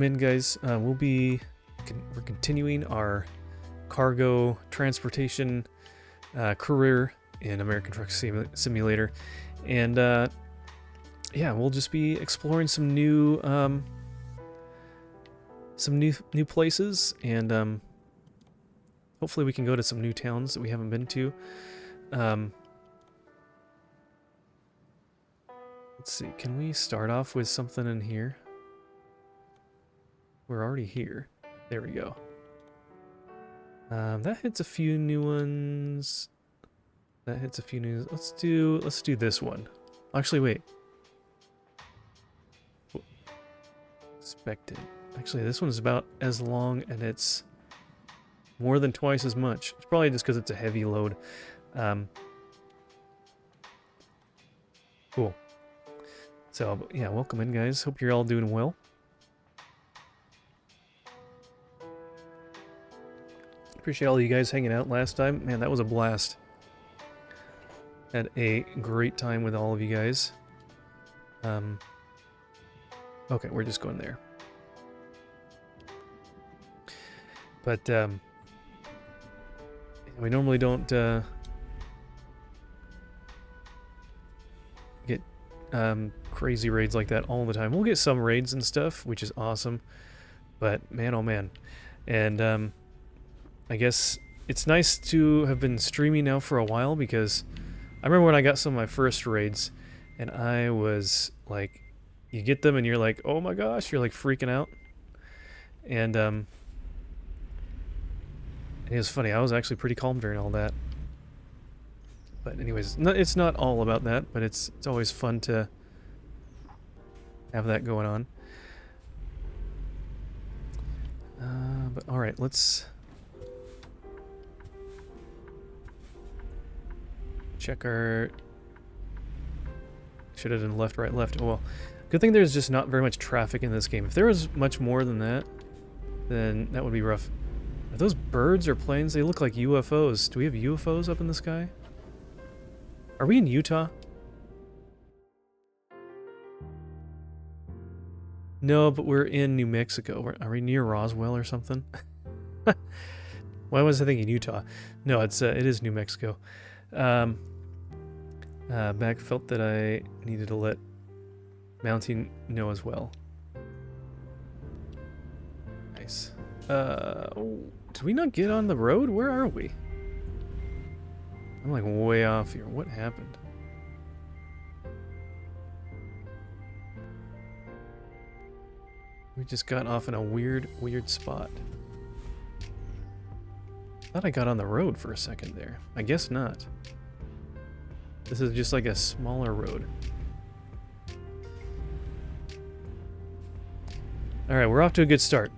In guys, we're continuing our cargo transportation career in American Truck Simulator, and yeah, we'll just be exploring some new places, and hopefully we can go to some new towns that we haven't been to. Let's see, can we start off with something in here? We're already here. There we go. That hits a few new ones. That hits a few new. Let's do this one. Actually, wait. Expected. Actually, this one's about as long, and it's more than twice as much. It's probably just because it's a heavy load. Cool. So yeah, welcome in, guys. Hope you're all doing well. Appreciate all you guys hanging out last time. Man, that was a blast. Had a great time with all of you guys. Okay, we're just going there. But we normally don't get crazy raids like that all the time. We'll get some raids and stuff, which is awesome. But man, oh man. And I guess it's nice to have been streaming now for a while, because I remember when I got some of my first raids, and I was like, you get them and you're like, oh my gosh, you're like freaking out. And it was funny, I was actually pretty calm during all that. But anyways, it's not all about that, but it's always fun to have that going on. But alright, let's check our... Should have done left, right, left. Oh, well, good thing there's just not very much traffic in this game. If there was much more than that, then that would be rough. Are those birds or planes? They look like UFOs. Do we have UFOs up in the sky? Are we in Utah? No, but we're in New Mexico. Are we near Roswell or something? Why was I thinking Utah? No, it is New Mexico. Back felt that I needed to let mounting know as well. Nice. Did we not get on the road? Where are we? I'm like way off here. What happened? We just got off in a weird spot. Thought I got on the road for a second there. I guess not. This is just like a smaller road. Alright, we're off to a good start.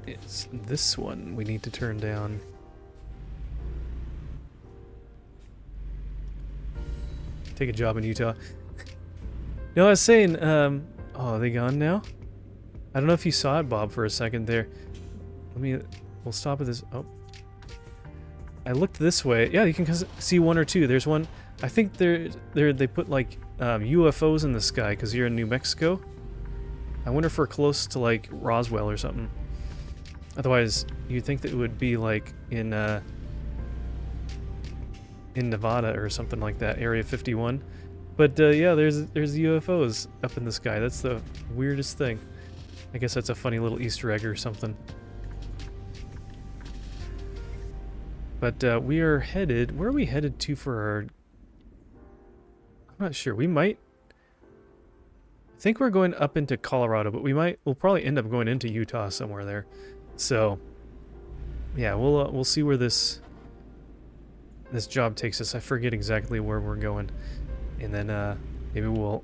It's this one we need to turn down. Take a job in Utah. No, I was saying, oh, are they gone now? I don't know if you saw it, Bob, for a second there. We'll stop at this. Oh. I looked this way. Yeah, you can see one or two. There's one. I think they put like UFOs in the sky because you're in New Mexico. I wonder if we're close to like Roswell or something. Otherwise, you'd think that it would be like in Nevada or something like that, Area 51. But yeah, there's UFOs up in the sky. That's the weirdest thing. I guess that's a funny little Easter egg or something. But we are headed... Where are we headed to for our... I'm not sure. We might... I think we're going up into Colorado, but we'll probably end up going into Utah somewhere there. So, yeah, we'll see where this job takes us. I forget exactly where we're going. And then maybe we'll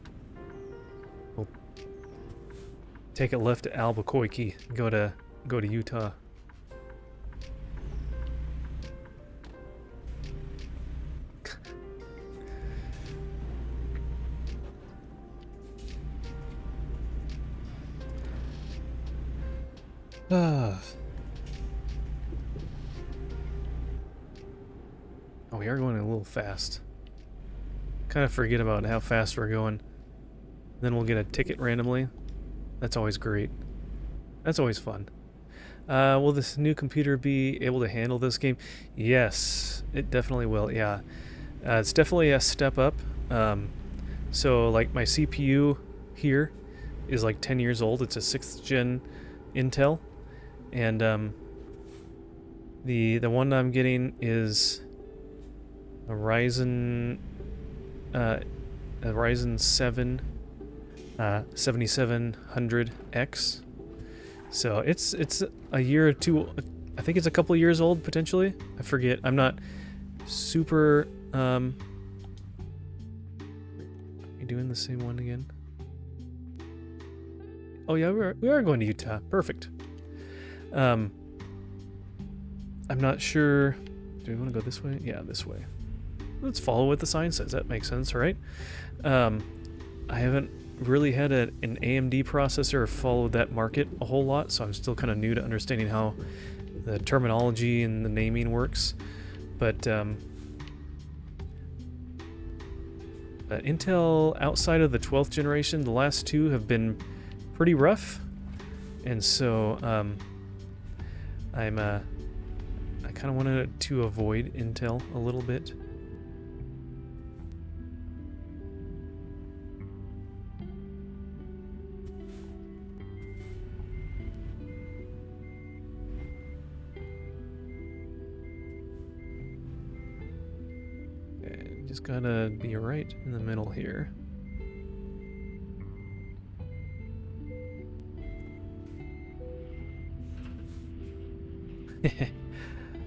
take a left to Albuquerque and go to Utah. Oh, we are going a little fast. Kind of forget about how fast we're going. Then we'll get a ticket randomly. That's always great. That's always fun. Will this new computer be able to handle this game? Yes, it definitely will. Yeah, it's definitely a step up. So like my CPU here is like 10 years old. It's a 6th gen Intel, and the one I'm getting is a Ryzen 7 7700X. So it's a year or two. I think it's a couple years old potentially. I forget. I'm not super. Are you doing the same one again? Oh yeah, we are going to Utah. Perfect. I'm not sure. Do we want to go this way? Yeah, this way. Let's follow what the sign says. That makes sense, right? I haven't really had an AMD processor or followed that market a whole lot, so I'm still kind of new to understanding how the terminology and the naming works. But Intel, outside of the 12th generation, the last two have been pretty rough, and so I kind of wanted to avoid Intel a little bit. Okay, just gotta be right in the middle here.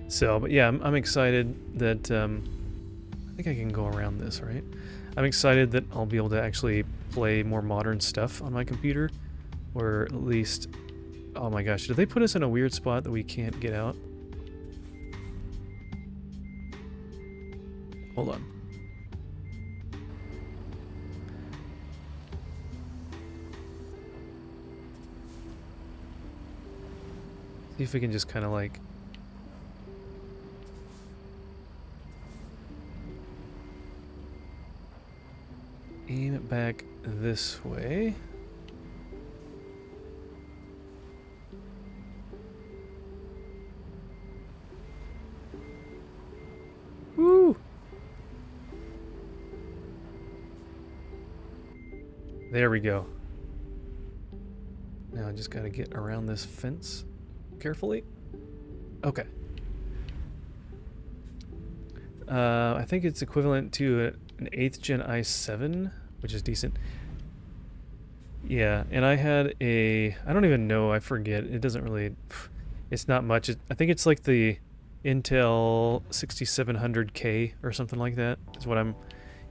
So, but yeah, I'm excited that I think I can go around this, right? I'm excited that I'll be able to actually play more modern stuff on my computer, or at least, oh my gosh, did they put us in a weird spot that we can't get out? Hold on. See if we can just kind of like aim it back this way. Woo! There we go. Now I just gotta get around this fence carefully. Okay. I think it's equivalent to an 8th gen i7, which is decent. Yeah, and I had I don't even know, I forget. It doesn't really, it's not much. I think it's like the Intel 6700K or something like that is what I'm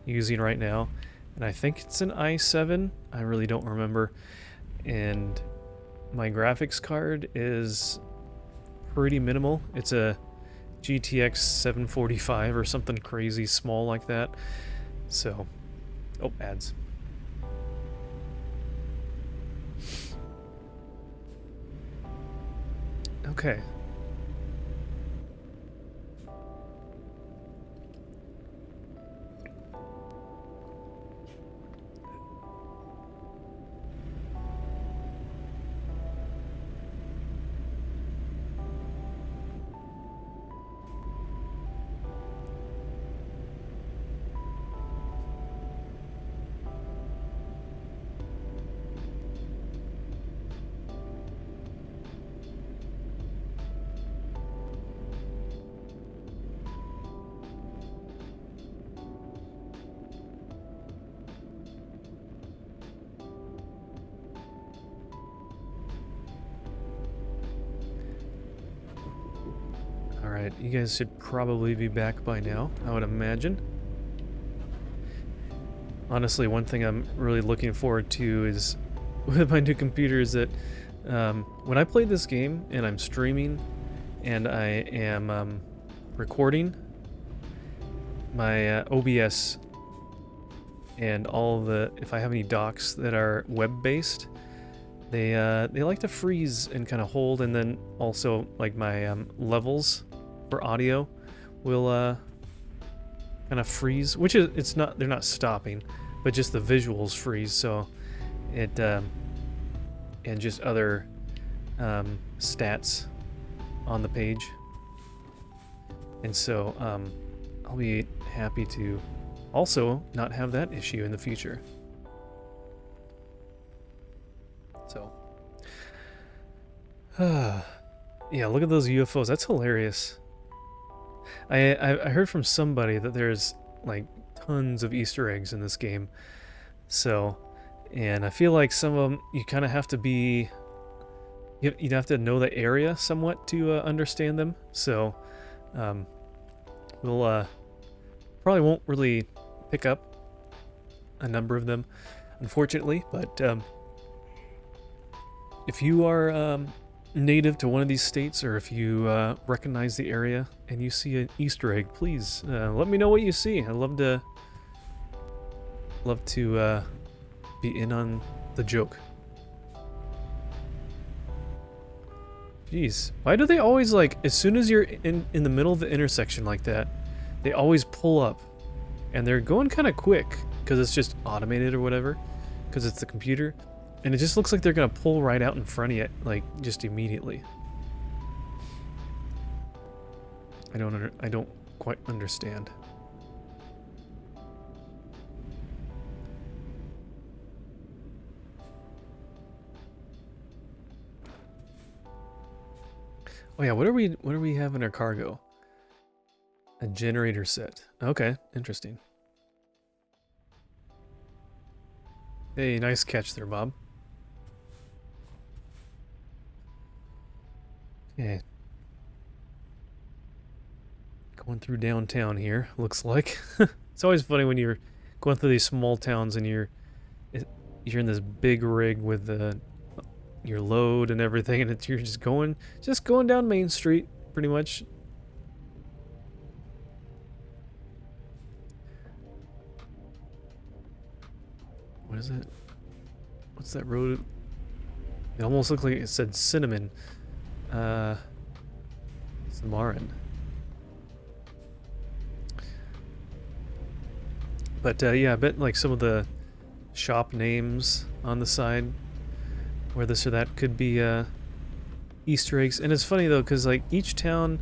using right now. And I think it's an i7. I really don't remember. And my graphics card is pretty minimal. It's a GTX 745 or something crazy small like that. So, oh, ads. Okay. Alright, you guys should probably be back by now, I would imagine. Honestly, one thing I'm really looking forward to is, with my new computer, is that when I play this game and I'm streaming and I am recording, my OBS and all the, if I have any docs that are web-based, they like to freeze and kind of hold, and then also like my levels for audio will kind of freeze, which is, it's not, they're not stopping, but just the visuals freeze. So It and just other stats on the page. And so I'll be happy to also not have that issue in the future. So, yeah, look at those UFOs. That's hilarious. I heard from somebody that there's like tons of Easter eggs in this game. So, and I feel like some of them you kind of have to be, you'd have to know the area somewhat to understand them. So, we'll probably won't really pick up a number of them, unfortunately. But if you are native to one of these states, or if you recognize the area and you see an Easter egg, please let me know what you see. I'd love to be in on the joke. Jeez, why do they always, like, as soon as you're in the middle of the intersection like that, they always pull up, and they're going kind of quick because it's just automated or whatever, because it's the computer, and it just looks like they're gonna pull right out in front of you, like, just immediately. I don't quite understand. Oh yeah, what do we have in our cargo? A generator set. Okay, interesting. Hey, nice catch there, Bob. Okay. Going through downtown here, looks like. It's always funny when you're going through these small towns and you're in this big rig with your load and everything, and you're just going down Main Street, pretty much. What is it? What's that road? It almost looked like it said Cinnamon. Samarin. But yeah, I bet like some of the shop names on the side, where this or that, could be Easter eggs. And it's funny though, because like each town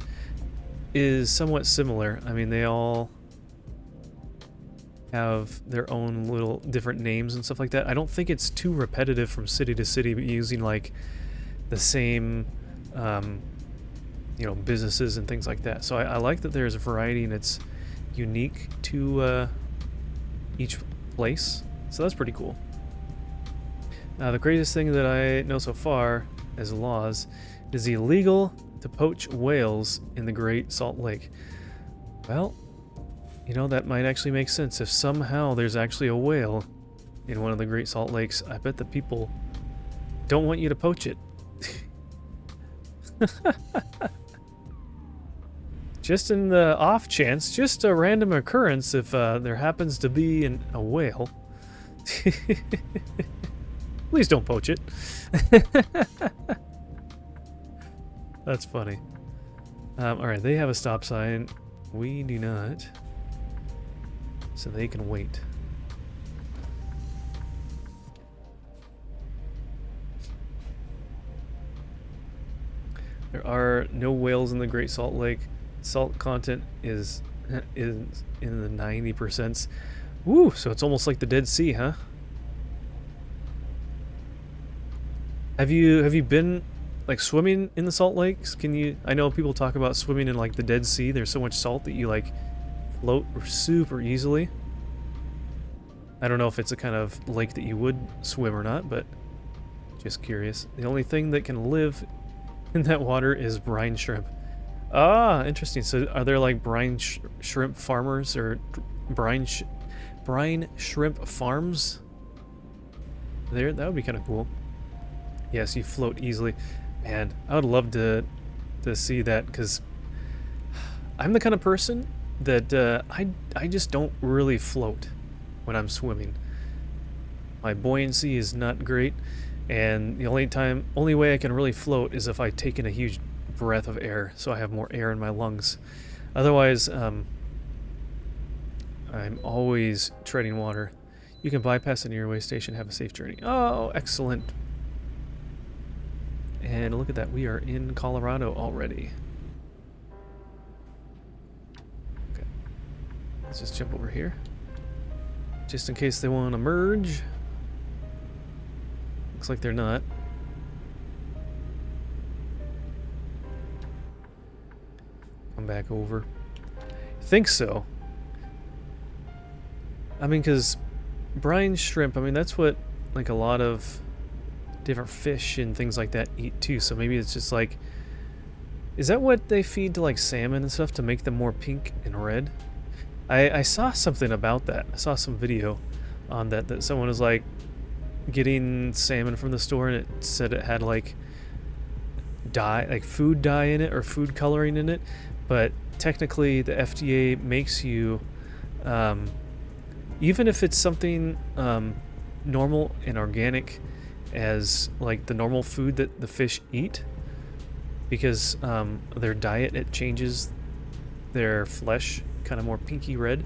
is somewhat similar. I mean, they all have their own little different names and stuff like that. I don't think it's too repetitive from city to city, but using like the same you know, businesses and things like that. So I like that there's a variety and it's unique to each place. So that's pretty cool. The craziest thing that I know so far as laws is illegal to poach whales in the Great Salt Lake. Well, you know, that might actually make sense. If somehow there's actually a whale in one of the Great Salt Lakes, I bet the people don't want you to poach it. Just in the off chance, just a random occurrence, if there happens to be a whale. Please don't poach it. That's funny. Alright, they have a stop sign. We do not. So they can wait. There are no whales in the Great Salt Lake. Salt content is in the 90%. Woo, so it's almost like the Dead Sea, huh? Have you been like swimming in the salt lakes? Can you? I know people talk about swimming in like the Dead Sea. There's so much salt that you like float super easily. I don't know if it's a kind of lake that you would swim or not, but just curious. The only thing that can live in that water is brine shrimp. Ah, interesting. So are there like brine shrimp farmers, or brine shrimp farms there? That would be kind of cool. Yes, you float easily. Man, I would love to see that, because I'm the kind of person that I just don't really float when I'm swimming. My buoyancy is not great, and the only way I can really float is if I take in a huge breath of air, so I have more air in my lungs. Otherwise, I'm always treading water. You can bypass the nearby station, have a safe journey. Oh, excellent. And look at that, we are in Colorado already. Okay. Let's just jump over here. Just in case they want to merge. Looks like they're not. Come back over. Think so. I mean, because brine shrimp, I mean, that's what, like, a lot of different fish and things like that eat too. So maybe it's just like, is that what they feed to, like, salmon and stuff to make them more pink and red? I saw something about that. I saw some video on that someone was, like, getting salmon from the store, and it said it had, like, dye, like food dye in it or food coloring in it. But technically the FDA makes you, even if it's something normal and organic as like the normal food that the fish eat, because their diet, it changes their flesh kind of more pinky red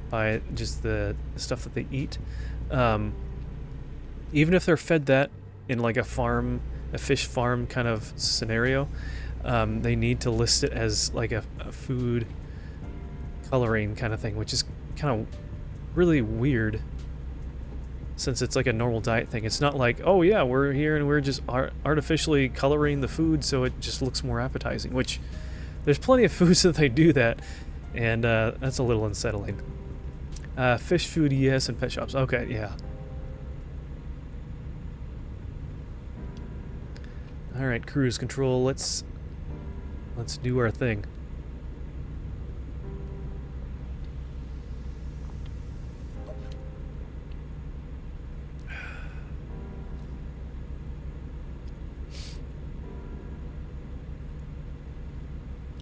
by just the stuff that they eat. Even if they're fed that in like a fish farm kind of scenario, they need to list it as like a food coloring kind of thing, which is kind of really weird since it's like a normal diet thing. It's not like, oh yeah, we're here and we're just artificially coloring the food so it just looks more appetizing, which there's plenty of foods that they do that, and that's a little unsettling. Fish food, yes, and pet shops. Okay, yeah. Alright, cruise control, let's do our thing.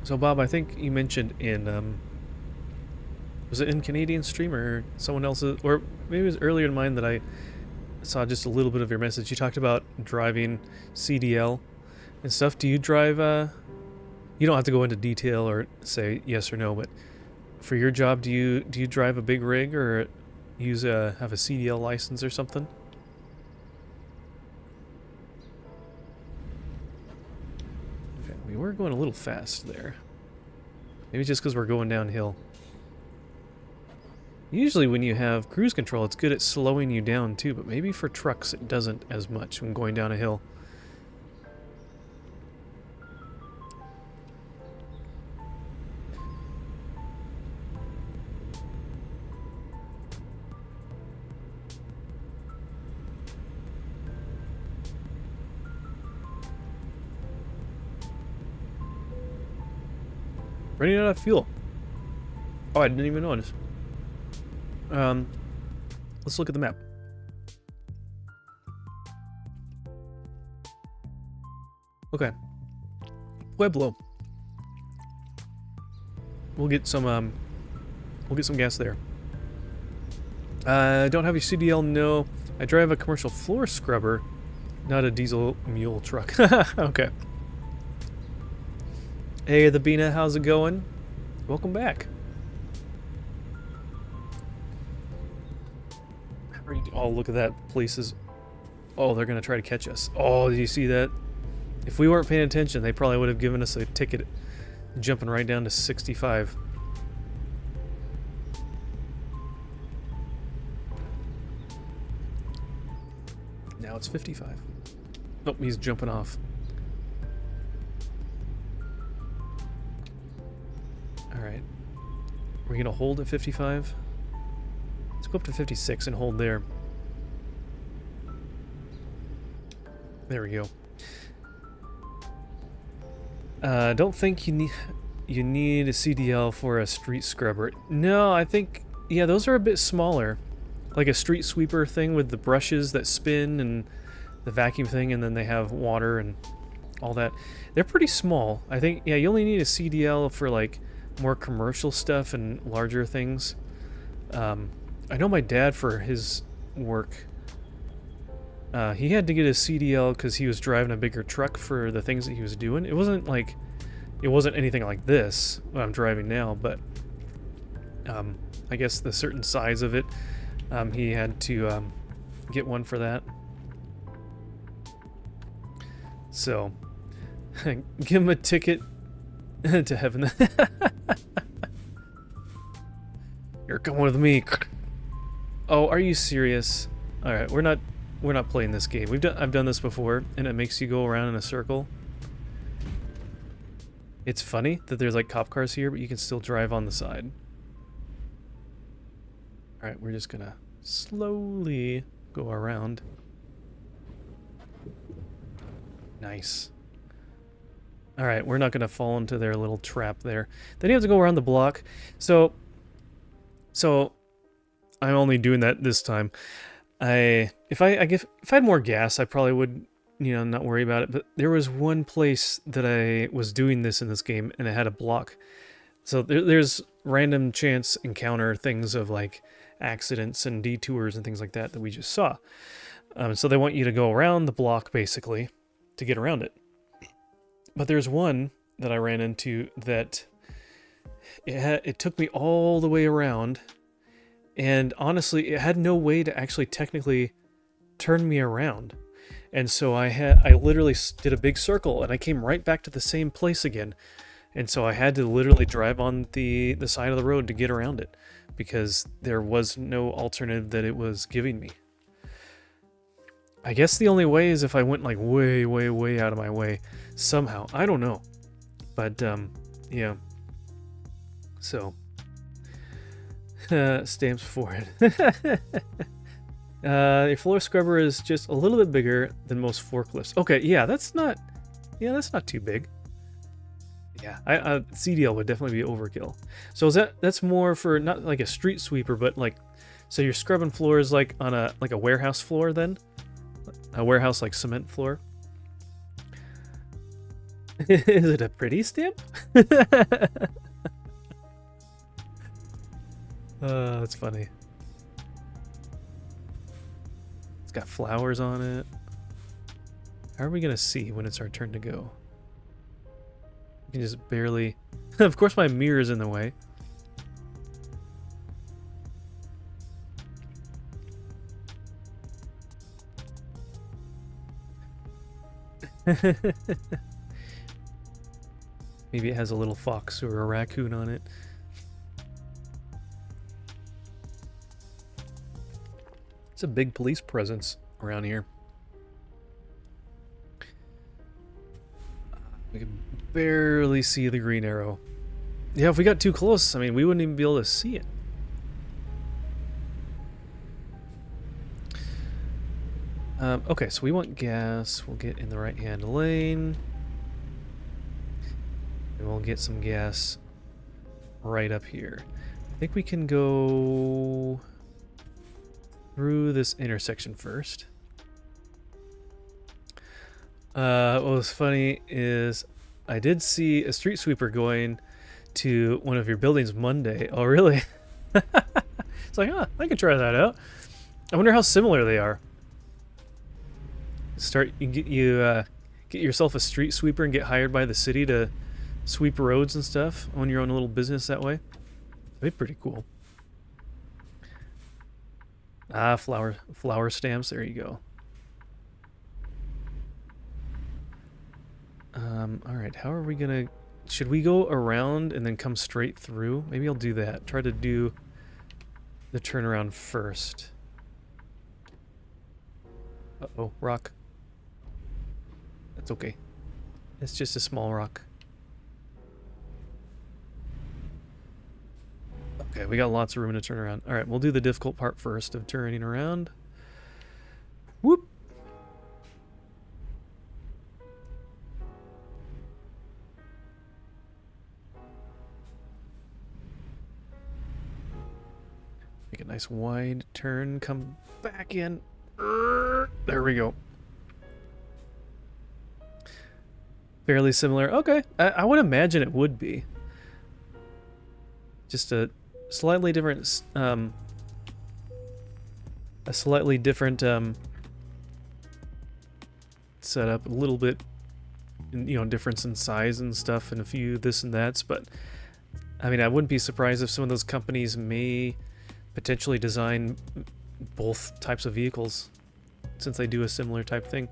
So Bob, I think you mentioned in, was it in Canadian Stream or someone else's, or maybe it was earlier in mine that I saw just a little bit of your message. You talked about driving CDL and stuff. Do you drive, you don't have to go into detail or say yes or no, but for your job, do you drive a big rig or have a CDL license or something? Okay, we were going a little fast there. Maybe just because we're going downhill. Usually when you have cruise control, it's good at slowing you down too, but maybe for trucks it doesn't as much when going down a hill. Running out of fuel. Oh, I didn't even notice. Let's look at the map. Okay. Pueblo. We'll get some gas there. Don't have your CDL, no. I drive a commercial floor scrubber, not a diesel mule truck. Okay. Hey, the Bina, how's it going? Welcome back. Oh, look at that. Police. Oh, they're gonna try to catch us. Oh, did you see that? If we weren't paying attention, they probably would have given us a ticket, jumping right down to 65. Now it's 55. Nope, he's jumping off. Alright. We're gonna hold at 55? Let's go up to 56 and hold there. There we go. Don't think you need a CDL for a street scrubber. No, I think, yeah, those are a bit smaller. Like a street sweeper thing with the brushes that spin and the vacuum thing, and then they have water and all that. They're pretty small. I think, yeah, you only need a CDL for like more commercial stuff and larger things. I know my dad, for his work, he had to get a CDL because he was driving a bigger truck for the things that he was doing. It wasn't anything like this, what I'm driving now, but I guess the certain size of it He had to get one for that. So, give him a ticket to heaven. You're coming with me. Oh, are you serious? All right, we're not playing this game. I've done this before, and it makes you go around in a circle. It's funny that there's like cop cars here, but you can still drive on the side. All right, we're just gonna slowly go around. Nice. All right, we're not gonna fall into their little trap there. Then you have to go around the block. So I'm only doing that this time. If I had more gas, I probably would, not worry about it. But there was one place that I was doing this in this game, and it had a block. So there's random chance encounter things of like accidents and detours and things like that we just saw. So they want you to go around the block basically to get around it. But there's one that I ran into that it took me all the way around, and honestly, it had no way to actually technically turn me around. And so I literally did a big circle, and I came right back to the same place again. And so I had to literally drive on the side of the road to get around it, because there was no alternative that it was giving me. I guess the only way is if I went like way, way, way out of my way somehow. I don't know. But, yeah. So, stamps for it. Your floor scrubber is just a little bit bigger than most forklifts. Okay, yeah, that's not too big. Yeah, CDL would definitely be overkill. So that's more for not like a street sweeper, but like, so you're scrubbing floors like on a warehouse floor then? A warehouse like cement floor? Is it a pretty stamp? That's funny. It's got flowers on it. How are we gonna see when it's our turn to go? You can just barely... Of course my mirror's in the way. Maybe it has a little fox or a raccoon on it. It's a big police presence around here. We can barely see the green arrow. Yeah, if we got too close, I mean, we wouldn't even be able to see it. Okay, so we want gas. We'll get in the right-hand lane. And we'll get some gas right up here. I think we can go through this intersection first. What was funny is I did see a street sweeper going to one of your buildings Monday. Oh, really? It's like, I could try that out. I wonder how similar they are. Get yourself a street sweeper and get hired by the city to sweep roads and stuff. Own your own little business that way. That'd be pretty cool. Ah, flower stamps. There you go. All right. How are we gonna? Should we go around and then come straight through? Maybe I'll do that. Try to do the turnaround first. Uh-oh, rock. That's okay. It's just a small rock. Okay, we got lots of room to turn around. All right, we'll do the difficult part first of turning around. Whoop. Make a nice wide turn, come back in. There we go. Fairly similar. Okay, I would imagine it would be. Just a slightly different, setup, a little bit, difference in size and stuff, and a few this and that's. But I mean, I wouldn't be surprised if some of those companies may potentially design both types of vehicles, since they do a similar type thing.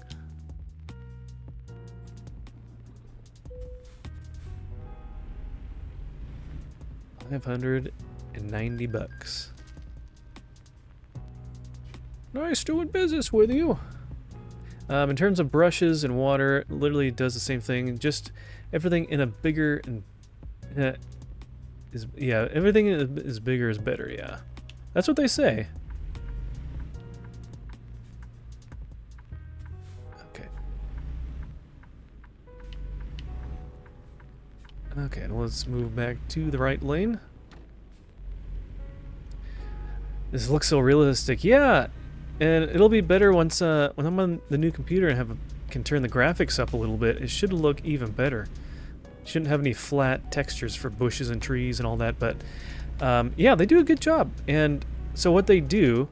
$590. Nice doing business with you. In terms of brushes and water, it literally does the same thing. Just everything in a bigger and everything is bigger is better. Yeah, that's what they say. Okay. Okay, let's move back to the right lane. This looks so realistic. Yeah. And it'll be better once when I'm on the new computer and can turn the graphics up a little bit. It should look even better. Shouldn't have any flat textures for bushes and trees and all that, but yeah, they do a good job. And so what they do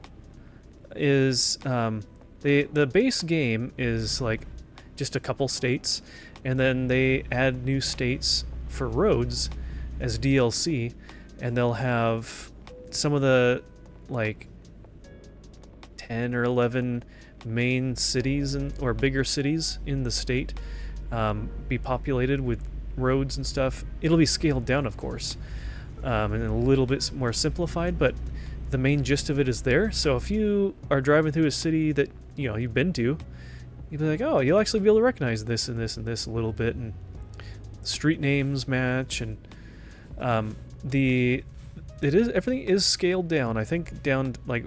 is the base game is like just a couple states, and then they add new states for roads as DLC, and they'll have some of the like 10 or 11 main cities or bigger cities in the state be populated with roads and stuff. It'll be scaled down, of course, and a little bit more simplified, but the main gist of it is there. So if you are driving through a city that you've been to, you'll be like, oh, you'll actually be able to recognize this and this and this a little bit, and street names match, and everything is scaled down. I think down like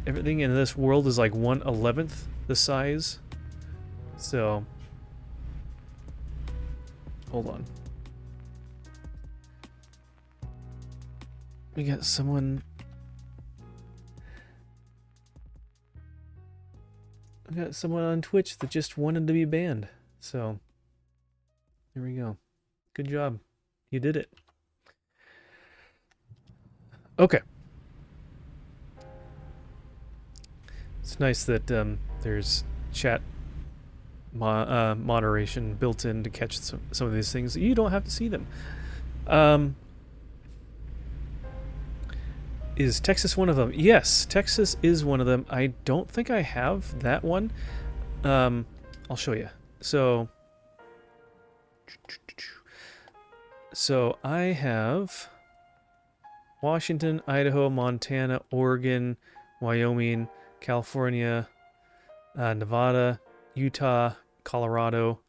everything in this world is like 1/11th the size. So, hold on. We got someone. I got someone on Twitch that just wanted to be banned. So, here we go. Good job. You did it. Okay. It's nice that there's chat moderation built in to catch some of these things. You don't have to see them. Is Texas one of them? Yes, Texas is one of them. I don't think I have that one. I'll show you. So I have Washington, Idaho, Montana, Oregon, Wyoming, California, Nevada, Utah, Colorado,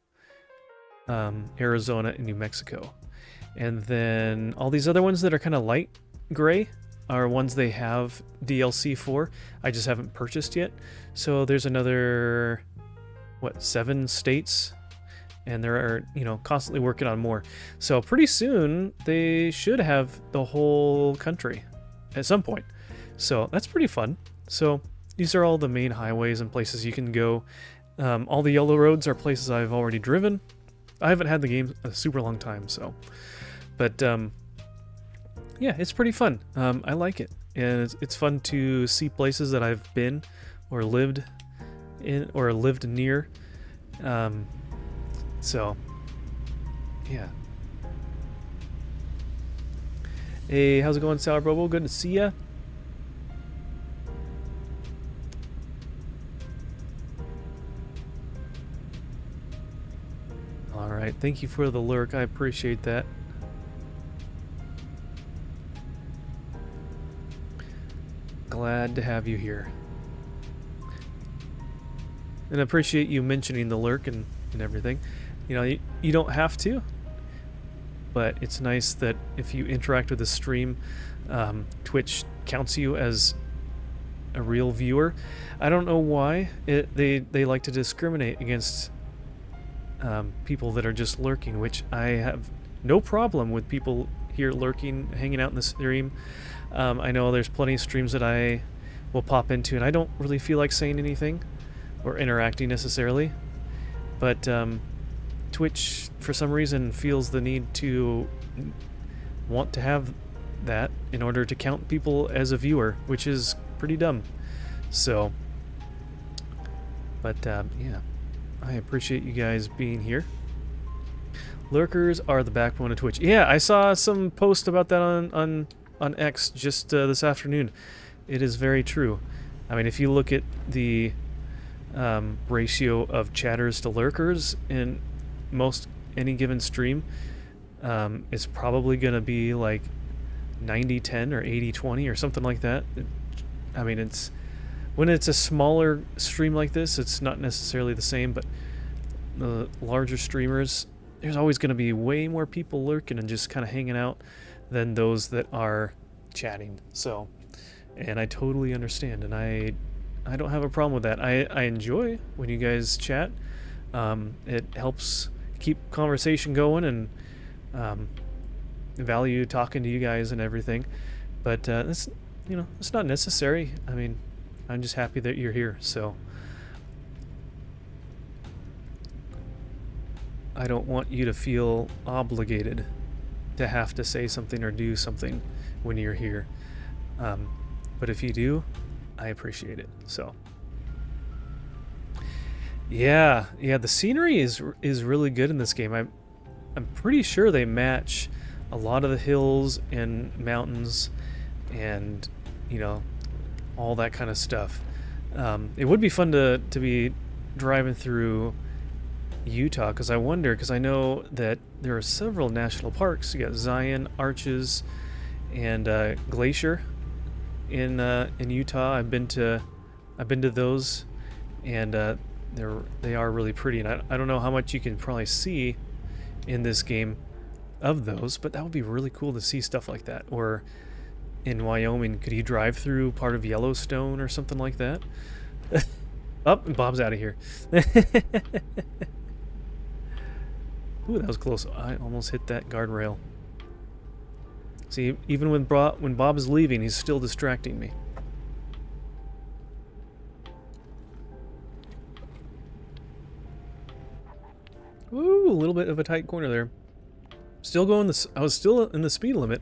Arizona, and New Mexico. And then all these other ones that are kind of light gray are ones they have DLC for. I just haven't purchased yet. So there's another, 7 states? And they're, constantly working on more. So pretty soon they should have the whole country at some point. So that's pretty fun. So these are all the main highways and places you can go. All the yellow roads are places I've already driven. I haven't had the game a super long time, so. But, yeah, it's pretty fun. I like it. And it's fun to see places that I've been or lived in or lived near. So, yeah. Hey, how's it going, Sour Bobo? Good to see ya. Alright, thank you for the lurk. I appreciate that. Glad to have you here. And I appreciate you mentioning the lurk and everything. You don't have to, but it's nice that if you interact with the stream, Twitch counts you as a real viewer. I don't know why they like to discriminate against people that are just lurking, which I have no problem with people here lurking, hanging out in the stream. I know there's plenty of streams that I will pop into, and I don't really feel like saying anything or interacting necessarily, but Twitch, for some reason, feels the need to want to have that in order to count people as a viewer, which is pretty dumb. So, but yeah, I appreciate you guys being here. Lurkers are the backbone of Twitch. Yeah, I saw some post about that on on X just this afternoon. It is very true. I mean, if you look at the ratio of chatters to lurkers in most any given stream, it's probably going to be like 90-10 or 80-20 or something like that. I mean, it's when it's a smaller stream like this, it's not necessarily the same, but the larger streamers, there's always going to be way more people lurking and just kind of hanging out than those that are chatting. So, and I totally understand, and I don't have a problem with that. I enjoy when you guys chat. It helps keep conversation going, and value talking to you guys and everything. But it's, you know, it's not necessary. I mean, I'm just happy that you're here. So I don't want you to feel obligated to have to say something or do something when you're here. But if you do, I appreciate it. So yeah, the scenery is really good in this game. I'm pretty sure they match a lot of the hills and mountains and, you know, all that kind of stuff. It would be fun to be driving through Utah, because I wonder, because I know that there are several national parks. You got Zion, Arches, and Glacier in Utah. I've been to those, and they are really pretty. And I don't know how much you can probably see in this game of those, but that would be really cool to see stuff like that. Or in Wyoming, could you drive through part of Yellowstone or something like that? Oh, Bob's out of here. Ooh, that was close. I almost hit that guardrail. See, even when Bob is leaving, he's still distracting me. Ooh, a little bit of a tight corner there. Still going this. I was still in the speed limit.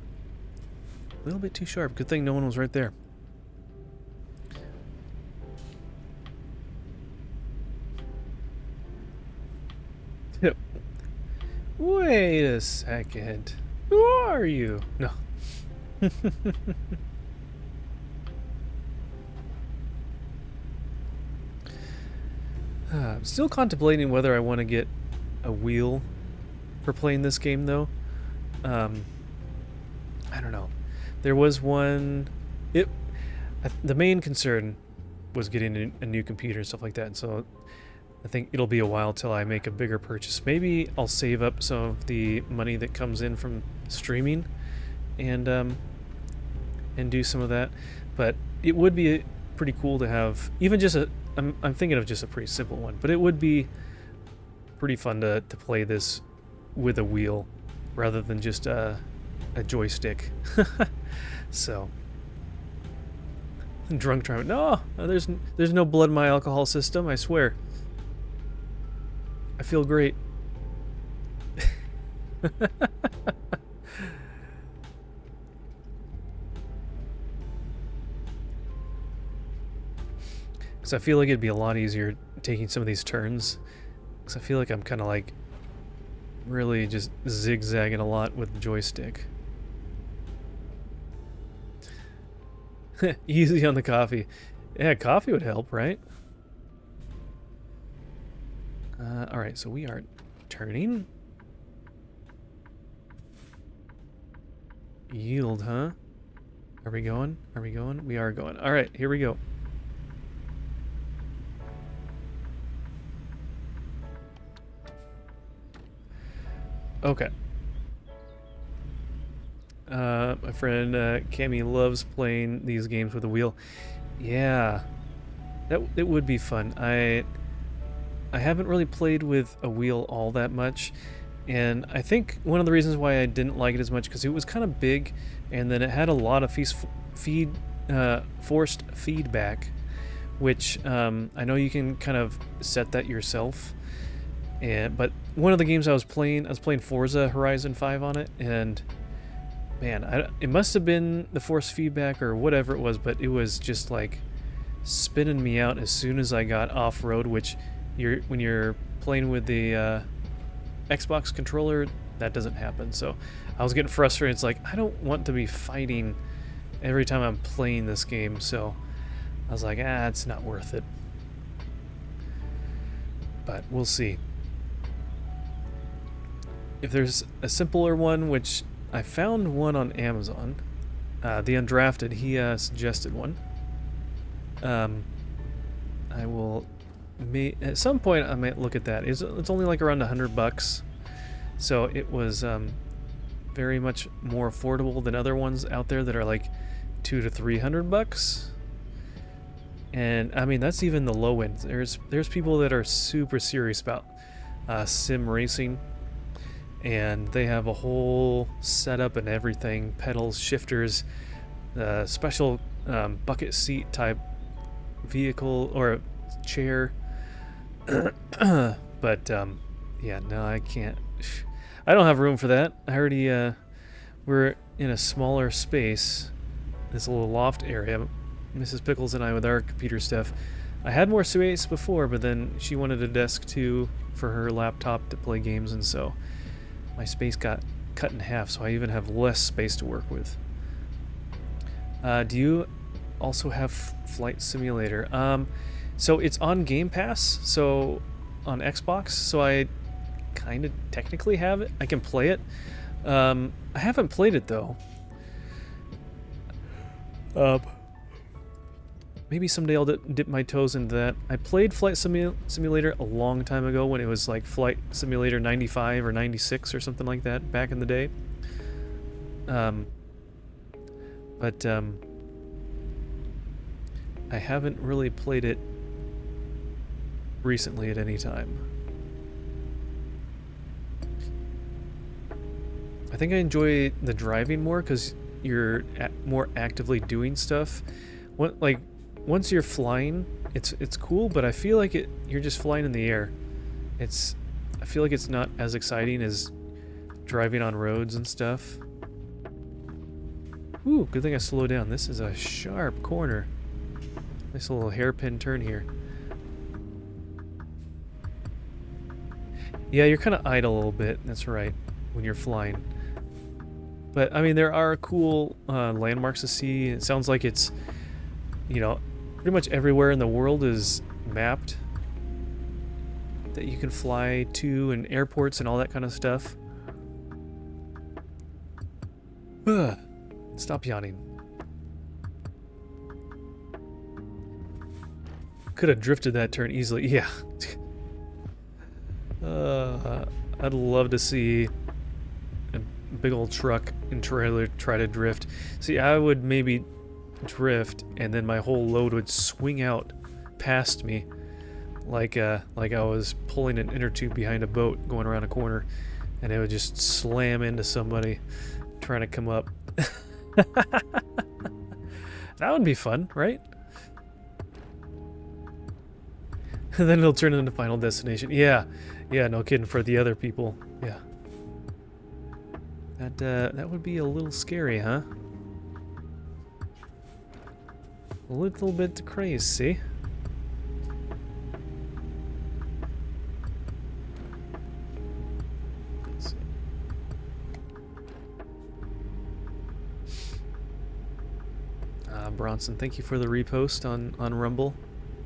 A little bit too sharp. Good thing no one was right there. Yep. Wait a second. Who are you? No. I'm still contemplating whether I want to get a wheel for playing this game, though. I don't know. There was one. The main concern was getting a new computer and stuff like that, and so I think it'll be a while till I make a bigger purchase. Maybe I'll save up some of the money that comes in from streaming, and do some of that. But it would be pretty cool to have even just a. I'm thinking of just a pretty simple one, but it would be pretty fun to play this with a wheel rather than just a joystick. So, drunk driving. No, there's no blood in my alcohol system. I swear. I feel great. Because I feel like it'd be a lot easier taking some of these turns. Because I feel like I'm kind of like really just zigzagging a lot with the joystick. Easy on the coffee. Yeah, coffee would help, right? Alright, so we are turning. Yield, huh? Are we going? Are we going? We are going. Alright, here we go. Okay. My friend Cammy loves playing these games with a wheel. Yeah, it would be fun. I haven't really played with a wheel all that much, and I think one of the reasons why I didn't like it as much because it was kind of big, and then it had a lot of forced feedback, which I know you can kind of set that yourself. But one of the games I was playing Forza Horizon 5 on it, and man, it must have been the force feedback or whatever it was, but it was just like spinning me out as soon as I got off-road, which when you're playing with the Xbox controller, that doesn't happen. So I was getting frustrated. It's like, I don't want to be fighting every time I'm playing this game. So I was like, it's not worth it. But we'll see. If there's a simpler one, which I found one on Amazon, The Undrafted, he suggested one. I will, at some point I might look at that. It's only like around $100, so it was very much more affordable than other ones out there that are like $200 to $300. And I mean, that's even the low end. There's people that are super serious about sim racing, and they have a whole setup and everything, pedals, shifters, special bucket seat type vehicle or chair. But yeah, no, I can't. I don't have room for that. I already we're in a smaller space, this little loft area. Mrs. Pickles and I with our computer stuff. I had more space before, but then she wanted a desk too for her laptop to play games, and so my space got cut in half, so I even have less space to work with. Do you also have Flight Simulator? So it's on Game Pass, so on Xbox, so I kind of technically have it. I can play it. I haven't played it though. Maybe someday I'll dip my toes into that. I played Flight Simulator a long time ago when it was like Flight Simulator 95 or 96 or something like that back in the day. But I haven't really played it recently at any time. I think I enjoy the driving more because you're more actively doing stuff. Once you're flying, it's cool, but I feel like you're just flying in the air. I feel like it's not as exciting as driving on roads and stuff. Ooh, good thing I slowed down. This is a sharp corner. Nice little hairpin turn here. Yeah, you're kind of idle a little bit. That's right, when you're flying. But I mean, there are cool landmarks to see. It sounds like it's, pretty much everywhere in the world is mapped that you can fly to, and airports and all that kind of stuff. Stop yawning. Could have drifted that turn easily. Yeah. I'd love to see a big old truck and trailer try to drift. See, I would maybe drift, and then my whole load would swing out past me, like I was pulling an inner tube behind a boat going around a corner, and it would just slam into somebody trying to come up. That would be fun, right? And then it'll turn into Final Destination. Yeah, no kidding, for the other people. Yeah. That would be a little scary, huh? A little bit crazy. Let's see. Bronson, thank you for the repost on Rumble.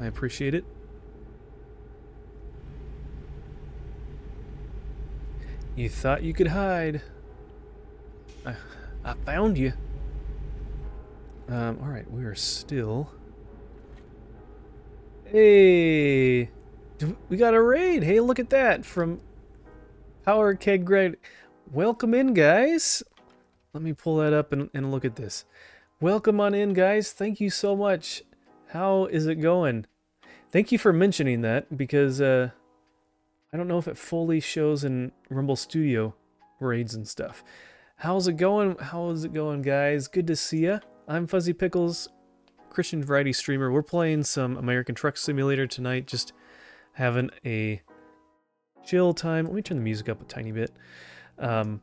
I appreciate it. You thought you could hide. I found you. Alright, we are still... Hey! We got a raid! Hey, look at that! From Power Keg Greg. Welcome in, guys! Let me pull that up and look at this. Welcome on in, guys. Thank you so much. How is it going? Thank you for mentioning that, because I don't know if it fully shows in Rumble Studio raids and stuff. How's it going? How is it going, guys? Good to see ya. I'm Fuzzy Pickles, Christian variety streamer. We're playing some American Truck Simulator tonight, just having a chill time. Let me turn the music up a tiny bit. Yeah,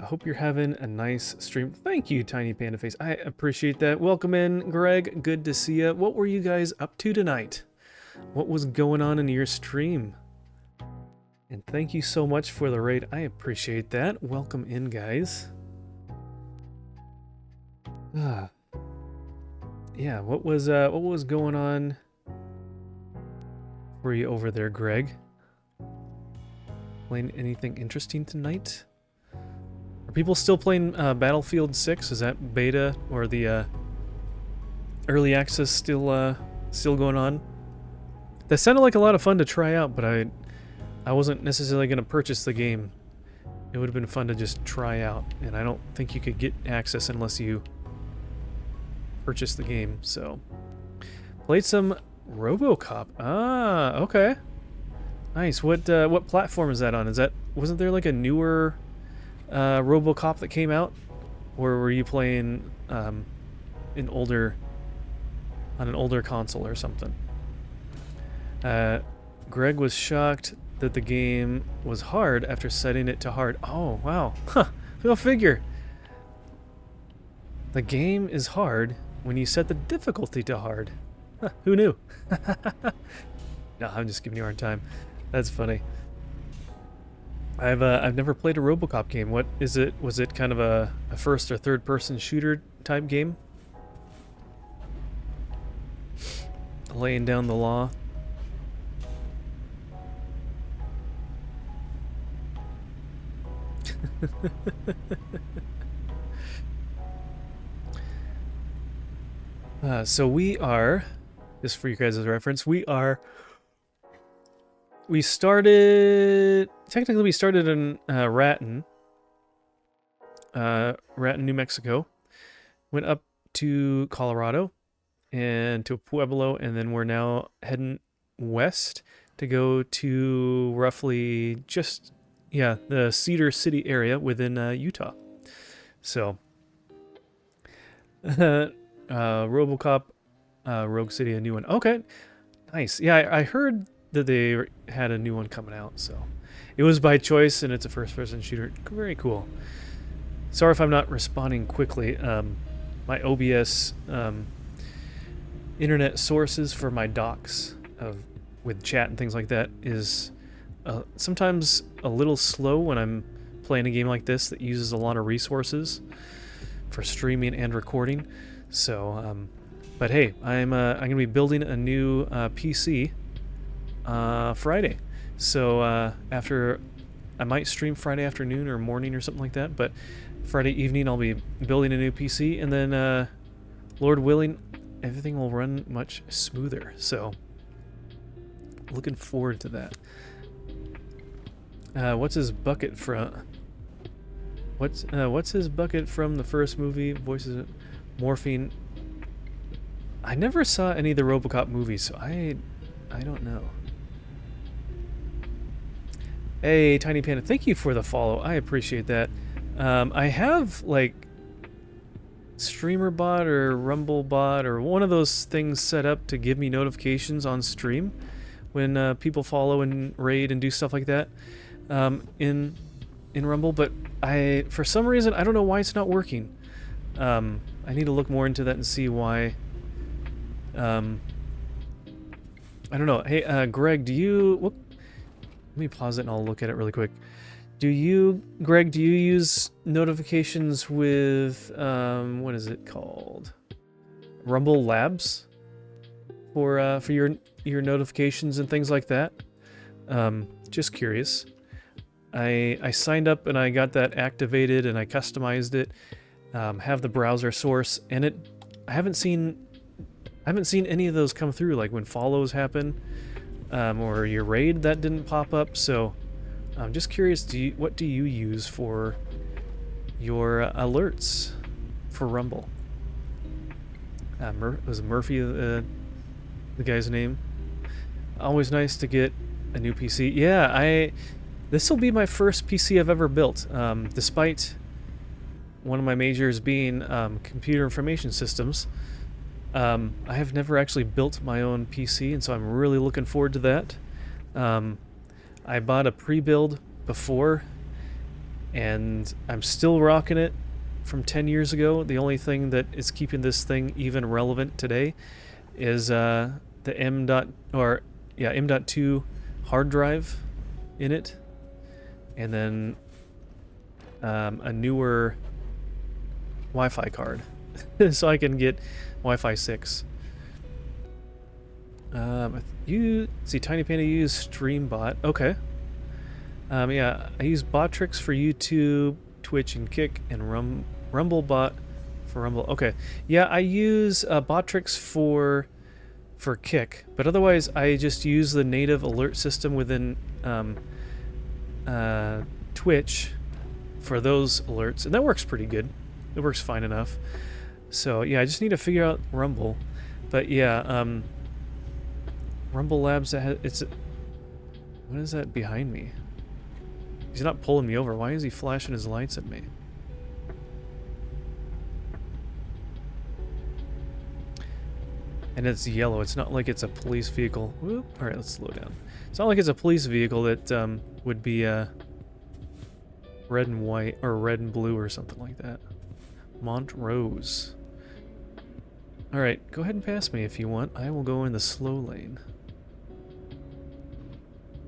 I hope you're having a nice stream. Thank you, Tiny Panda Face. I appreciate that. Welcome in, Greg. Good to see ya. What were you guys up to tonight? What was going on in your stream? And thank you so much for the raid. I appreciate that. Welcome in, guys. Yeah, what was going on for you over there, Greg? Playing anything interesting tonight? Are people still playing Battlefield 6? Is that beta or the early access still going on? That sounded like a lot of fun to try out, but I wasn't necessarily going to purchase the game. It would have been fun to just try out, and I don't think you could get access unless you purchase the game. So, played some RoboCop. Ah, okay, nice. What platform is that on? Wasn't there like a newer RoboCop that came out, or were you playing on an older console or something? Greg was shocked that the game was hard after setting it to hard. Oh, wow. Huh. Go figure. The game is hard when you set the difficulty to hard. Huh, who knew? No, I'm just giving you a hard time. That's funny. I've never played a RoboCop game. What is it? Was it kind of a first or third person shooter type game? Laying down the law. So we are, just for you guys as a reference, we started in Raton, New Mexico, went up to Colorado and to Pueblo, and then we're now heading west to go to roughly the Cedar City area within Utah. So, RoboCop, Rogue City, a new one. Okay, nice. Yeah, I heard that they had a new one coming out, so it was by choice, and it's a first-person shooter. Very cool. Sorry if I'm not responding quickly. My OBS internet sources for my docs with chat and things like that is sometimes a little slow when I'm playing a game like this that uses a lot of resources for streaming and recording. So, but hey, I'm gonna be building a new PC Friday. So after, I might stream Friday afternoon or morning or something like that. But Friday evening I'll be building a new PC, and then Lord willing, everything will run much smoother. So looking forward to that. What's his bucket from? What's his bucket from the first movie? Voices Morphine. I never saw any of the RoboCop movies, so I don't know. Hey, Tiny Panda, thank you for the follow. I appreciate that. I have like StreamerBot or RumbleBot or one of those things set up to give me notifications on stream when people follow and raid and do stuff like that in Rumble, but for some reason I don't know why it's not working. I need to look more into that and see why. I don't know. Hey, Greg, let me pause it and I'll look at it really quick. Greg, do you use notifications with, what is it called? Rumble Labs? For your notifications and things like that? Just curious. I signed up and I got that activated and I customized it. Have the browser source, and I haven't seen any of those come through, like when follows happen, or your raid that didn't pop up. So I'm just curious, what do you use for your alerts for Rumble? Was Murphy the guy's name? Always nice to get a new PC. Yeah, this will be my first PC I've ever built, despite one of my majors being computer information systems. I have never actually built my own PC, and so I'm really looking forward to that. I bought a pre-build before, and I'm still rocking it from 10 years ago. The only thing that is keeping this thing even relevant today is the M.2 hard drive in it. and then a newer Wi-Fi card, so I can get Wi-Fi 6. You see, Tiny Panda use StreamBot. Okay. Yeah, I use Botrix for YouTube, Twitch, and Kick, and RumbleBot for Rumble. Okay. Yeah, I use Botrix for Kick, but otherwise I just use the native alert system within Twitch for those alerts, and that works pretty good. It works fine enough. So yeah, I just need to figure out Rumble. But yeah, Rumble Labs, it's... What is that behind me? He's not pulling me over. Why is he flashing his lights at me? And it's yellow. It's not like it's a police vehicle. Whoop. Alright, let's slow down. It's not like it's a police vehicle that would be red and white, or red and blue, or something like that. Montrose. Alright, go ahead and pass me if you want. I will go in the slow lane.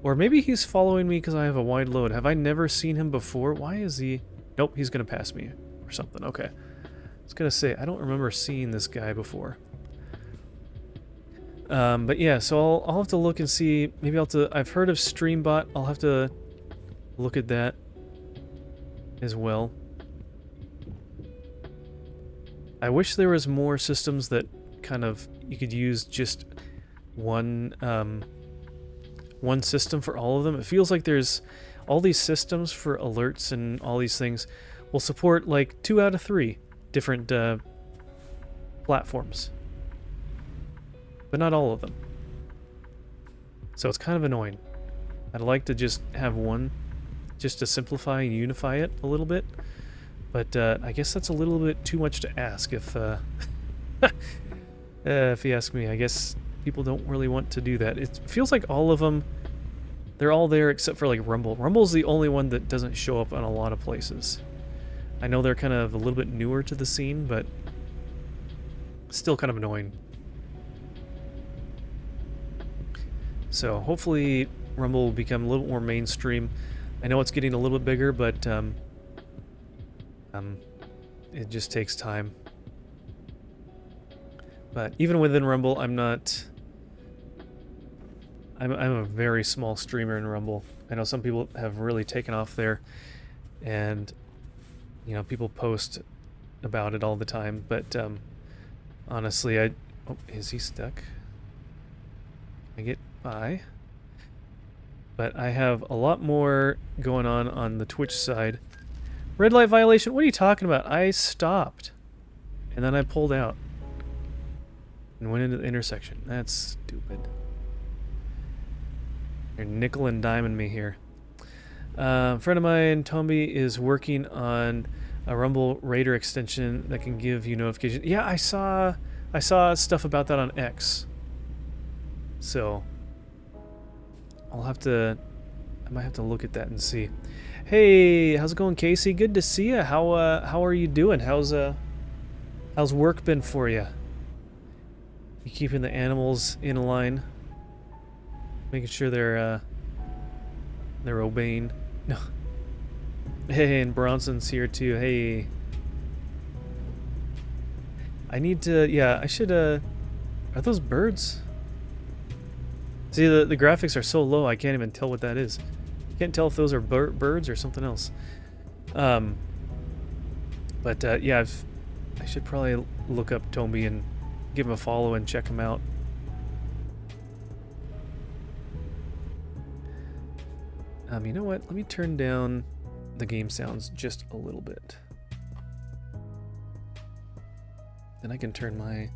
Or maybe he's following me because I have a wide load. Have I never seen him before? Why is he... Nope, he's going to pass me or something. Okay. I was going to say, I don't remember seeing this guy before. But yeah, so I'll have to look and see. Maybe I'll have to... I've heard of StreamBot. I'll have to look at that as well. I wish there was more systems that kind of... You could use just one system for all of them. It feels like there's all these systems for alerts and all these things will support like 2 out of 3 different platforms, but not all of them. So it's kind of annoying. I'd like to just have one just to simplify and unify it a little bit, but I guess that's a little bit too much to ask if you ask me. I guess people don't really want to do that. It feels like all of them, they're all there except for like Rumble. Rumble's the only one that doesn't show up on a lot of places. I know they're kind of a little bit newer to the scene, but still kind of annoying. So hopefully Rumble will become a little more mainstream. I know it's getting a little bit bigger, but it just takes time. But even within Rumble, I'm a very small streamer in Rumble. I know some people have really taken off there, and you know, people post about it all the time, but honestly, oh, is he stuck? I get by. But I have a lot more going on the Twitch side. Red light violation? What are you talking about? I stopped, and then I pulled out and went into the intersection. That's stupid. You're nickel and diming me here. A friend of mine, Tomby, is working on a Rumble Raider extension that can give you notifications. Yeah, I saw stuff about that on X. So I might have to look at that and see. Hey, how's it going, Casey? Good to see you. How are you doing? How's work been for you? You keeping the animals in line? Making sure they're obeying. No. Hey, and Bronson's here too. Hey. I need to... Yeah, I should... Are those birds? See, the graphics are so low, I can't even tell what that is. Can't tell if those are birds or something else. But yeah, I should probably look up Tomby and give him a follow and check him out. You know what? Let me turn down the game sounds just a little bit. Then I can turn my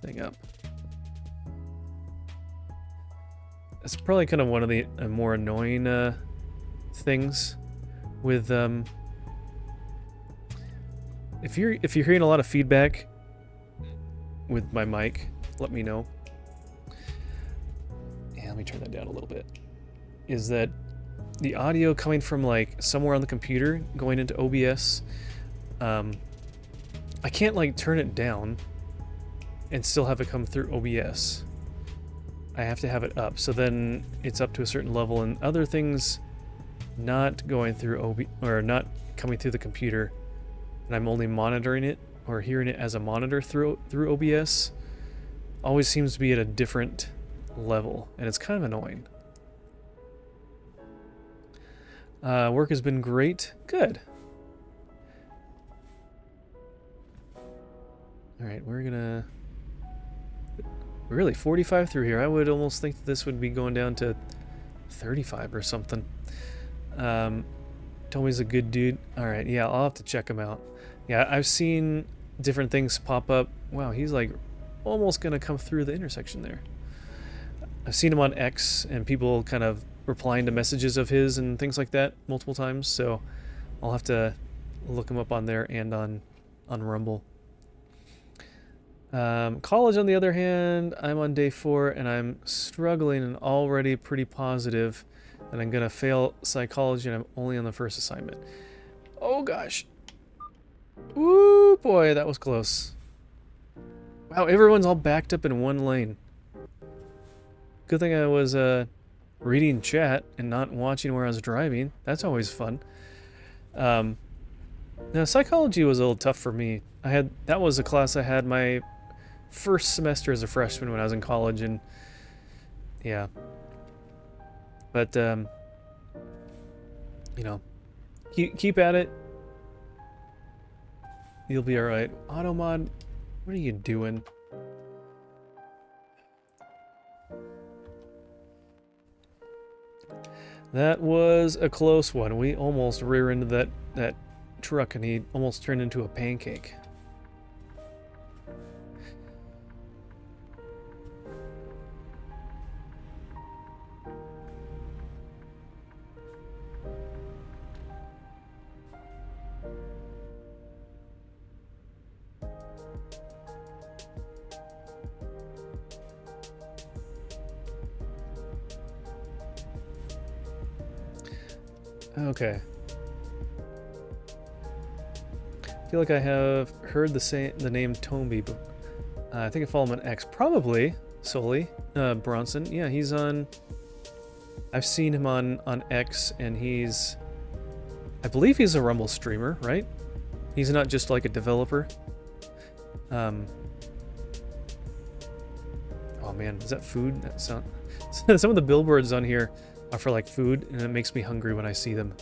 thing up. That's probably kind of one of the more annoying things with if you're hearing a lot of feedback with my mic, let me know. Yeah, let me turn that down a little bit. Is that the audio coming from like somewhere on the computer going into OBS? I can't like turn it down and still have it come through OBS. I have to have it up. So then it's up to a certain level, and other things not going through or not coming through the computer, and I'm only monitoring it or hearing it as a monitor through OBS, always seems to be at a different level, and it's kind of annoying. Work has been great. Good. Alright, we're gonna... Really, 45 through here. I would almost think that this would be going down to 35 or something. Tommy's a good dude. Alright, yeah, I'll have to check him out. Yeah, I've seen different things pop up. Wow, he's like almost gonna come through the intersection there. I've seen him on X and people kind of replying to messages of his and things like that multiple times, so I'll have to look him up on there and on Rumble. College, on the other hand, I'm on day 4 and I'm struggling and already pretty positive that I'm gonna fail psychology and I'm only on the first assignment. Oh gosh. Ooh boy, that was close. Wow, everyone's all backed up in one lane. Good thing I was reading chat and not watching where I was driving. That's always fun. Now psychology was a little tough for me. That was a class I had my first semester as a freshman when I was in college, and yeah. But you know, keep at it. You'll be all right. Automod, what are you doing? That was a close one. We almost rear-ended that truck and he almost turned into a pancake. Okay. I feel like I have heard the name Tomby, but I think I follow him on X. Probably Sully Bronson. Yeah, he's on. I've seen him on X, and I believe he's a Rumble streamer, right? He's not just like a developer. Oh man, is that food? That sound. Some of the billboards on here are for like food, and it makes me hungry when I see them.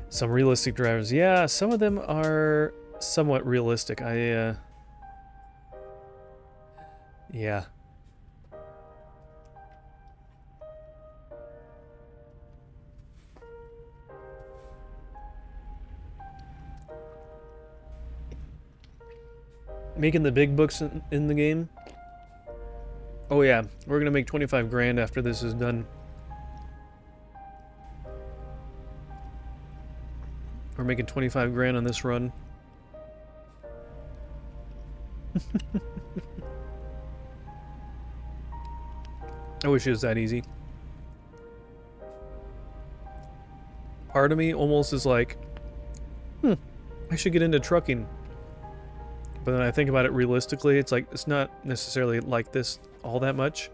Some realistic drivers. Yeah, some of them are somewhat realistic. Yeah. Making the big bucks in the game. Oh yeah, we're gonna make 25 grand after this is done. We're making 25 grand on this run. I wish it was that easy. Part of me almost is like, I should get into trucking. But then I think about it realistically, it's like, it's not necessarily like this all that much.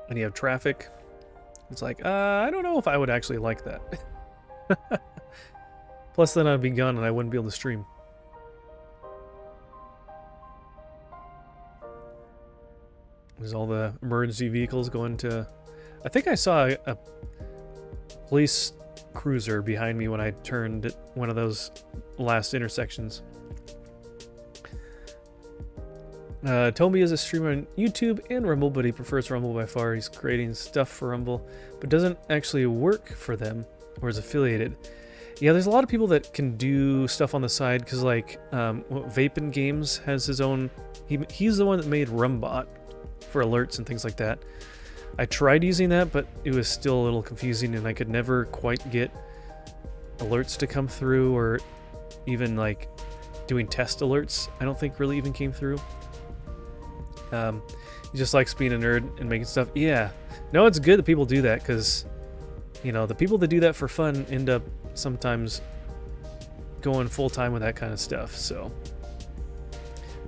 And you have traffic. It's like, I don't know if I would actually like that. Plus then I'd be gone and I wouldn't be able to stream. There's all the emergency vehicles going to... I think I saw a police cruiser behind me when I turned at one of those last intersections. Tomby is a streamer on YouTube and Rumble, but he prefers Rumble by far. He's creating stuff for Rumble, but doesn't actually work for them or is affiliated. Yeah, there's a lot of people that can do stuff on the side, because like Vapin Games has his own... He's the one that made Rumbot for alerts and things like that. I tried using that, but it was still a little confusing, and I could never quite get alerts to come through, or even like doing test alerts, I don't think really even came through. He just likes being a nerd and making stuff. Yeah. No, it's good that people do that, because, you know, the people that do that for fun end up sometimes going full-time with that kind of stuff, so.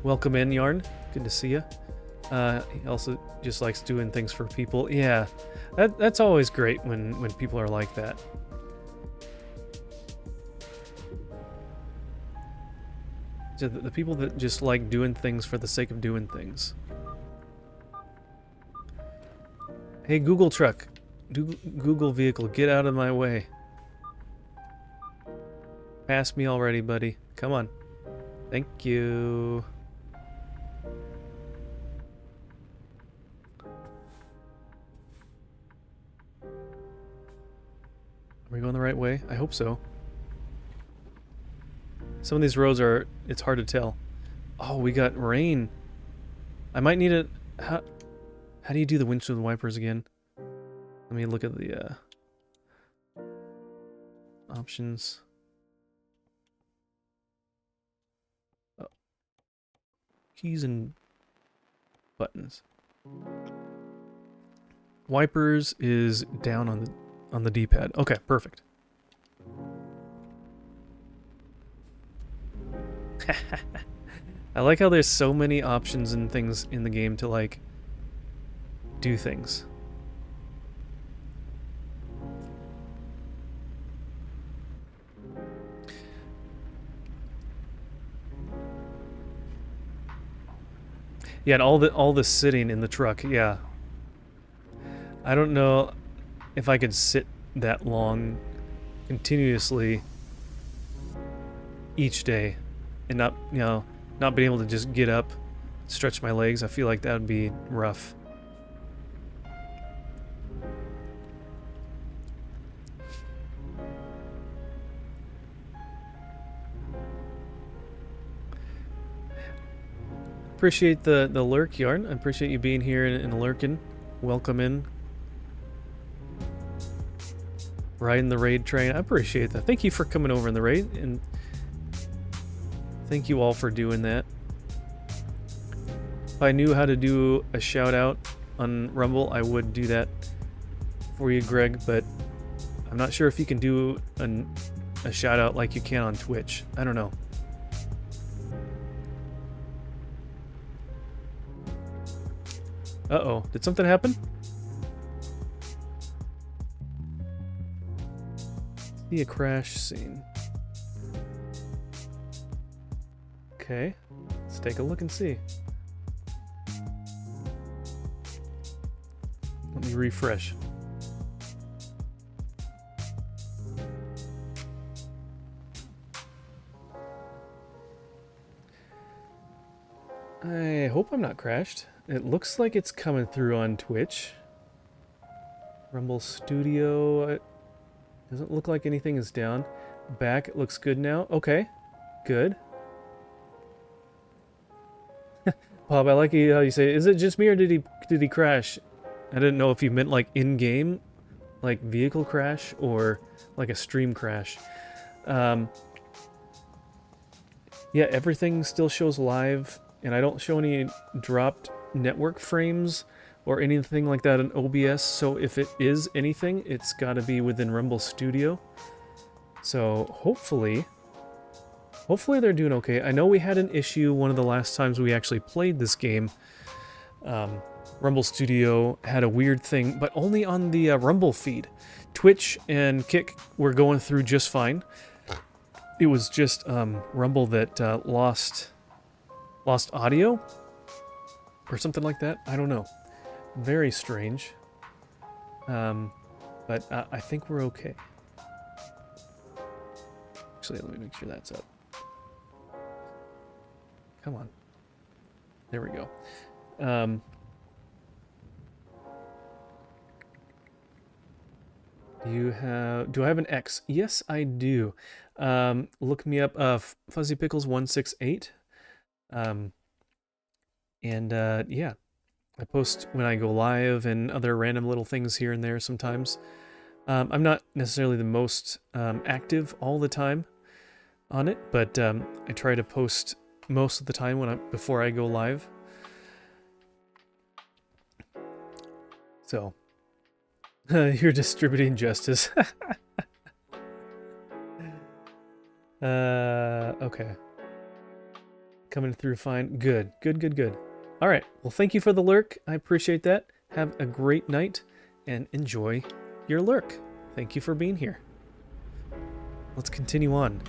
Welcome in, Yarn. Good to see you. He also just likes doing things for people. Yeah, that's always great when people are like that. So the people that just like doing things for the sake of doing things. Hey, Google truck. Google vehicle, get out of my way. Pass me already, buddy. Come on. Thank you. Are we going the right way? I hope so. Some of these roads are... it's hard to tell. Oh, we got rain. I might need it... How do you do the windshield wipers again? Let me look at the options. Oh. Keys and buttons. Wipers is down on the D-pad. Okay, perfect. I like how there's so many options and things in the game to like do things. Yeah, and all the sitting in the truck, yeah. I don't know if I could sit that long continuously each day and not, you know, not being able to just get up, stretch my legs. I feel like that would be rough. Appreciate the lurk, Yarn. I appreciate you being here and lurking. Welcome in. Riding the raid train. I appreciate that. Thank you for coming over in the raid, and thank you all for doing that. If I knew how to do a shout out on Rumble, I would do that for you, Greg, but I'm not sure if you can do a shout out like you can on Twitch. I don't know. Uh-oh. Did something happen? See a crash scene. Okay. Let's take a look and see. Let me refresh. I hope I'm not crashed. It looks like it's coming through on Twitch. Rumble Studio. It doesn't look like anything is down. Back, it looks good now. Okay, good. Bob, I like how you say, is it just me or did he crash? I didn't know if you meant like in-game, like vehicle crash, or like a stream crash. Yeah, everything still shows live, and I don't show any dropped network frames or anything like that in OBS, so if it is anything, it's got to be within Rumble Studio. So hopefully they're doing okay. I know we had an issue one of the last times we actually played this game. Rumble Studio had a weird thing, but only on the Rumble feed. Twitch and Kick were going through just fine. It was just Rumble that lost audio or something like that. I don't know. Very strange. But I think we're okay. Actually, let me make sure that's up. Come on. There we go. Do I have an X? Yes, I do. Look me up, Fuzzy Pickles 168. Yeah, I post when I go live and other random little things here and there sometimes. I'm not necessarily the most active all the time on it, but I try to post most of the time before I go live. So, you're distributing justice. Okay. Coming through fine. Good. Good, good, good. All right. Well, thank you for the lurk. I appreciate that. Have a great night and enjoy your lurk. Thank you for being here. Let's continue on.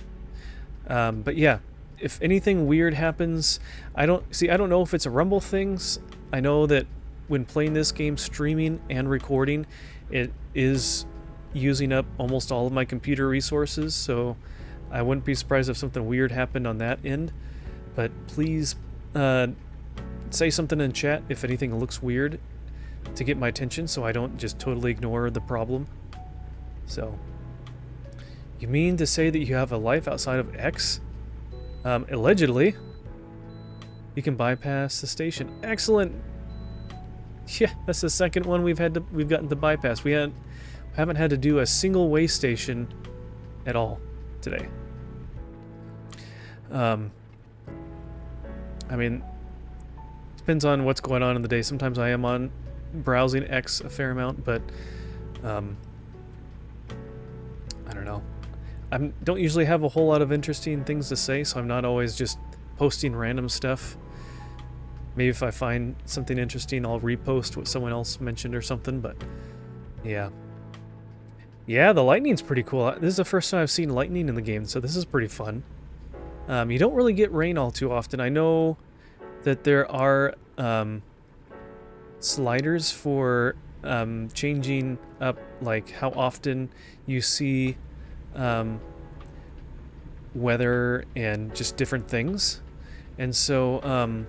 But yeah, if anything weird happens, I don't know if it's a Rumble things. I know that when playing this game, streaming and recording, it is using up almost all of my computer resources, so I wouldn't be surprised if something weird happened on that end. But please say something in chat if anything looks weird to get my attention, so I don't just totally ignore the problem. So, you mean to say that you have a life outside of X? Allegedly. You can bypass the station. Excellent. Yeah, that's the second one we've gotten to bypass. We haven't had to do a single way station at all today. I mean, depends on what's going on in the day. Sometimes I am on browsing X a fair amount, but I don't know. I don't usually have a whole lot of interesting things to say, so I'm not always just posting random stuff. Maybe if I find something interesting, I'll repost what someone else mentioned or something, but yeah. Yeah, the lightning's pretty cool. This is the first time I've seen lightning in the game, so this is pretty fun. You don't really get rain all too often. I know that there are sliders for changing up like how often you see weather and just different things. And so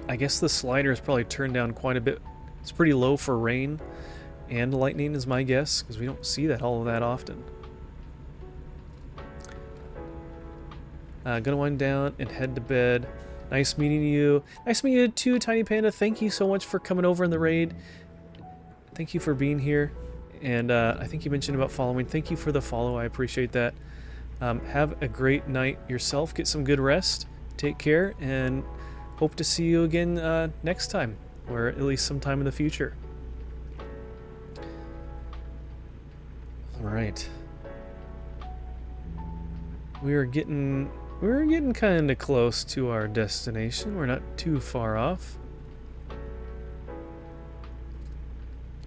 I guess the slider is probably turned down quite a bit. It's pretty low for rain and lightning is my guess, because we don't see that all that often. Gonna wind down and head to bed. Nice meeting you. Nice meeting you too, Tiny Panda. Thank you so much for coming over in the raid. Thank you for being here. And I think you mentioned about following. Thank you for the follow. I appreciate that. Have a great night yourself. Get some good rest. Take care. And hope to see you again next time. Or at least sometime in the future. Alright. We're getting kind of close to our destination. We're not too far off.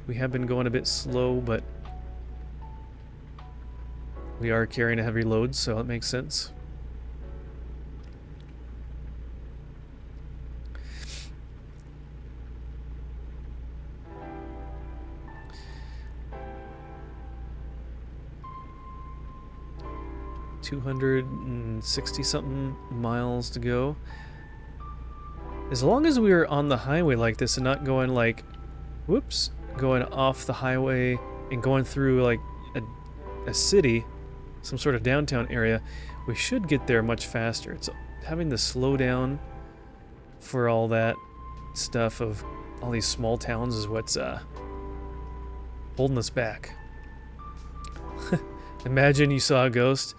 We have been going a bit slow, but we are carrying a heavy load, so it makes sense. $260-something miles to go. As long as we are on the highway like this and not going like, whoops, going off the highway and going through like a city, some sort of downtown area, we should get there much faster. It's having to slow down for all that stuff of all these small towns is what's holding us back. Imagine you saw a ghost.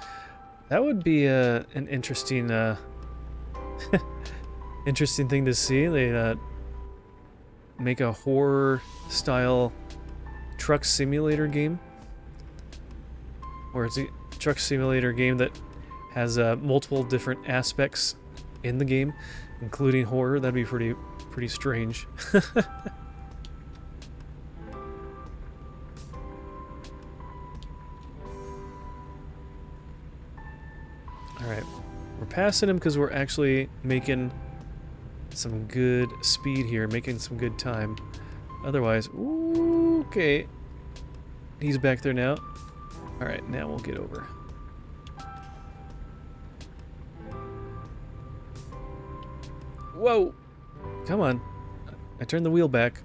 That would be an interesting interesting thing to see. They make a horror-style truck simulator game. Or it's a truck simulator game that has multiple different aspects in the game, including horror. That'd be pretty strange. Alright, we're passing him because we're actually making some good speed here, making some good time. Otherwise, ooh, okay. He's back there now. Alright, now we'll get over. Whoa! Come on. I turned the wheel back.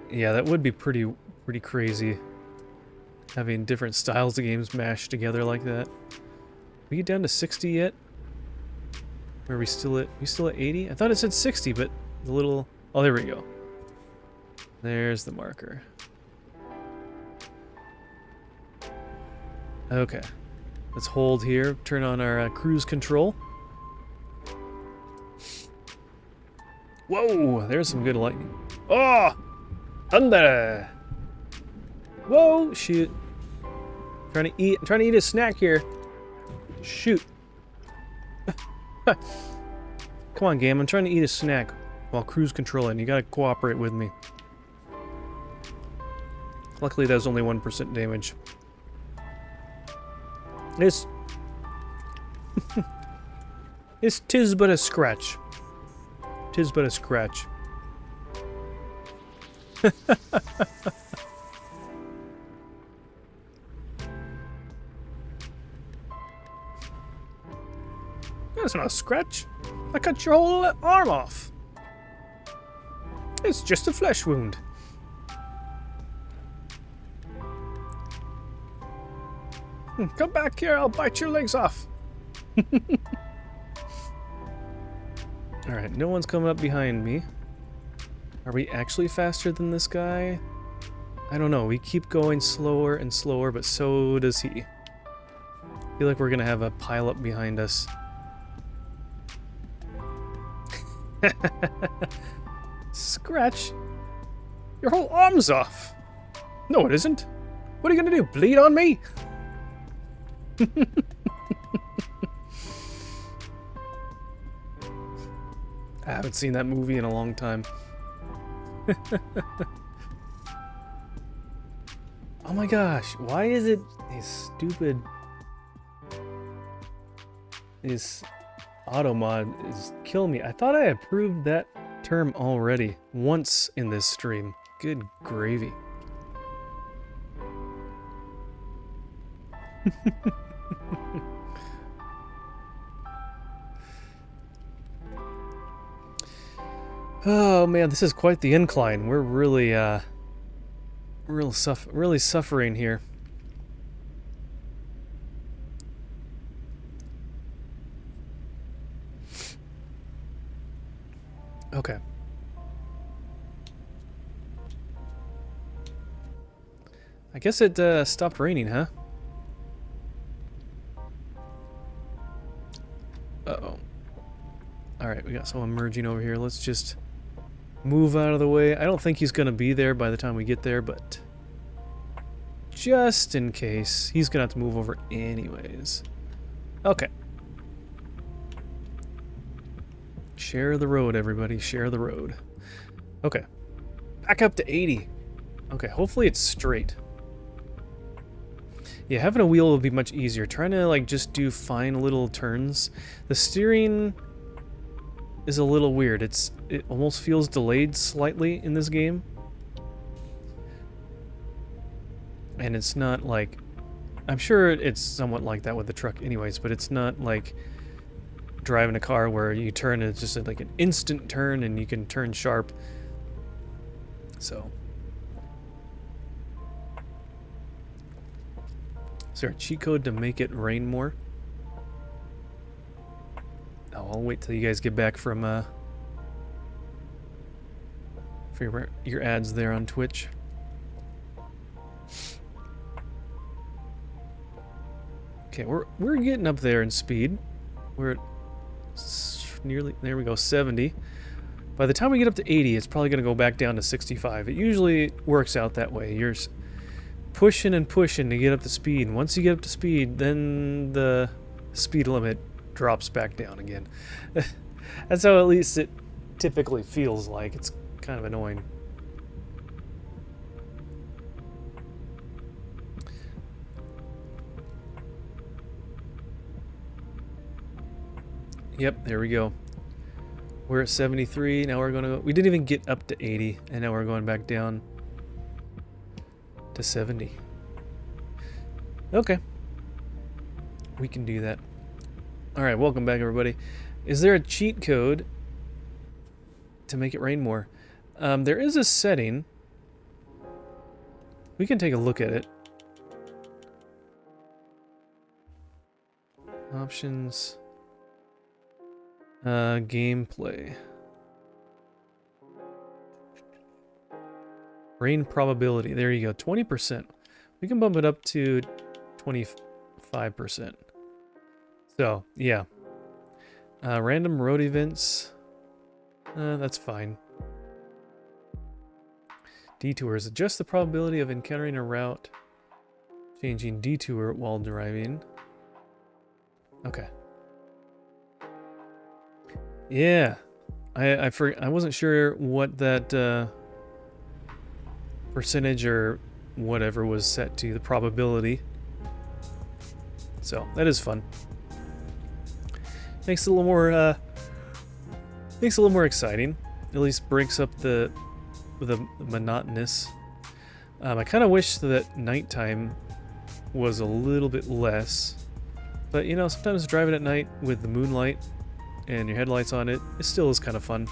Yeah, that would be pretty crazy. Having different styles of games mashed together like that. We get down to 60 yet? Or are we still at 80? I thought it said 60, but the little... Oh, there we go. There's the marker. Okay. Let's hold here. Turn on our cruise control. Whoa! There's some good lightning. Oh! Thunder! Whoa! Shoot. I'm trying to eat a snack here. Shoot. Come on, game. I'm trying to eat a snack while cruise controlling. You gotta cooperate with me. Luckily, that was only 1% damage. It's... tis but a scratch. Tis but a scratch. That's not a scratch. I cut your whole arm off. It's just a flesh wound. Come back here, I'll bite your legs off. Alright, no one's coming up behind me. Are we actually faster than this guy? I don't know. We keep going slower and slower, but so does he. I feel like we're gonna have a pile up behind us. Scratch? Your whole arm's off. No, it isn't. What are you gonna do? Bleed on me? I haven't seen that movie in a long time. Oh my gosh, why is it these stupid... This auto mod is killing me. I thought I approved that term already once in this stream. Good gravy. Oh man, this is quite the incline. We're really really suffering here. Okay. I guess it stopped raining, huh? Uh-oh. Alright, we got someone merging over here. Let's just move out of the way. I don't think he's going to be there by the time we get there, but just in case, he's going to have to move over anyways. Okay. Share the road, everybody. Share the road. Okay. Back up to 80. Okay, hopefully it's straight. Yeah, having a wheel will be much easier. Trying to, like, just do fine little turns. The steering is a little weird. It almost feels delayed slightly in this game. And it's not like... I'm sure it's somewhat like that with the truck anyways, but it's not like driving a car where you turn and it's just like an instant turn and you can turn sharp. So... Is there a cheat code to make it rain more? Oh, I'll wait till you guys get back from for your ads there on Twitch. Okay, we're getting up there in speed. We're at nearly, there we go, 70. By the time we get up to 80, it's probably going to go back down to 65. It usually works out that way. You're pushing and pushing to get up to speed. And once you get up to speed, then the speed limit drops back down again. That's how at least it typically feels like. It's kind of annoying. Yep, there we go. We're at 73. Now we're going to go. We didn't even get up to 80, and now we're going back down to 70. Okay. We can do that. Alright, welcome back, everybody. Is there a cheat code to make it rain more? There is a setting. We can take a look at it. Options. Gameplay. Rain probability. There you go. 20%. We can bump it up to 25%. So, yeah. Random road events. That's fine. Detours. Adjust the probability of encountering a route Changing detour while driving. Okay. Yeah. I wasn't sure what that percentage or whatever was set to, the probability. So that is fun. Makes it a little more exciting. At least breaks up the monotonous. I kind of wish that nighttime was a little bit less, but you know, sometimes driving at night with the moonlight and your headlights on it still is kind of fun.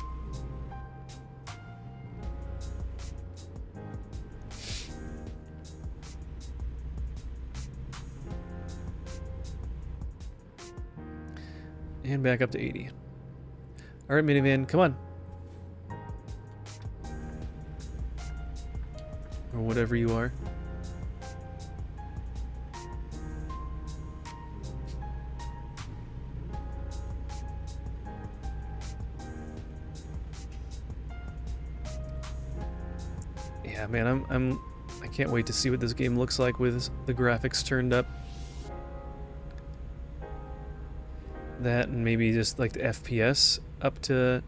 And back up to 80. Alright, minivan, come on. Or whatever you are. Yeah, man, I can't wait to see what this game looks like with the graphics turned up. That and maybe just like the FPS up to...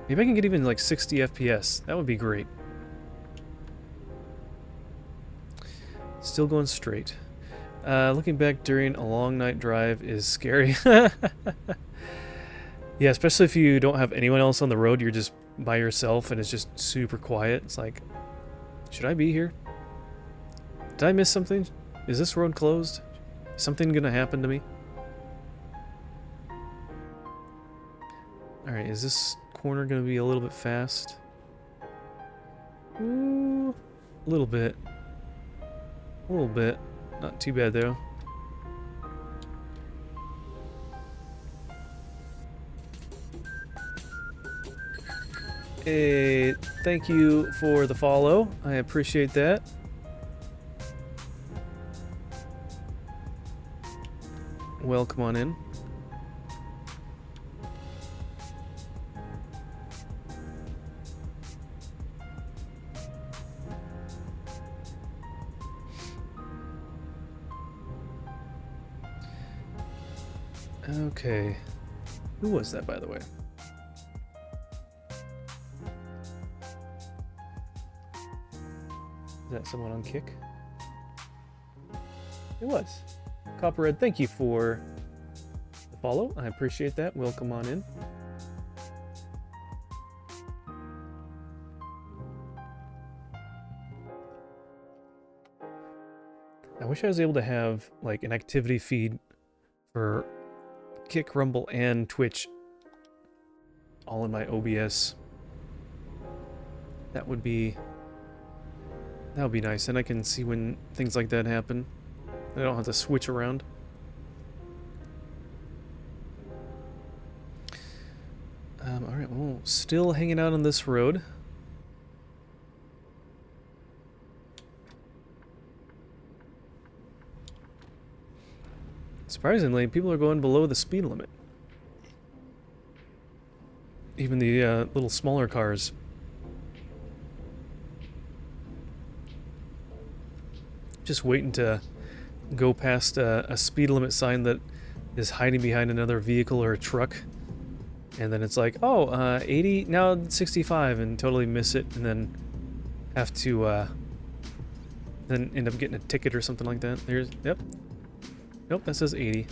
Maybe I can get even like 60 FPS. That would be great. Still going straight. Looking back during a long night drive is scary. Yeah, especially if you don't have anyone else on the road, you're just by yourself and it's just super quiet. It's like, should I be here? Did I miss something? Is this road closed? Is something gonna happen to me? Alright, is this corner gonna be a little bit fast? Ooh, a little bit. A little bit. Not too bad though. Hey, thank you for the follow. I appreciate that. Welcome on in. Okay. Who was that, by the way? Is that someone on Kick? It was. Copperhead, thank you for the follow. I appreciate that. Welcome on in. I wish I was able to have like an activity feed for Kick, Rumble, and Twitch all in my OBS. That would be nice, and I can see when things like that happen. I don't have to switch around. Alright, well, still hanging out on this road. Surprisingly, people are going below the speed limit. Even the little smaller cars. Just waiting to go past a speed limit sign that is hiding behind another vehicle or a truck. And then it's like, oh, 80, now 65, and totally miss it, and then have to, then end up getting a ticket or something like that. There's, yep. Nope, that says 80.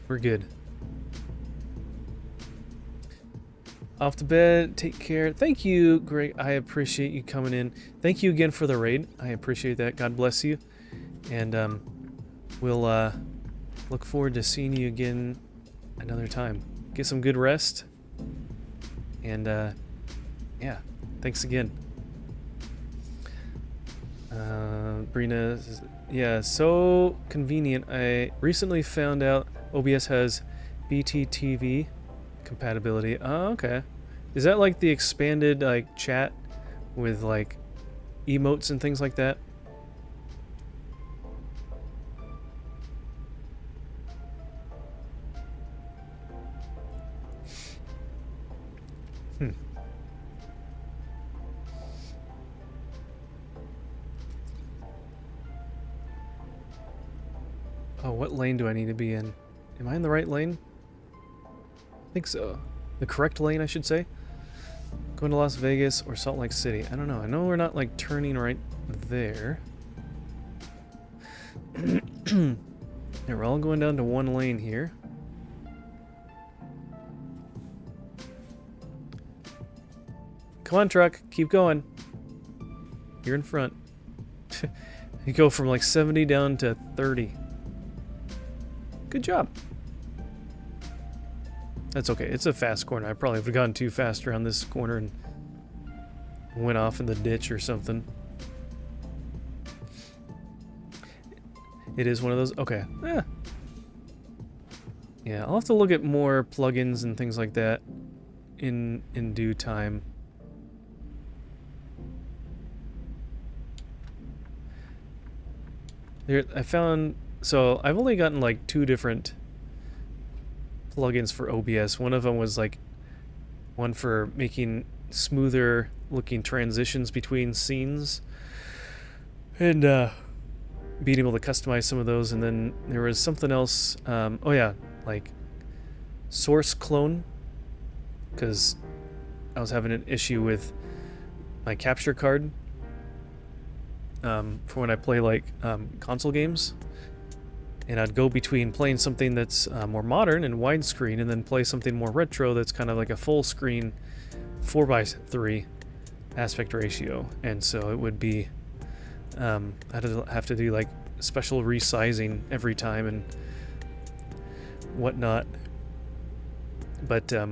We're good. Off to bed, take care. Thank you, Greg. I appreciate you coming in. Thank you again for the raid. I appreciate that. God bless you. And we'll look forward to seeing you again another time. Get some good rest. And yeah, thanks again. Brina says, yeah, so convenient. I recently found out OBS has BTTV compatibility. Oh, okay. Is that like the expanded like chat with like emotes and things like that? Oh, what lane do I need to be in? Am I in the right lane? I think so. The correct lane, I should say. Going to Las Vegas or Salt Lake City. I don't know. I know we're not like turning right there. Yeah, we're all going down to one lane here. Come on, truck. Keep going. You're in front. You go from like 70 down to 30. Good job. That's okay. It's a fast corner. I probably would have gone too fast around this corner and went off in the ditch or something. It is one of those. Okay. Yeah, I'll have to look at more plugins and things like that in due time. I found, so I've only gotten like 2 different plugins for OBS. One of them was like one for making smoother looking transitions between scenes and being able to customize some of those. And then there was something else, oh yeah, like source clone, because I was having an issue with my capture card for when I play like console games, and I'd go between playing something that's more modern and widescreen and then play something more retro that's kind of like a full screen 4:3 aspect ratio. And so it would be I'd have to do like special resizing every time and whatnot. But yeah,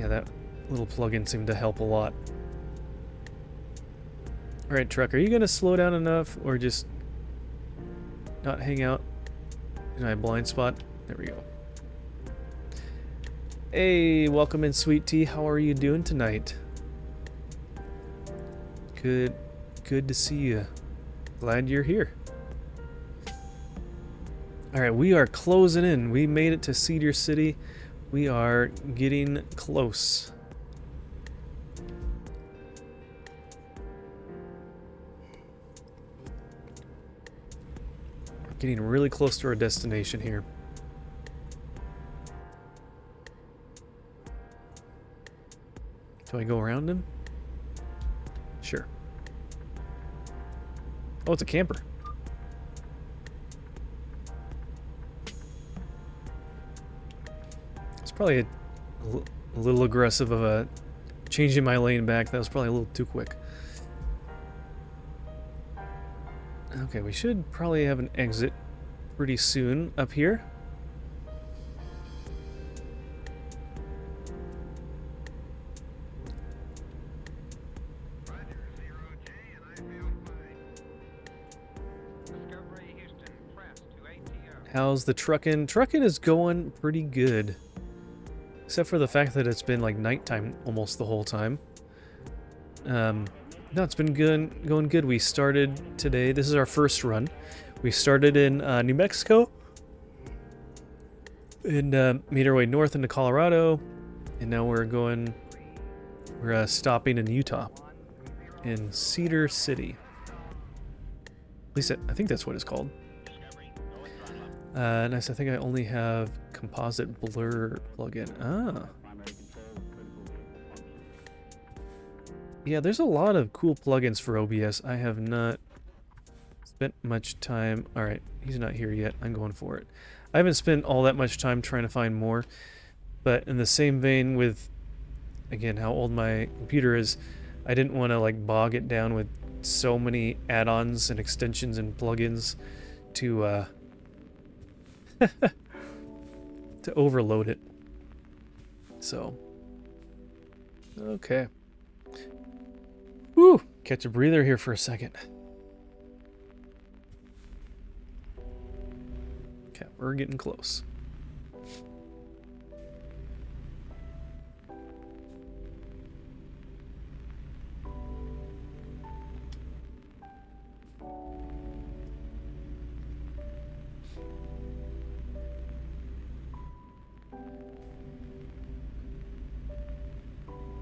that little plugin seemed to help a lot. Alright, truck, are you gonna slow down enough or just not hang out in my blind spot? There we go. Hey, welcome in, Sweet Tea. How are you doing tonight? Good to see you. Glad you're here. Alright, we are closing in. We made it to Cedar City. We are getting close. We're getting really close to our destination here. Do I go around him? Sure. Oh, it's a camper. It's probably a little aggressive of a changing my lane back. That was probably a little too quick. Okay, we should probably have an exit pretty soon up here. How's the truckin'? Truckin' is going pretty good. Except for the fact that it's been like nighttime almost the whole time. No, it's been going good. We started today. This is our first run. We started in New Mexico and made our way north into Colorado, and now we're stopping in Utah, in Cedar City. At least I think that's what it's called. Nice. I think I only have composite blur plugin. Ah. Yeah, there's a lot of cool plugins for OBS. I have not spent much time. All right, he's not here yet. I'm going for it. I haven't spent all that much time trying to find more, but in the same vein with, again, how old my computer is, I didn't want to like bog it down with so many add-ons and extensions and plugins to to overload it. So, okay. Woo! Catch a breather here for a second. Okay, we're getting close.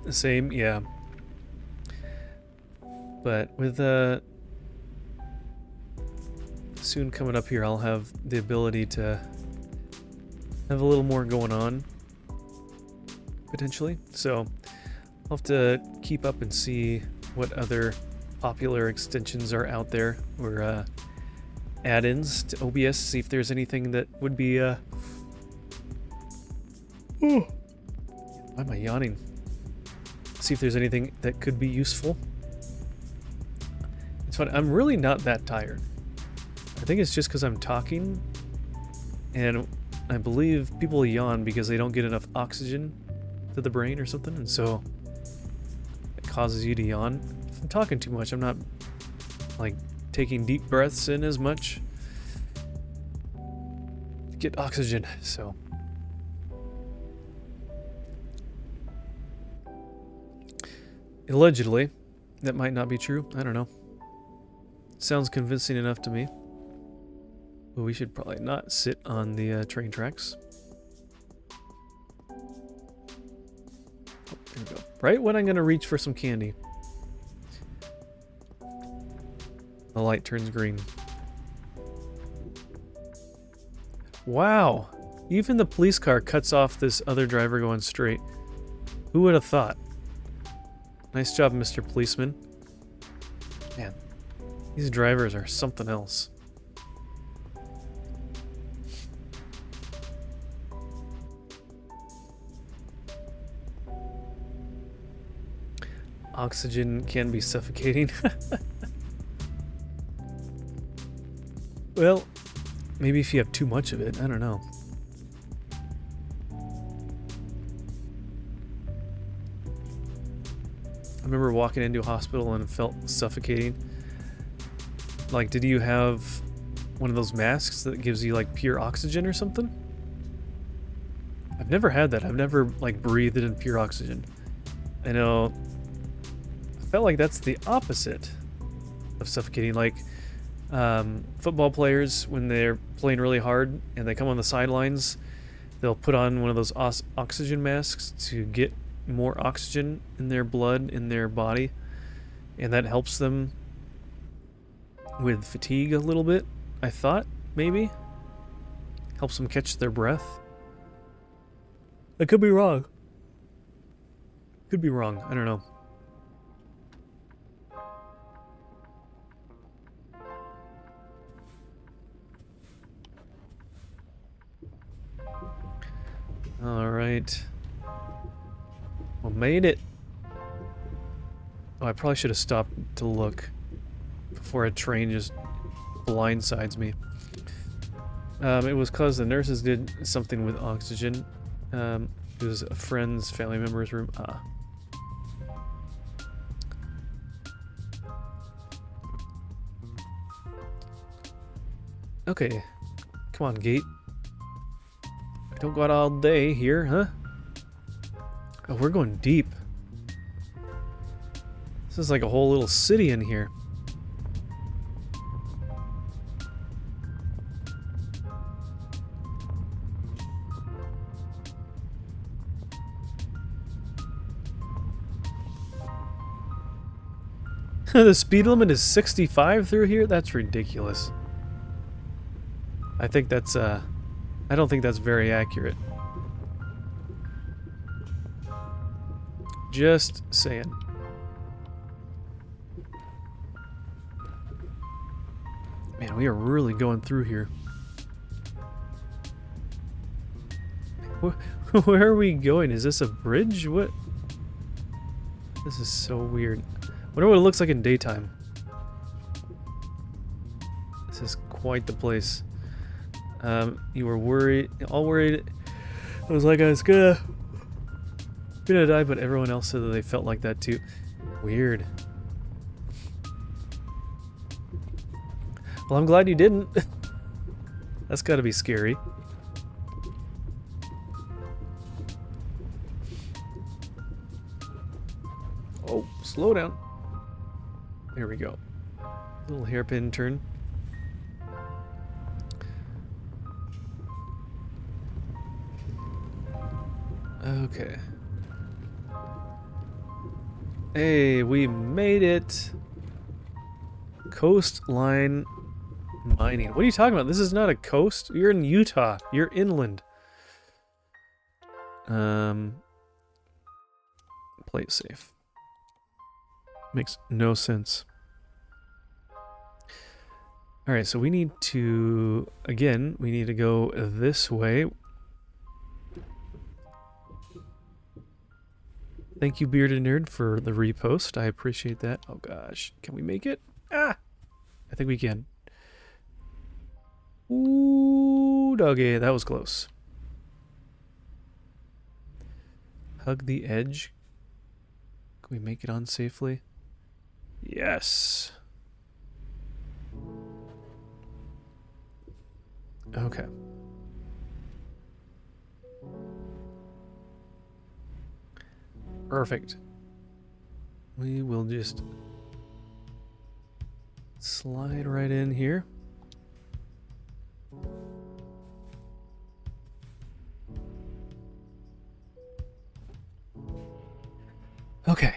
The same, yeah. But with soon coming up here, I'll have the ability to have a little more going on, potentially. So I'll have to keep up and see what other popular extensions are out there, or add-ins to OBS, see if there's anything that would be why am I yawning? See if there's anything that could be useful. It's funny, I'm really not that tired. I think it's just because I'm talking, and I believe people yawn because they don't get enough oxygen to the brain or something, and so it causes you to yawn. If I'm talking too much, I'm not like taking deep breaths in as much to get oxygen, so. Allegedly, that might not be true. I don't know. Sounds convincing enough to me. But we should probably not sit on the train tracks. Oh, there we go. Right when I'm going to reach for some candy, the light turns green. Wow! Even the police car cuts off this other driver going straight. Who would have thought? Nice job, Mr. Policeman. Man, these drivers are something else. Oxygen can be suffocating. Well, maybe if you have too much of it, I don't know. I remember walking into a hospital and it felt suffocating. Like, did you have one of those masks that gives you like pure oxygen or something? I've never had that. I've never like breathed in pure oxygen. I know, I felt like that's the opposite of suffocating. Like football players, when they're playing really hard and they come on the sidelines, they'll put on one of those oxygen masks to get more oxygen in their blood, in their body, and that helps them with fatigue a little bit. I thought maybe helps them catch their breath. I could be wrong. Could be wrong. I don't know. All right. Well, made it. Oh, I probably should have stopped to look before a train just blindsides me. It was because the nurses did something with oxygen. It was a friend's family member's room. Okay. Come on, gate. I don't got all day here, huh? Oh, we're going deep. This is like a whole little city in here. The speed limit is 65 through here? That's ridiculous. I think that's, I don't think that's very accurate. Just saying. Man, we are really going through here. Where are we going? Is this a bridge? What? This is so weird. Wonder what it looks like in daytime. This is quite the place. You were worried, all worried. I was like, I was gonna die, but everyone else said that they felt like that too. Weird. Well, I'm glad you didn't. That's gotta be scary. Oh, slow down. There we go. Little hairpin turn. Okay. Hey, we made it. Coastline mining. What are you talking about? This is not a coast. You're in Utah. You're inland. Play it safe. Makes no sense. Alright, so we need to... Again, we need to go this way. Thank you, Bearded Nerd, for the repost. I appreciate that. Oh gosh, can we make it? Ah! I think we can. Ooh, doggy, that was close. Hug the edge. Can we make it on safely? Yes. Okay. Perfect. We will just slide right in here. Okay.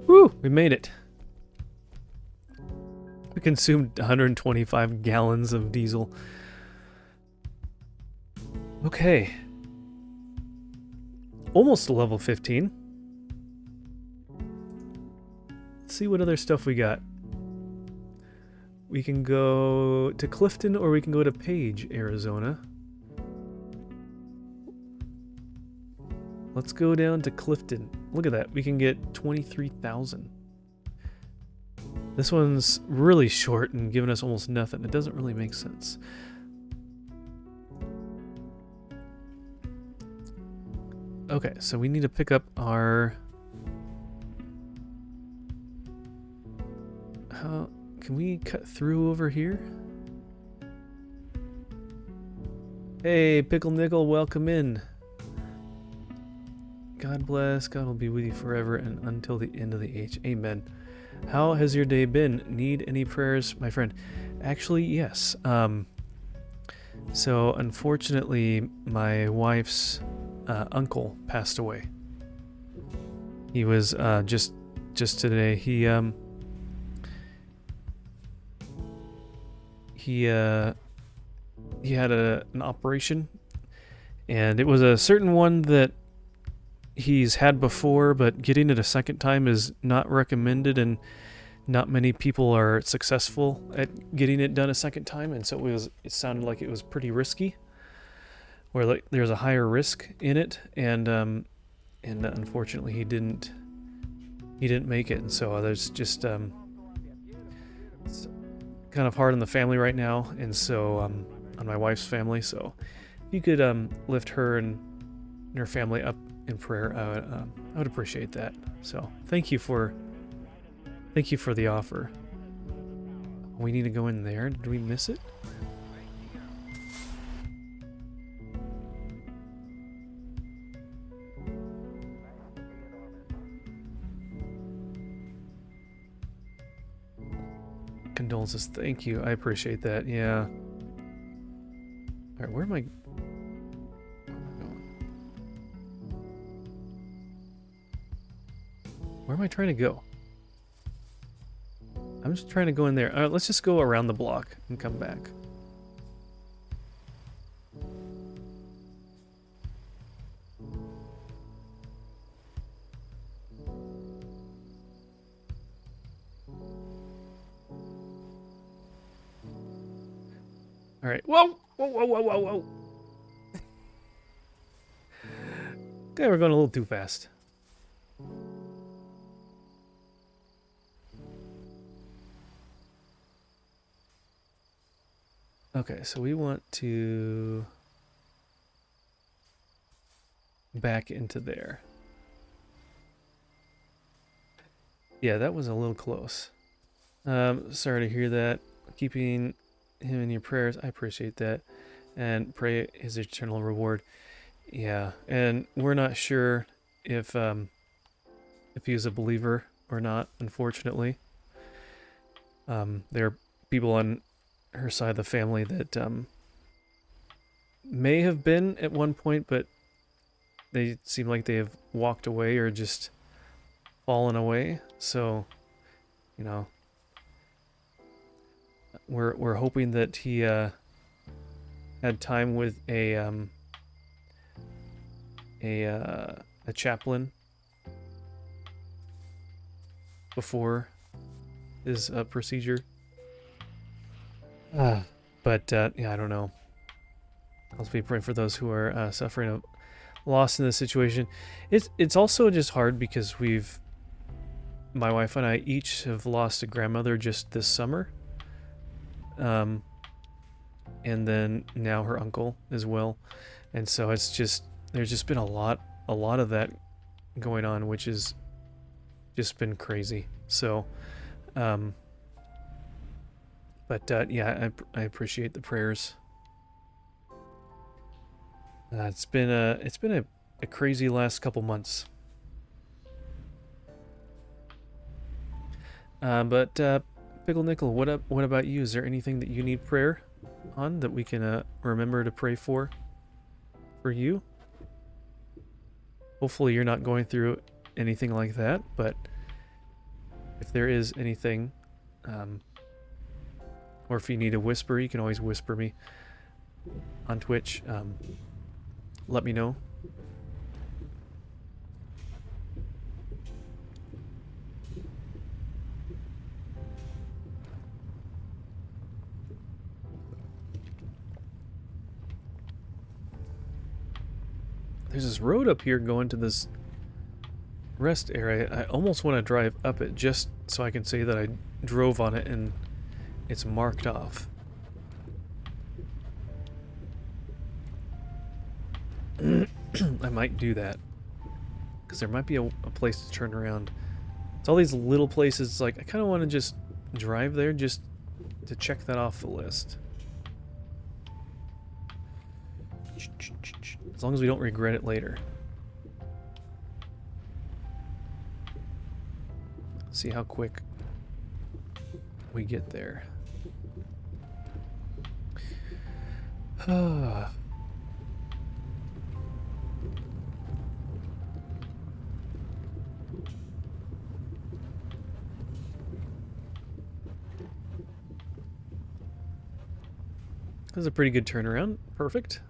Woo! We made it. We consumed 125 gallons of diesel. Okay. Almost level 15. Let's see what other stuff we got. We can go to Clifton or we can go to Page, Arizona. Let's go down to Clifton. Look at that. We can get 23,000. This one's really short and giving us almost nothing. It doesn't really make sense. Okay, so we need to pick up our... Can we cut through over here? Hey, Pickle Nickel, welcome in. God bless, God will be with you forever and until the end of the age. Amen. How has your day been? Need any prayers, my friend? Actually, yes. So, unfortunately, my wife's uncle passed away. He was just today. He had an operation, and it was a certain one that he's had before, but getting it a second time is not recommended, and not many people are successful at getting it done a second time, and so it sounded like it was pretty risky, where like there's a higher risk in it, and unfortunately he didn't make it, and so there's just it's kind of hard on the family right now, and so on my wife's family. So if you could lift her and her family up in prayer, I would appreciate that. So thank you for the offer. We need to go in there. Did we miss it? Condolences. Thank you. I appreciate that. Yeah. Alright, where am I going? Where am I trying to go? I'm just trying to go in there. Alright, let's just go around the block and come back. Alright. Whoa! Whoa, whoa, whoa, whoa, whoa! Okay, we're going a little too fast. Okay, so we want to back into there. Yeah, that was a little close. Sorry to hear that. Keeping him in your prayers, I appreciate that, and pray his eternal reward. Yeah, and we're not sure if he's a believer or not, unfortunately. There are people on her side of the family that may have been at one point, but they seem like they have walked away or just fallen away. So, you know, we're hoping that he had time with a chaplain before his procedure. But yeah, I don't know. I'll be praying for those who are suffering a loss in this situation. It's also just hard because my wife and I each have lost a grandmother just this summer. And then now her uncle as well. And so it's just, there's just been a lot of that going on, which has just been crazy. So, but yeah, I appreciate the prayers. It's been a crazy last couple months. But Pickle Nickel, what about you? Is there anything that you need prayer on that we can remember to pray for you? Hopefully you're not going through anything like that, but if there is anything, or if you need a whisper, you can always whisper me on Twitch. Let me know. There's this road up here going to this rest area. I almost want to drive up it just so I can say that I drove on it and it's marked off. I might do that because there might be a place to turn around. It's all these little places. Like, I kind of want to just drive there just to check that off the list. As long as we don't regret it later. See how quick we get there. This is a pretty good turnaround. Perfect.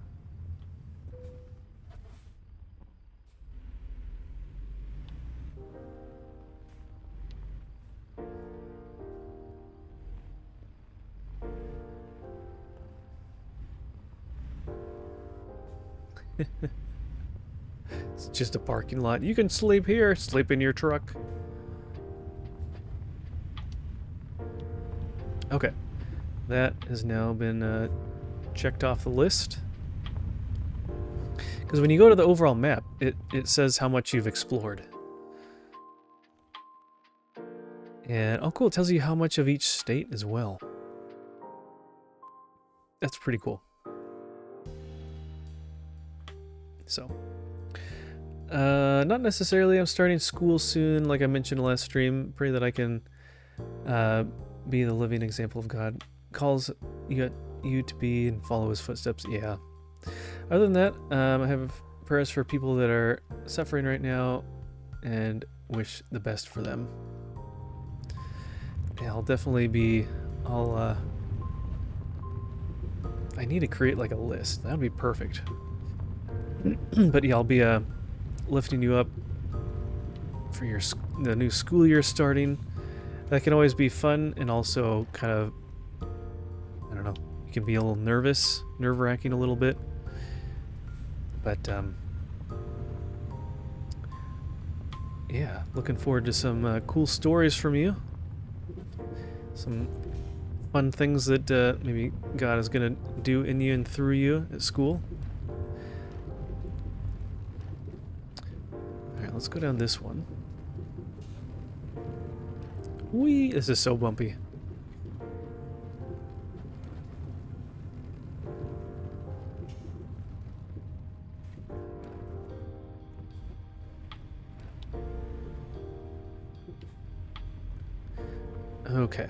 It's just a parking lot. You can sleep here. Sleep in your truck. Okay. That has now been checked off the list. Because when you go to the overall map, it says how much you've explored. And, oh cool, it tells you how much of each state as well. That's pretty cool. So, not necessarily. I'm starting school soon, like I mentioned last stream. Pray that I can be the living example of God calls you to be and follow his footsteps. Yeah. Other than that, I have prayers for people that are suffering right now and wish the best for them. Yeah, I'll definitely be, I need to create like a list. That would be perfect. But yeah, I'll be lifting you up for the new school year starting. That can always be fun and also kind of, I don't know, you can be a little nerve-wracking a little bit. But yeah, looking forward to some cool stories from you. Some fun things that maybe God is going to do in you and through you at school. Alright, let's go down this one. Whee! This is so bumpy. Okay.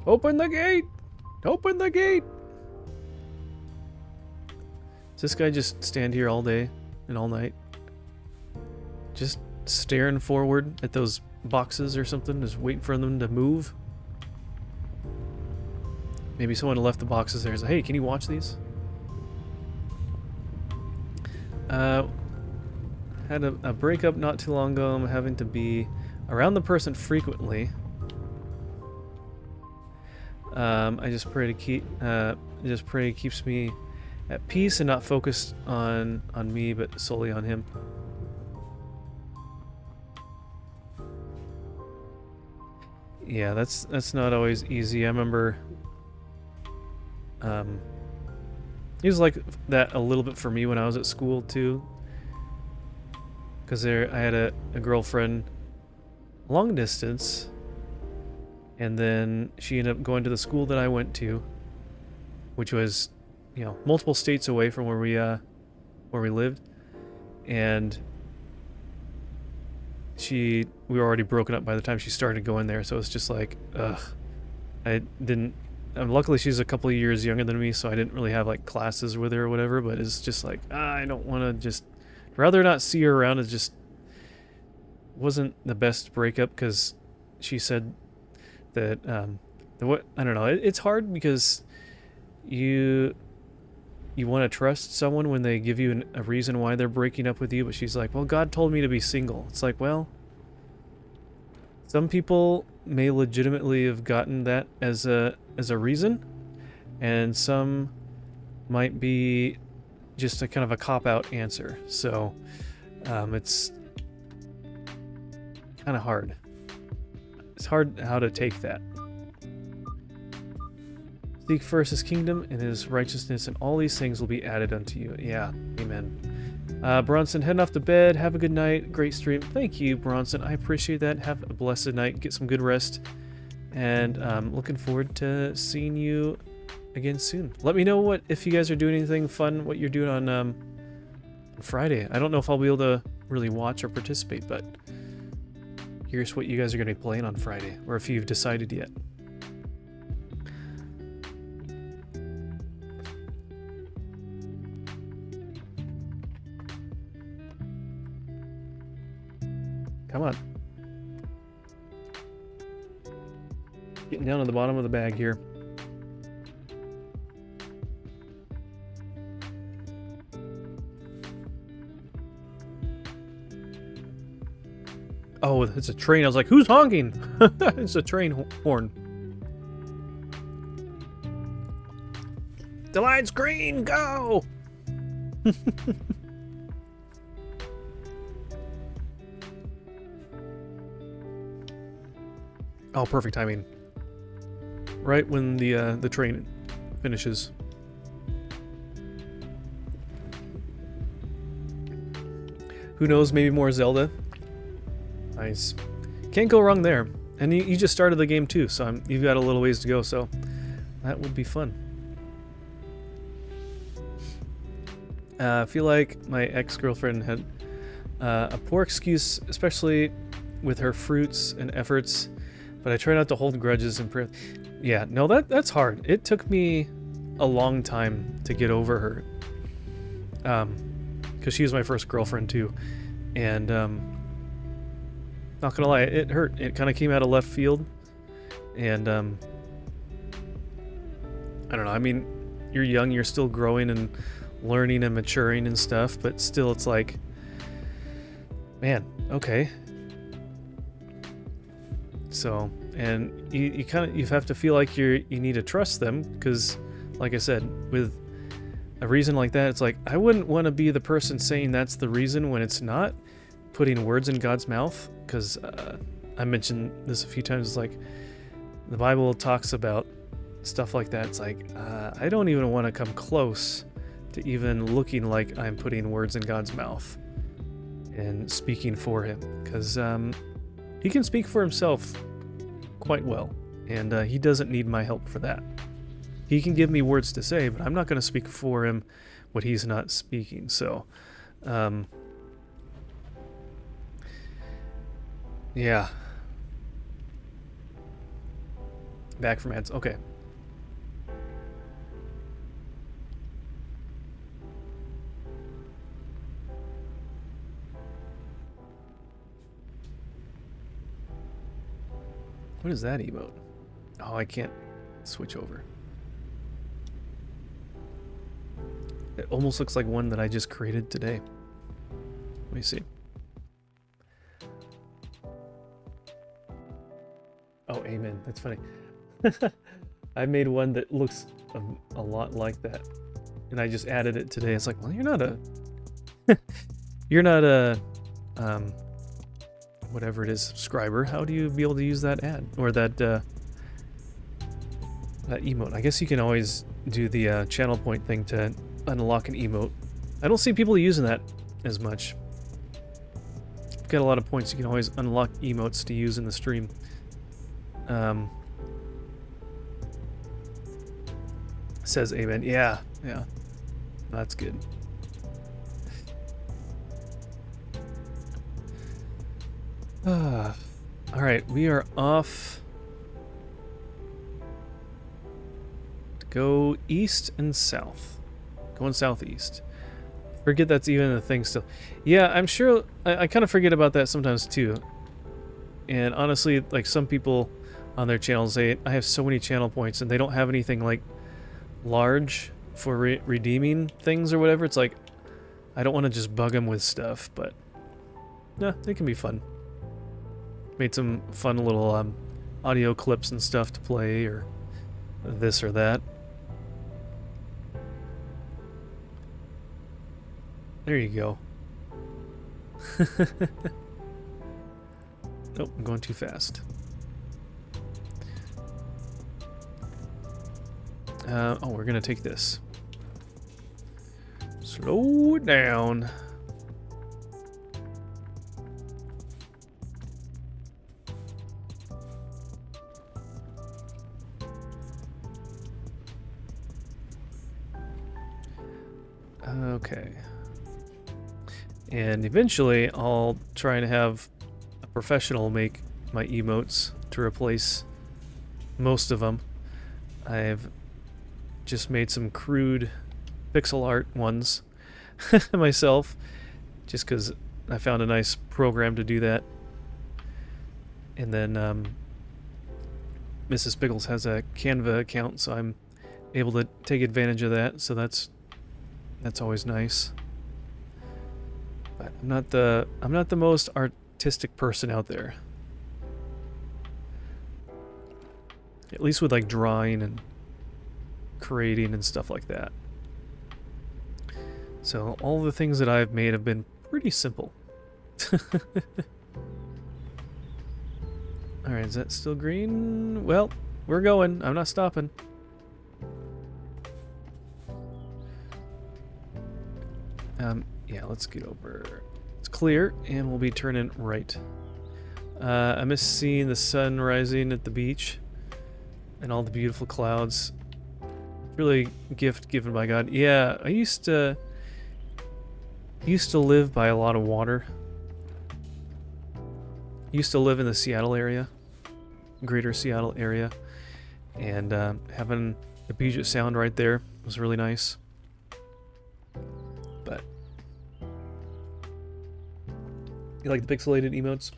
Open the gate! Open the gate! Does this guy just stand here all day and all night? Just staring forward at those boxes or something, just waiting for them to move? Maybe someone left the boxes there. He's like, hey, can you watch these? Had a breakup not too long ago. I'm having to be around the person frequently. I just pray to keep, he keeps me at peace and not focused on me, but solely on him. Yeah, that's not always easy. I remember, he was like that a little bit for me when I was at school too. Because I had a girlfriend long distance, and then she ended up going to the school that I went to, which was, you know, multiple states away from where we lived, and we were already broken up by the time she started going there, so it's just like, ugh. I didn't. Luckily, she's a couple of years younger than me, so I didn't really have like classes with her or whatever. But it's just like, I don't want to just. Rather not see her around. It just wasn't the best breakup because she said that I don't know. It's hard because you want to trust someone when they give you a reason why they're breaking up with you, but she's like, well, God told me to be single. It's like, well, some people may legitimately have gotten that as a reason, and some might be just a kind of a cop-out answer. So it's kind of hard. It's hard how to take that. Seek first his kingdom and his righteousness, and all these things will be added unto you. Yeah, amen. Bronson, heading off to bed. Have a good night. Great stream. Thank you, Bronson. I appreciate that. Have a blessed night. Get some good rest. And looking forward to seeing you again soon. Let me know if you guys are doing anything fun, what you're doing on Friday. I don't know if I'll be able to really watch or participate, but curious what you guys are going to be playing on Friday, or if you've decided yet. Come on. Getting down to the bottom of the bag here. Oh, it's a train. I was like, who's honking? It's a train horn. The line's green, go! Oh, perfect timing. Right when the train finishes. Who knows, maybe more Zelda. Nice. Can't go wrong there. And you just started the game too, so you've got a little ways to go, so that would be fun. I feel like my ex-girlfriend had a poor excuse, especially with her fruits and efforts, but I try not to hold grudges and yeah, no, that's hard. It took me a long time to get over her. Because she was my first girlfriend too. And not gonna lie, it hurt. It kind of came out of left field. And I don't know, I mean, you're young, you're still growing and learning and maturing and stuff, but still it's like, man, okay. So, and you have to feel like you need to trust them, because like I said, with a reason like that, it's like, I wouldn't want to be the person saying that's the reason when it's not, putting words in God's mouth, because I mentioned this a few times. It's like the Bible talks about stuff like that. It's like, I don't even want to come close to even looking like I'm putting words in God's mouth and speaking for him, because he can speak for himself quite well, and he doesn't need my help for that. He can give me words to say, but I'm not going to speak for him what he's not speaking. So yeah, Back from ads. Okay. What is that emote? Oh, I can't switch over. It almost looks like one that I just created today. Let me see. Oh, amen. That's funny. I made one that looks a lot like that. And I just added it today. It's like, well, you're not a... you're not a... whatever it is, subscriber. How do you be able to use that ad? Or that, that emote? I guess you can always do the channel point thing to unlock an emote. I don't see people using that as much. You've got a lot of points. You can always unlock emotes to use in the stream. Says amen. Yeah, yeah. That's good. Alright, we are off to go east and south. Going southeast. Forget that's even a thing still. Yeah, I'm sure I kind of forget about that sometimes too. And honestly, like some people on their channels say, I have so many channel points and they don't have anything like large for redeeming things or whatever. It's like, I don't want to just bug them with stuff, but nah, it can be fun. Made some fun little audio clips and stuff to play, or this or that. There you go. Nope, I'm going too fast. Oh, we're gonna take this. Slow it down. Okay. And eventually I'll try and have a professional make my emotes to replace most of them. I've just made some crude pixel art ones myself, just because I found a nice program to do that. And then Mrs. Pickles has a Canva account, so I'm able to take advantage of that, so that's always nice. But I'm not the most artistic person out there. At least with like drawing and creating and stuff like that. So all the things that I've made have been pretty simple. Alright, is that still green? Well, we're going. I'm not stopping. Yeah, let's get over. It's clear, and we'll be turning right. I miss seeing the sun rising at the beach and all the beautiful clouds. Really a gift given by God. Yeah, I used to live by a lot of water. Used to live in the Seattle area, greater Seattle area, and having the Puget Sound right there was really nice. But you like the pixelated emotes?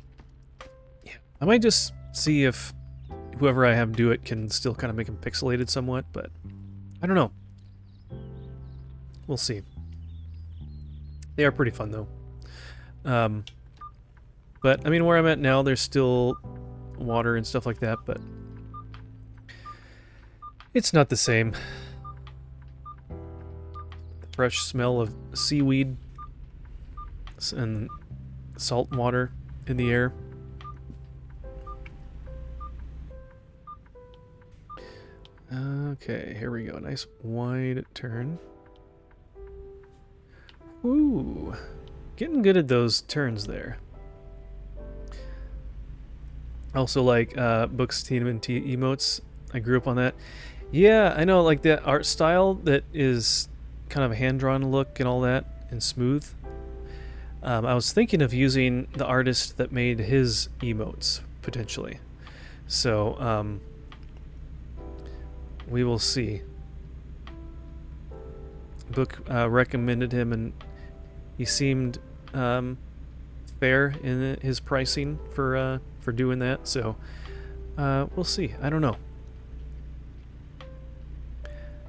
Yeah, I might just see if whoever I have do it can still kind of make them pixelated somewhat, but I don't know. We'll see. They are pretty fun though. But I mean, where I'm at now, there's still water and stuff like that, but it's not the same. The fresh smell of seaweed and salt water in the air. Okay, here we go. Nice wide turn. Ooh, getting good at those turns there. Also like Books, TMNT emotes. I grew up on that. Yeah, I know, like that art style that is kind of a hand-drawn look and all that, and smooth. I was thinking of using the artist that made his emotes, potentially. So, we will see. Book recommended him, and he seemed fair in his pricing for doing that. So we'll see. I don't know.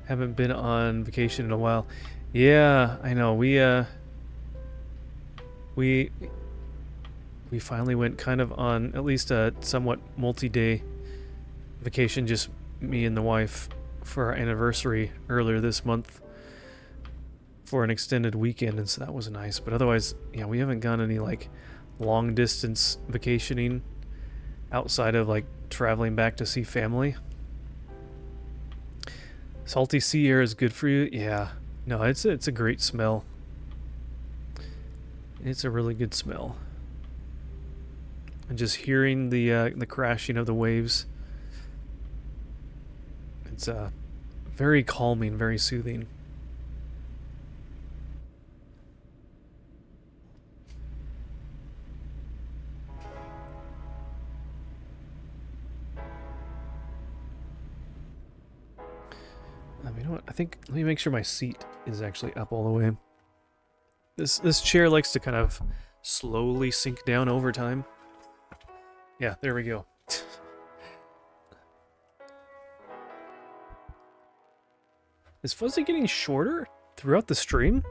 Haven't been on vacation in a while. Yeah, I know. We finally went kind of on at least a somewhat multi-day vacation, just me and the wife, for our anniversary earlier this month for an extended weekend, and so that was nice. But otherwise, yeah, we haven't gone any like long distance vacationing outside of like traveling back to see family. Salty sea air is good for you. Yeah, no, it's a great smell. It's a really good smell. And just hearing the crashing of the waves, it's very calming, very soothing. You know what? I think let me make sure my seat is actually up all the way. This chair likes to kind of slowly sink down over time. Yeah, there we go. Is Fuzzy getting shorter throughout the stream?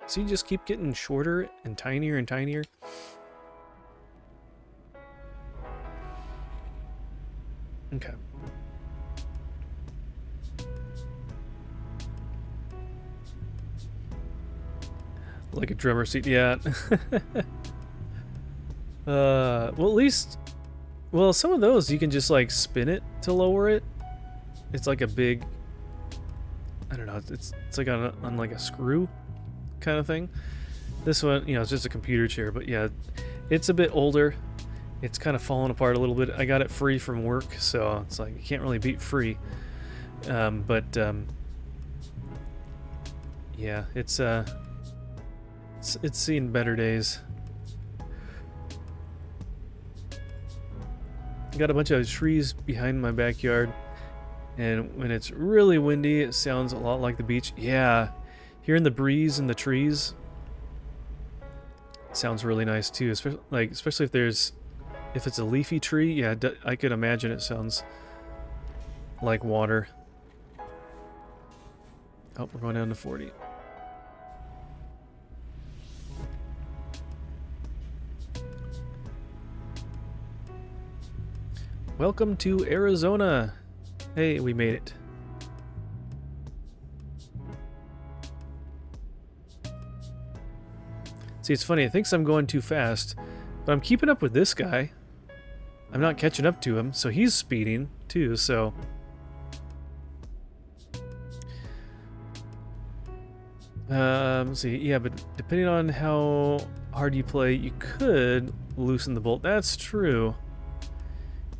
Does he just keep getting shorter and tinier and tinier? Okay. Like a drummer seat, yeah. Well, at least, well, some of those you can just like spin it to lower it. It's like a big, I don't know, it's like on like a screw kind of thing. This one, you know, it's just a computer chair, but yeah, it's a bit older. It's kind of falling apart a little bit. I got it free from work, so it's like you can't really beat free. Yeah, it's seen better days. Got a bunch of trees behind my backyard, and when it's really windy, it sounds a lot like the beach. Yeah, hearing the breeze in the trees sounds really nice too. Especially if it's a leafy tree. Yeah, I could imagine it sounds like water. Oh, we're going down to 40. Welcome to Arizona. Hey, we made it. See, it's funny. It thinks I'm going too fast, but I'm keeping up with this guy. I'm not catching up to him, so he's speeding too, so... let's see. Yeah, but depending on how hard you play, you could loosen the bolt. That's true.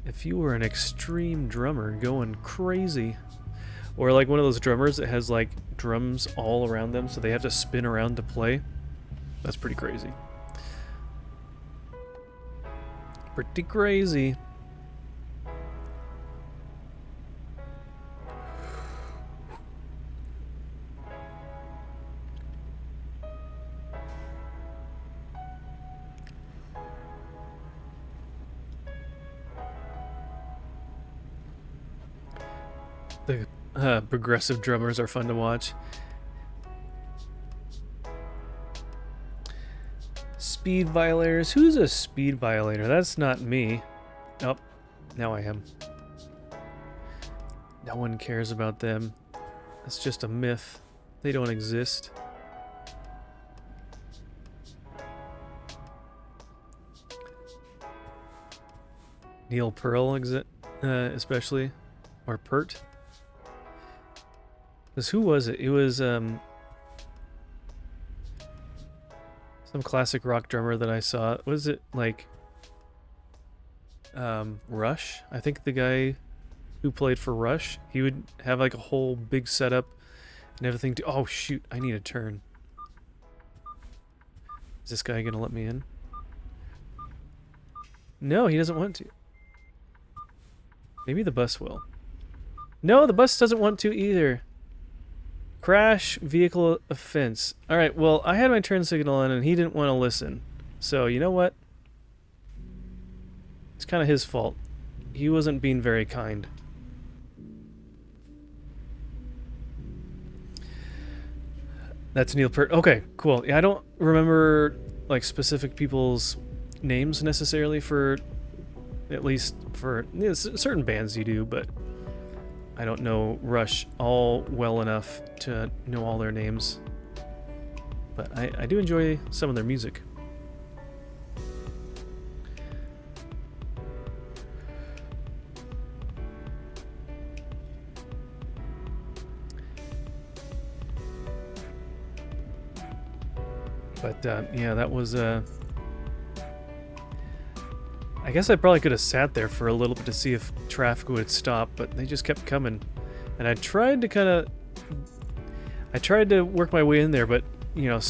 If you were an extreme drummer going crazy, or like one of those drummers that has like drums all around them, so they have to spin around to play, that's pretty crazy. Pretty crazy. The progressive drummers are fun to watch. Speed violators. Who's a speed violator? That's not me. Oh, now I am. No one cares about them. It's just a myth. They don't exist. Neil Pearl especially. Or Pert. Because who was it? It was some classic rock drummer that I saw. Was it like Rush? I think the guy who played for Rush, he would have like a whole big setup and everything. Oh shoot, I need a turn. Is this guy gonna let me in? No, he doesn't want to. Maybe the bus will. No, the bus doesn't want to either. Crash vehicle offense. Alright, well, I had my turn signal on and he didn't want to listen. So, you know what? It's kind of his fault. He wasn't being very kind. That's Neil Peart. Okay, cool. Yeah, I don't remember like specific people's names necessarily for, at least for certain bands you do, but I don't know Rush all well enough to know all their names. But I do enjoy some of their music. But yeah, that was I guess I probably could have sat there for a little bit to see if traffic would stop, but they just kept coming. And I tried to work my way in there, but you know,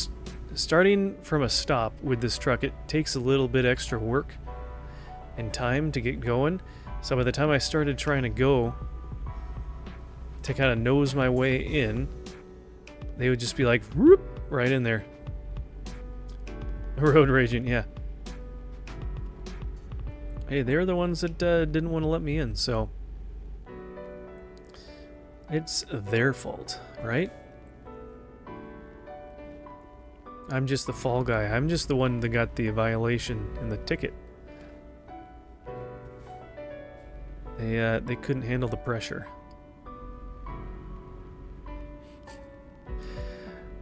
starting from a stop with this truck, it takes a little bit extra work and time to get going. So by the time I started trying to go to kind of nose my way in, they would just be like, whoop, right in there. Road raging, yeah. Hey, they're the ones that didn't want to let me in, so it's their fault, right? I'm just the fall guy. I'm just the one that got the violation and the ticket. They couldn't handle the pressure.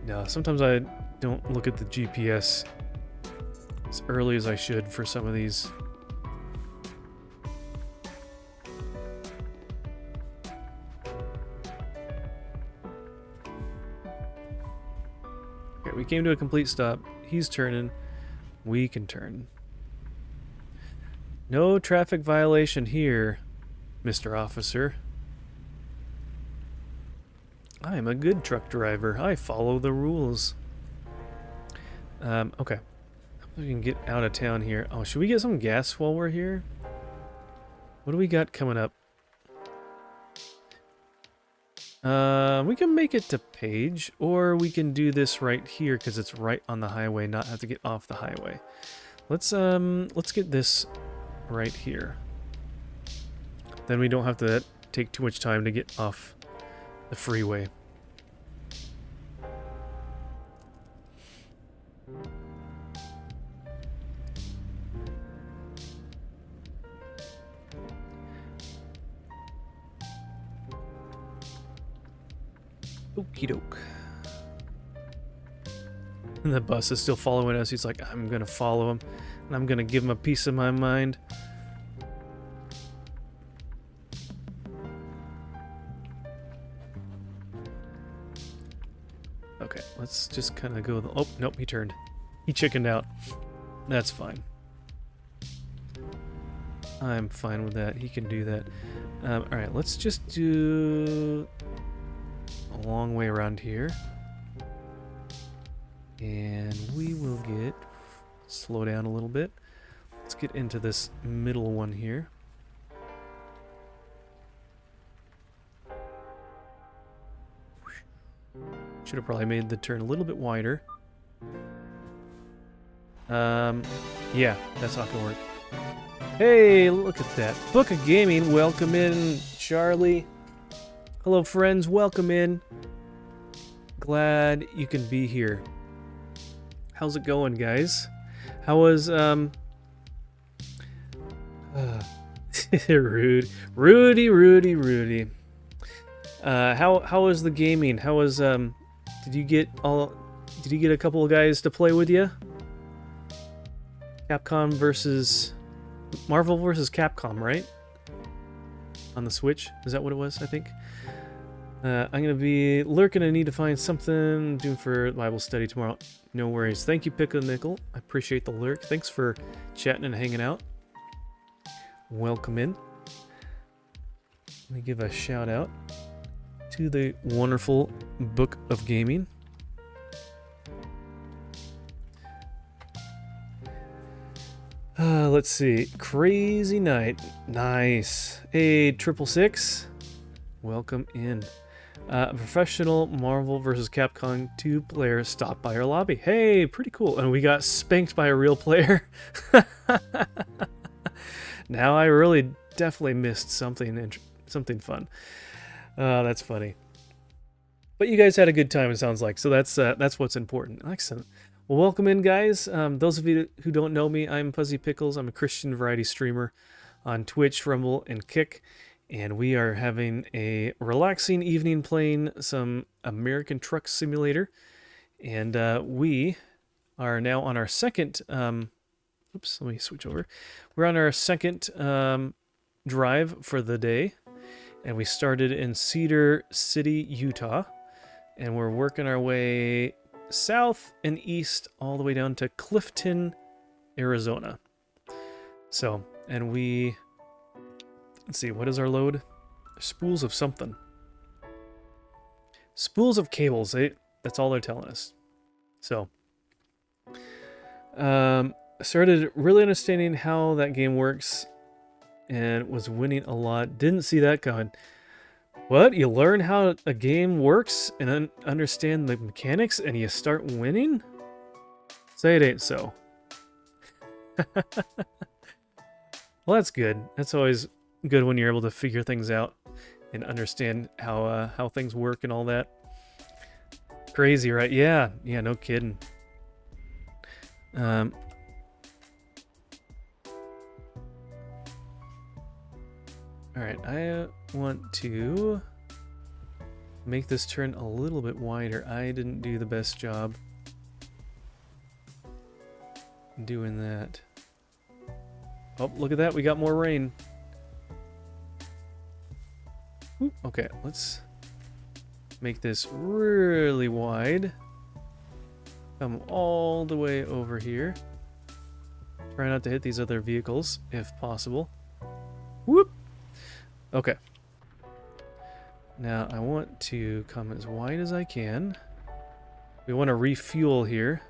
No, sometimes I don't look at the GPS as early as I should for some of these. Okay, we came to a complete stop. He's turning. We can turn. No traffic violation here, Mr. Officer. I am a good truck driver. I follow the rules. Okay. We can get out of town here. Oh, should we get some gas while we're here? What do we got coming up? We can make it to Page, or we can do this right here because it's right on the highway, not have to get off the highway. Let's get this right here. Then we don't have to take too much time to get off the freeway. Okie doke. And the bus is still following us. He's like, I'm gonna follow him, and I'm gonna give him a piece of my mind. Okay, let's just kind of go. Oh, nope, he turned. He chickened out. That's fine. I'm fine with that. He can do that. Alright, let's just do a long way around here. And we will slow down a little bit. Let's get into this middle one here. Should have probably made the turn a little bit wider. Yeah, that's not gonna work. Hey, look at that. Book of Gaming, welcome in, Charlie. Hello, friends, welcome in. Glad you can be here. How's it going, guys? How was, Rudy. How was the gaming? How was, did you get a couple of guys to play with you? Capcom versus Marvel versus Capcom, right? On the Switch, is that what it was? I think. I'm gonna be lurking. I need to find something doing for Bible study tomorrow. No worries. Thank you, Pickle Nickel. I appreciate the lurk. Thanks for chatting and hanging out. Welcome in. Let me give a shout out to the wonderful Book of Gaming. Let's see. Crazy Night. Nice. Hey, 666. welcome in. A professional Marvel vs. Capcom 2 player stopped by our lobby. Hey, pretty cool. And we got spanked by a real player. Now I really definitely missed something fun. That's funny. But you guys had a good time, it sounds like. So that's what's important. Excellent. Well, welcome in, guys. Those of you who don't know me, I'm Fuzzy Pickles. I'm a Christian variety streamer on Twitch, Rumble, and Kick. And we are having a relaxing evening playing some American Truck Simulator. And we are now on our second... oops, let me switch over. We're on our second drive for the day. And we started in Cedar City, Utah. And we're working our way south and east all the way down to Clifton, Arizona. So, and we... Let's see, what is our load? Spools of something. Spools of cables, that's all they're telling us. So, started really understanding how that game works and was winning a lot. Didn't see that coming. What? You learn how a game works and understand the mechanics and you start winning? Say it ain't so. Well, that's good. That's always good when you're able to figure things out and understand how things work and all that. Crazy, right? Yeah, no kidding. All right, I want to make this turn a little bit wider. I didn't do the best job doing that. Oh, look at that. We got more rain. Ooh, okay, let's make this really wide. Come all the way over here. Try not to hit these other vehicles, if possible. Whoop! Okay. Now, I want to come as wide as I can. We want to refuel here.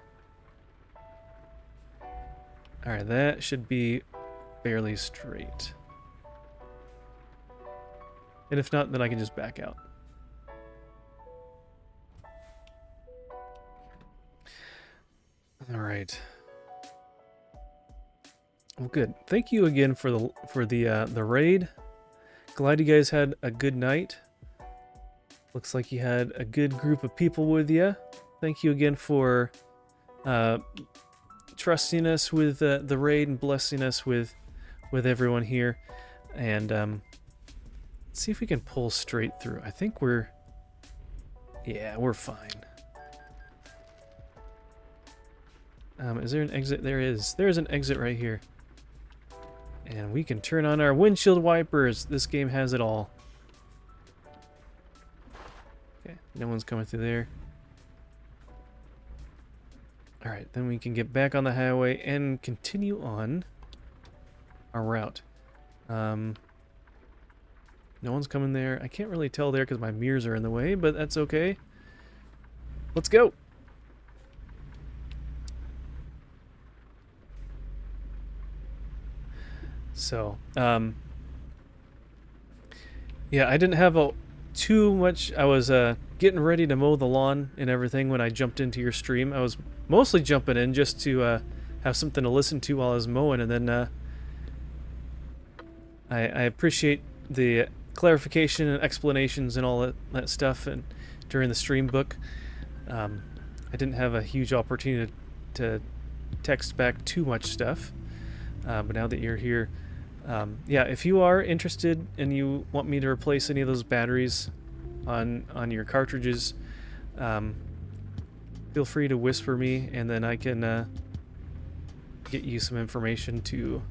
Alright, that should be fairly straight. And if not, then I can just back out. Alright. Well, good. Thank you again for the raid. Glad you guys had a good night. Looks like you had a good group of people with you. Thank you again for trusting us with the raid and blessing us with everyone here. And let's see if we can pull straight through. I think we're fine. Is there an exit? There is. There's an exit right here. And we can turn on our windshield wipers. This game has it all. Okay, no one's coming through there. Alright, then we can get back on the highway and continue on our route. No one's coming there. I can't really tell there because my mirrors are in the way, but that's okay. Let's go! So, yeah, I didn't have too much. I was getting ready to mow the lawn and everything when I jumped into your stream. I was mostly jumping in just to have something to listen to while I was mowing, and then I appreciate the clarification and explanations and all that stuff and during the stream book. I didn't have a huge opportunity to text back too much stuff, but now that you're here, yeah, if you are interested and you want me to replace any of those batteries on your cartridges, feel free to whisper me, and then I can get you some information to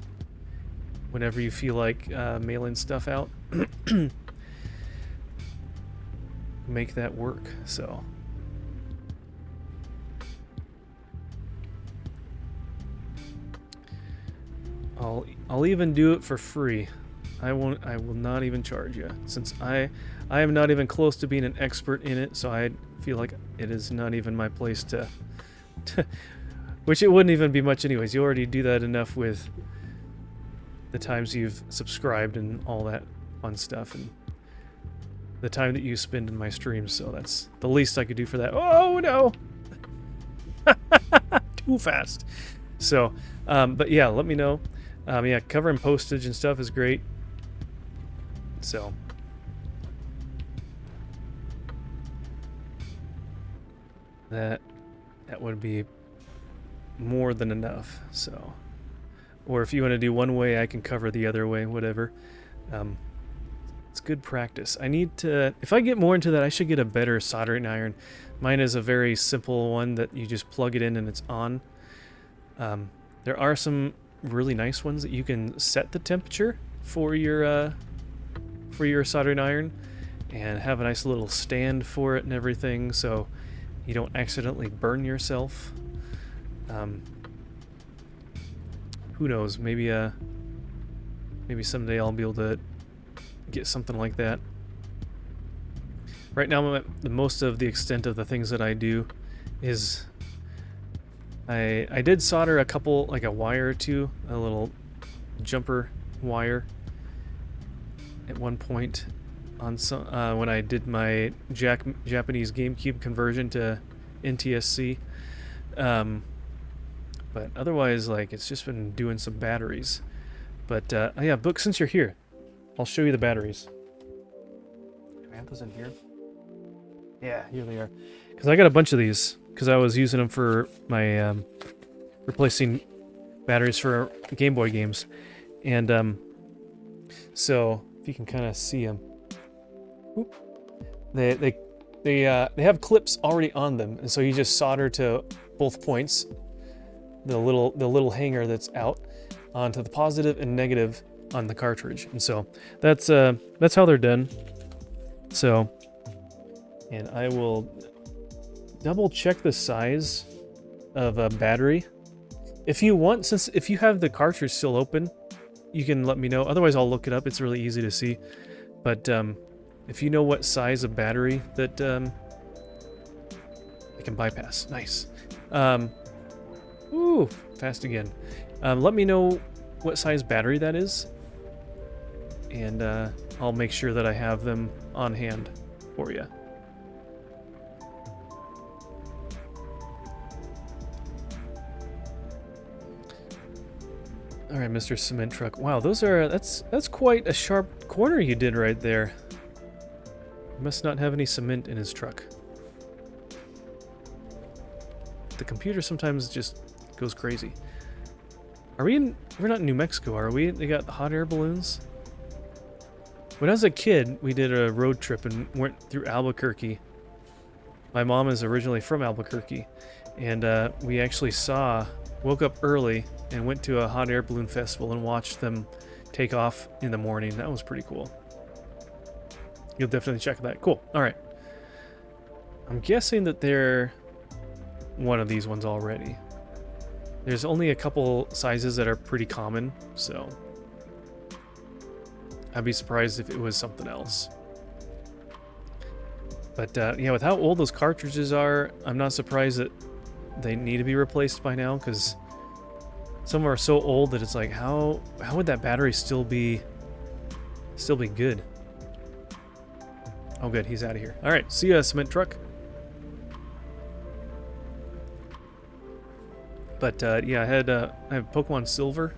whenever you feel like mailing stuff out. Make that work. So I'll even do it for free. I will not even charge you, since I am not even close to being an expert in it, so I feel like it is not even my place to which it wouldn't even be much anyways. You already do that enough with the times you've subscribed and all that fun stuff, and the time that you spend in my streams, so that's the least I could do for that. Oh no! Too fast. So, but yeah, let me know. Yeah, covering postage and stuff is great. So. That would be more than enough, so. Or if you want to do one way, I can cover the other way, whatever. It's good practice. I need to, if I get more into that, I should get a better soldering iron. Mine is a very simple one that you just plug it in and it's on. There are some really nice ones that you can set the temperature for your soldering iron and have a nice little stand for it and everything, so you don't accidentally burn yourself. Who knows? Maybe someday I'll be able to get something like that. Right now, most of the extent of the things that I do is I did solder a couple, like a wire or two, a little jumper wire at one point on some when I did my Japanese GameCube conversion to NTSC. But otherwise, like, it's just been doing some batteries. But yeah, Book, since you're here, I'll show you the batteries. Do I have those in here? Yeah, here they are. Because I got a bunch of these, because I was using them for my replacing batteries for Game Boy games. And so, if you can kind of see them. They have clips already on them, and so you just solder to both points the little hanger that's out onto the positive and negative on the cartridge, and so that's how they're done. So, and I will double check the size of a battery. If you want, if you have the cartridge still open, you can let me know. Otherwise, I'll look it up. It's really easy to see. But if you know what size of battery that I can bypass, nice. Ooh, fast again. Let me know what size battery that is, and I'll make sure that I have them on hand for you. All right, Mr. Cement Truck. Wow, that's quite a sharp corner you did right there. He must not have any cement in his truck. The computer sometimes just goes crazy. We're not in New Mexico, are we? They got the hot air balloons? When I was a kid, we did a road trip and went through Albuquerque. My mom is originally from Albuquerque, and we actually woke up early and went to a hot air balloon festival and watched them take off in the morning. That was pretty cool. You'll definitely check that. Cool. All right. I'm guessing that they're one of these ones already. There's only a couple sizes that are pretty common, so I'd be surprised if it was something else. But yeah, with how old those cartridges are, I'm not surprised that they need to be replaced by now, because some are so old that it's like, how would that battery still be good? Oh good, he's out of here. All right, see ya, Cement Truck. But yeah, I have Pokemon Silver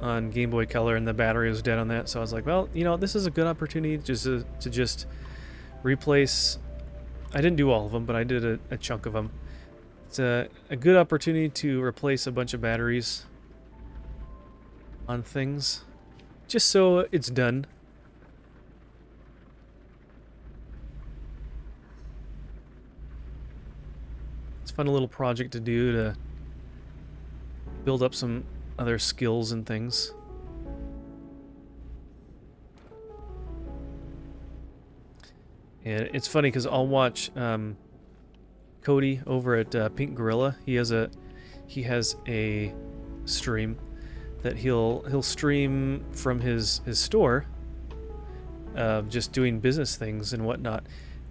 on Game Boy Color, and the battery was dead on that, so I was like, well, you know, this is a good opportunity to just replace. I didn't do all of them, but I did a chunk of them. It's a good opportunity to replace a bunch of batteries on things, just so it's done. It's a fun little project to do to build up some other skills and things. And it's funny because I'll watch Cody over at Pink Gorilla. He has a stream that he'll stream from his store, just doing business things and whatnot,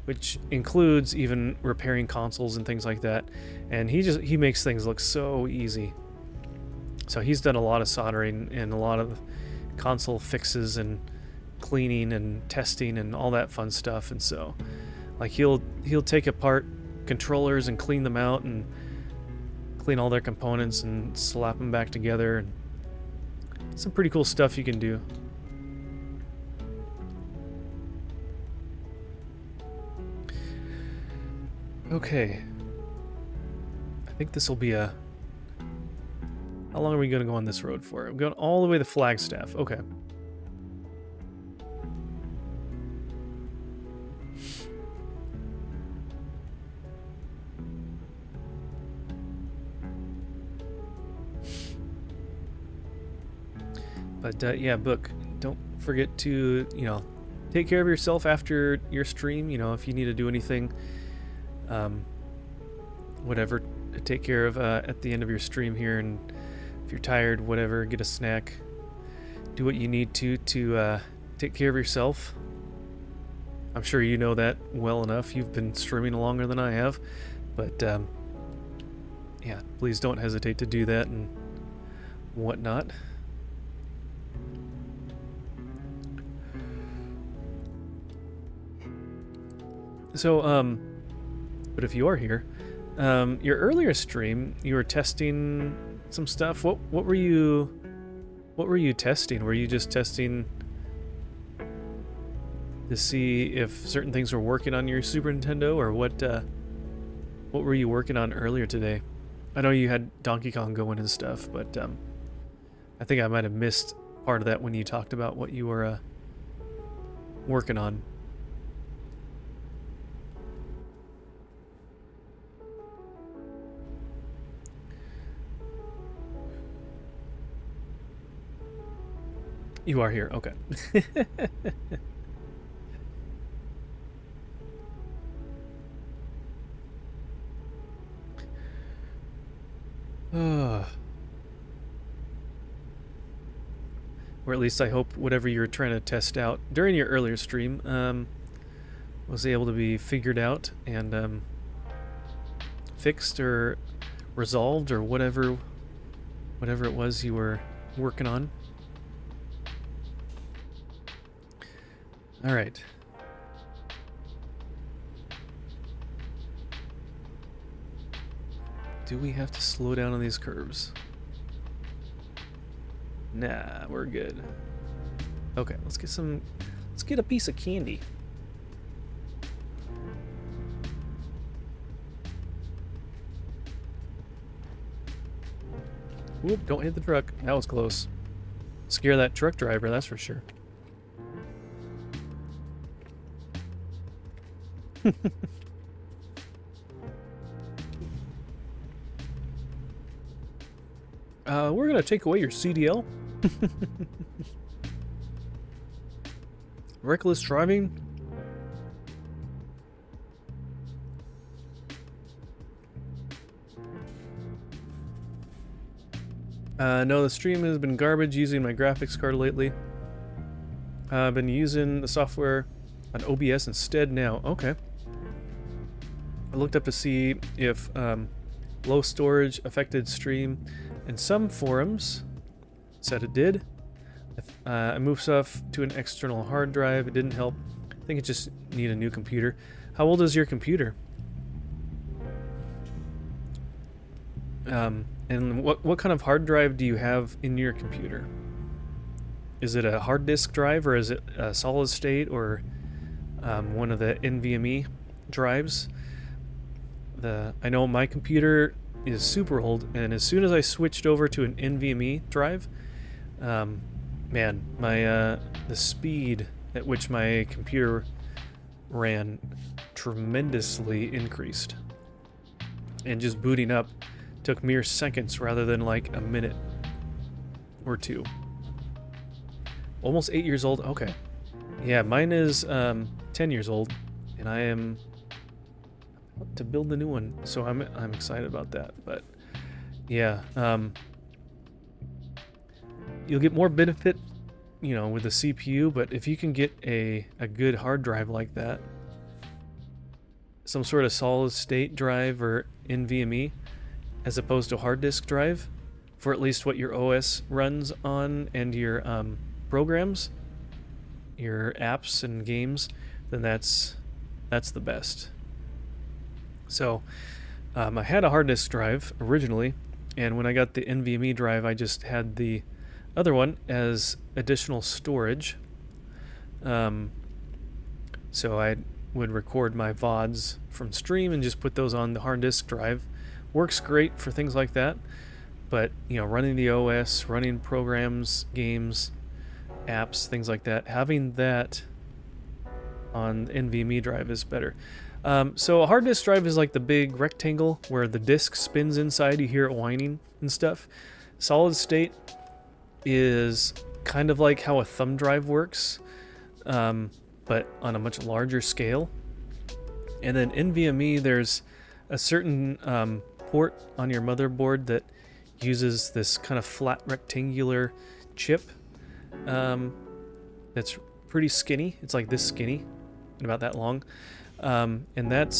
which includes even repairing consoles and things like that. And he makes things look so easy. So he's done a lot of soldering and a lot of console fixes and cleaning and testing and all that fun stuff. And so, like, he'll take apart controllers and clean them out and clean all their components and slap them back together. And some pretty cool stuff you can do. Okay. I think this will be a... How long are we going to go on this road for? I'm going all the way to Flagstaff. Okay. But yeah, Book, don't forget to, you know, take care of yourself after your stream. You know, if you need to do anything, whatever, take care of at the end of your stream here. And if you're tired, whatever, get a snack. Do what you need to take care of yourself. I'm sure you know that well enough. You've been streaming longer than I have. But yeah, please don't hesitate to do that and whatnot. So, but if you are here, your earlier stream, you were testing some stuff. What were you testing? Were you just testing to see if certain things were working on your Super Nintendo, or what were you working on earlier today? I know you had Donkey Kong going and stuff, but I think I might have missed part of that when you talked about what you were working on. You are here, okay. Or at least I hope whatever you were trying to test out during your earlier stream was able to be figured out and fixed or resolved, or whatever it was you were working on. All right. Do we have to slow down on these curves? Nah, we're good. Okay, let's get a piece of candy. Whoop, don't hit the truck. That was close. Scare that truck driver, that's for sure. We're gonna take away your CDL. Reckless driving. No, the stream has been garbage using my graphics card lately. I've been using the software on OBS instead now. Okay. I looked up to see if low storage affected stream, and some forums said it did. I moved stuff to an external hard drive. It didn't help. I think it just need a new computer. How old is your computer? And what kind of hard drive do you have in your computer? Is it a hard disk drive, or is it a solid state, or one of the NVMe drives? I know my computer is super old, and as soon as I switched over to an NVMe drive, man, my the speed at which my computer ran tremendously increased, and just booting up took mere seconds rather than like a minute or two. Almost 8 years old. Okay, yeah, mine is 10 years old, and I am to build the new one, so I'm excited about that. But yeah, you'll get more benefit, you know, with the CPU, but if you can get a good hard drive like that, some sort of solid state drive or NVMe, as opposed to hard disk drive, for at least what your OS runs on and your programs, your apps and games, then that's the best. So I had a hard disk drive originally, and when I got the NVMe drive, I just had the other one as additional storage. So I would record my VODs from stream and just put those on the hard disk drive. Works great for things like that, but running the OS, running programs, games, apps, things like that, having that on NVMe drive is better. So a hard disk drive is like the big rectangle where the disk spins inside. You hear it whining and stuff. Solid state is kind of like how a thumb drive works, but on a much larger scale. And then NVMe, there's a certain port on your motherboard that uses this kind of flat rectangular chip that's pretty skinny. It's like this skinny and about that long. And that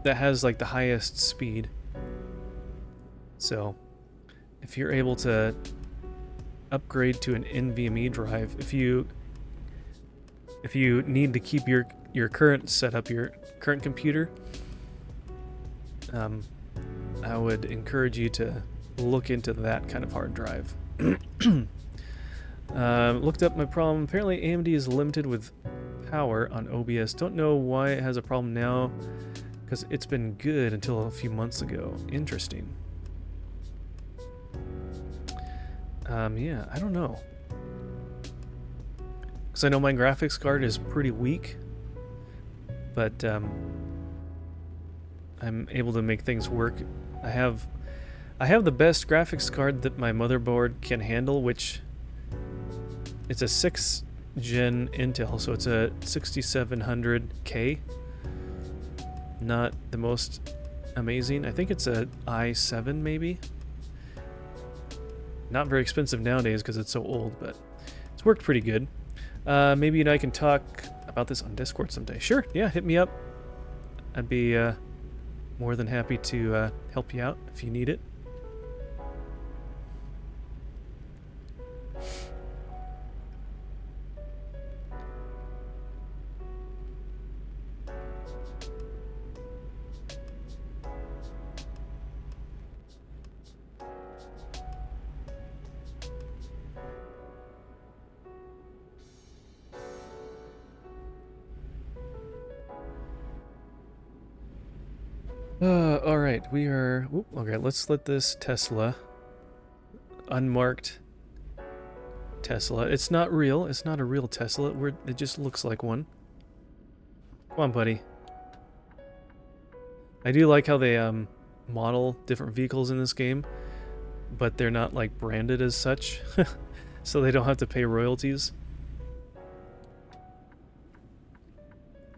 has like the highest speed. So if you're able to upgrade to an NVMe drive, if you need to keep your current setup, your current computer, I would encourage you to look into that kind of hard drive. Looked up my problem. Apparently AMD is limited with power on OBS. Don't know why it has a problem now, because it's been good until a few months ago. Interesting. Yeah, I don't know. Because I know my graphics card is pretty weak, but I'm able to make things work. I have the best graphics card that my motherboard can handle, which it's a 6th gen Intel, so it's a 6700K. Not the most amazing. I think it's a i7 maybe. Not very expensive nowadays because it's so old, but it's worked pretty good. Maybe you and I can talk about this on Discord someday. Sure, yeah, hit me up. I'd be more than happy to help you out if you need it. Alright, we are... okay, let's let this Tesla... unmarked Tesla. It's not real. It's not a real Tesla. It just looks like one. Come on, buddy. I do like how they model different vehicles in this game, but they're not like branded as such, so they don't have to pay royalties.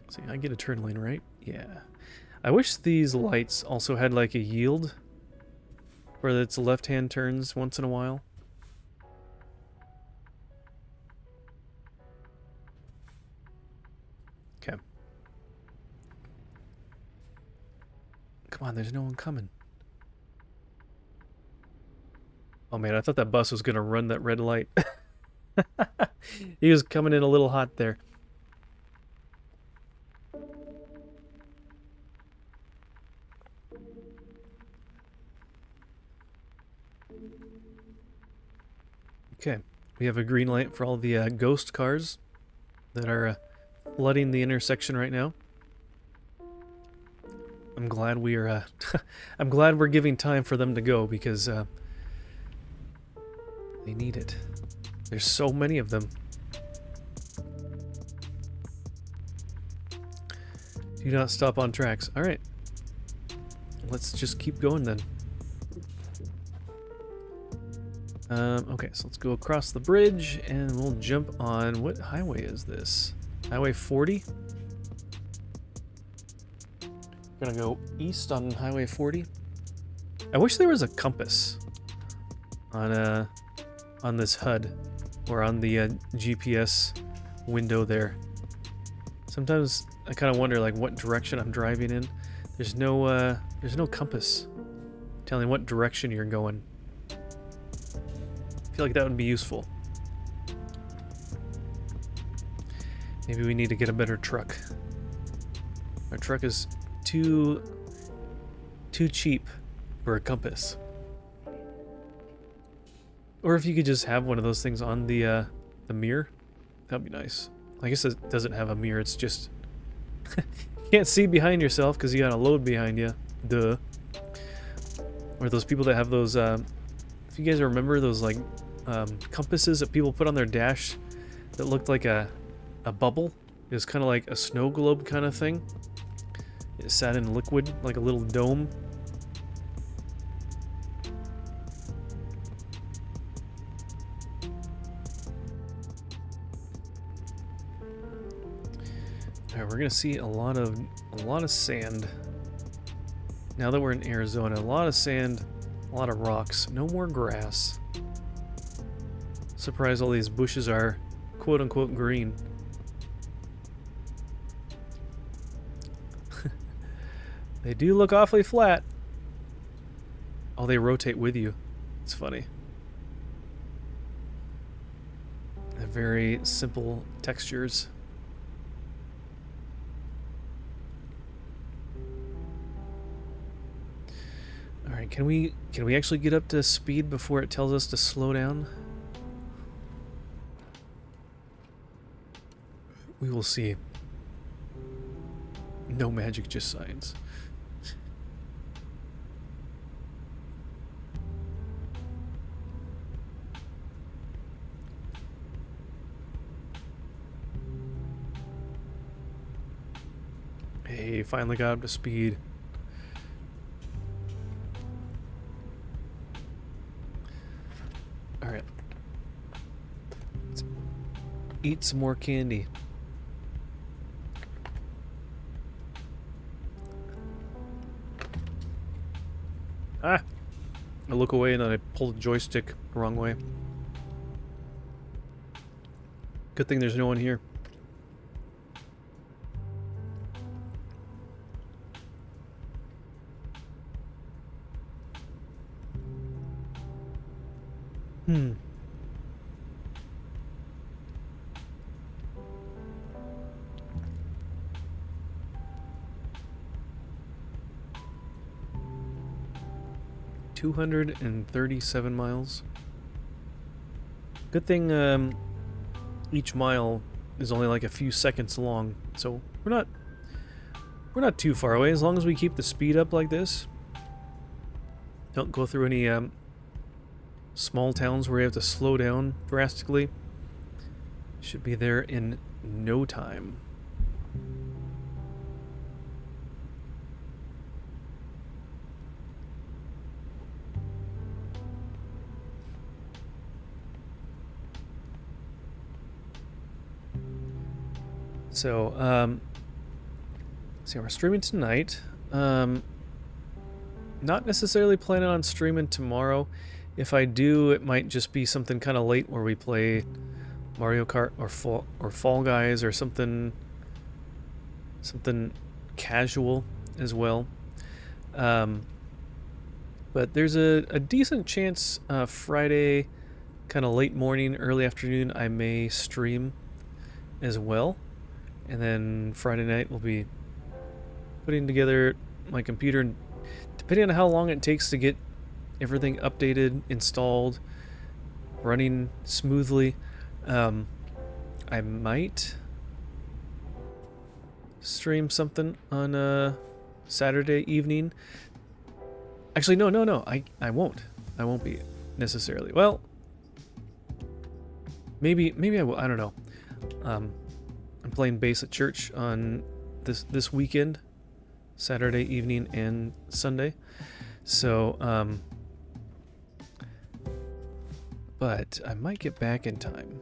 See, I get a turn lane, right? Yeah. I wish these lights also had like a yield, where it's left-hand turns once in a while. Okay. Come on, there's no one coming. Oh man, I thought that bus was gonna run that red light. He was coming in a little hot there. Okay, we have a green light for all the ghost cars that are flooding the intersection right now. I'm glad we are. I'm glad we're giving time for them to go because they need it. There's so many of them. Do not stop on tracks. All right, let's just keep going then. Okay, so let's go across the bridge and we'll jump on... what highway is this? Highway 40? Gonna go east on Highway 40. I wish there was a compass on this HUD or on the GPS window there. Sometimes I kind of wonder like what direction I'm driving in. There's no compass telling what direction you're going. I feel like that would be useful. Maybe we need to get a better truck. Our truck is too cheap for a compass. Or if you could just have one of those things on the mirror, that'd be nice. I guess it doesn't have a mirror, it's just... you can't see behind yourself because you got a load behind you. Duh. Or those people that have those, if you guys remember those, like, compasses that people put on their dash that looked like a bubble? It was kind of like a snow globe kind of thing. It sat in liquid, like a little dome. Alright, we're gonna see a lot of sand. Now that we're in Arizona, a lot of sand, a lot of rocks, no more grass. Surprised all these bushes are quote-unquote green. They do look awfully flat. Oh, they rotate with you. It's funny. They're very simple textures. Alright, can we actually get up to speed before it tells us to slow down? We will see. No magic, just science. Hey, finally got up to speed. Alright. Let's eat some more candy. Ah! I look away and then I pull the joystick the wrong way. Good thing there's no one here. Hmm. $237 miles. Good thing each mile is only like a few seconds long, so we're not too far away as long as we keep the speed up like this. Don't go through any small towns where you have to slow down drastically. Should be there in no time. So, see, we're streaming tonight. Not necessarily planning on streaming tomorrow. If I do, it might just be something kind of late where we play Mario Kart or Fall Guys or something casual as well. But there's a decent chance Friday, kind of late morning, early afternoon, I may stream as well. And then Friday night we'll be putting together my computer, and depending on how long it takes to get everything updated, installed, running smoothly, I might stream something on a Saturday evening. Actually, no, I won't. I won't be necessarily. Well, maybe I will. I don't know. I'm playing bass at church on this weekend, Saturday evening and Sunday. So, but I might get back in time.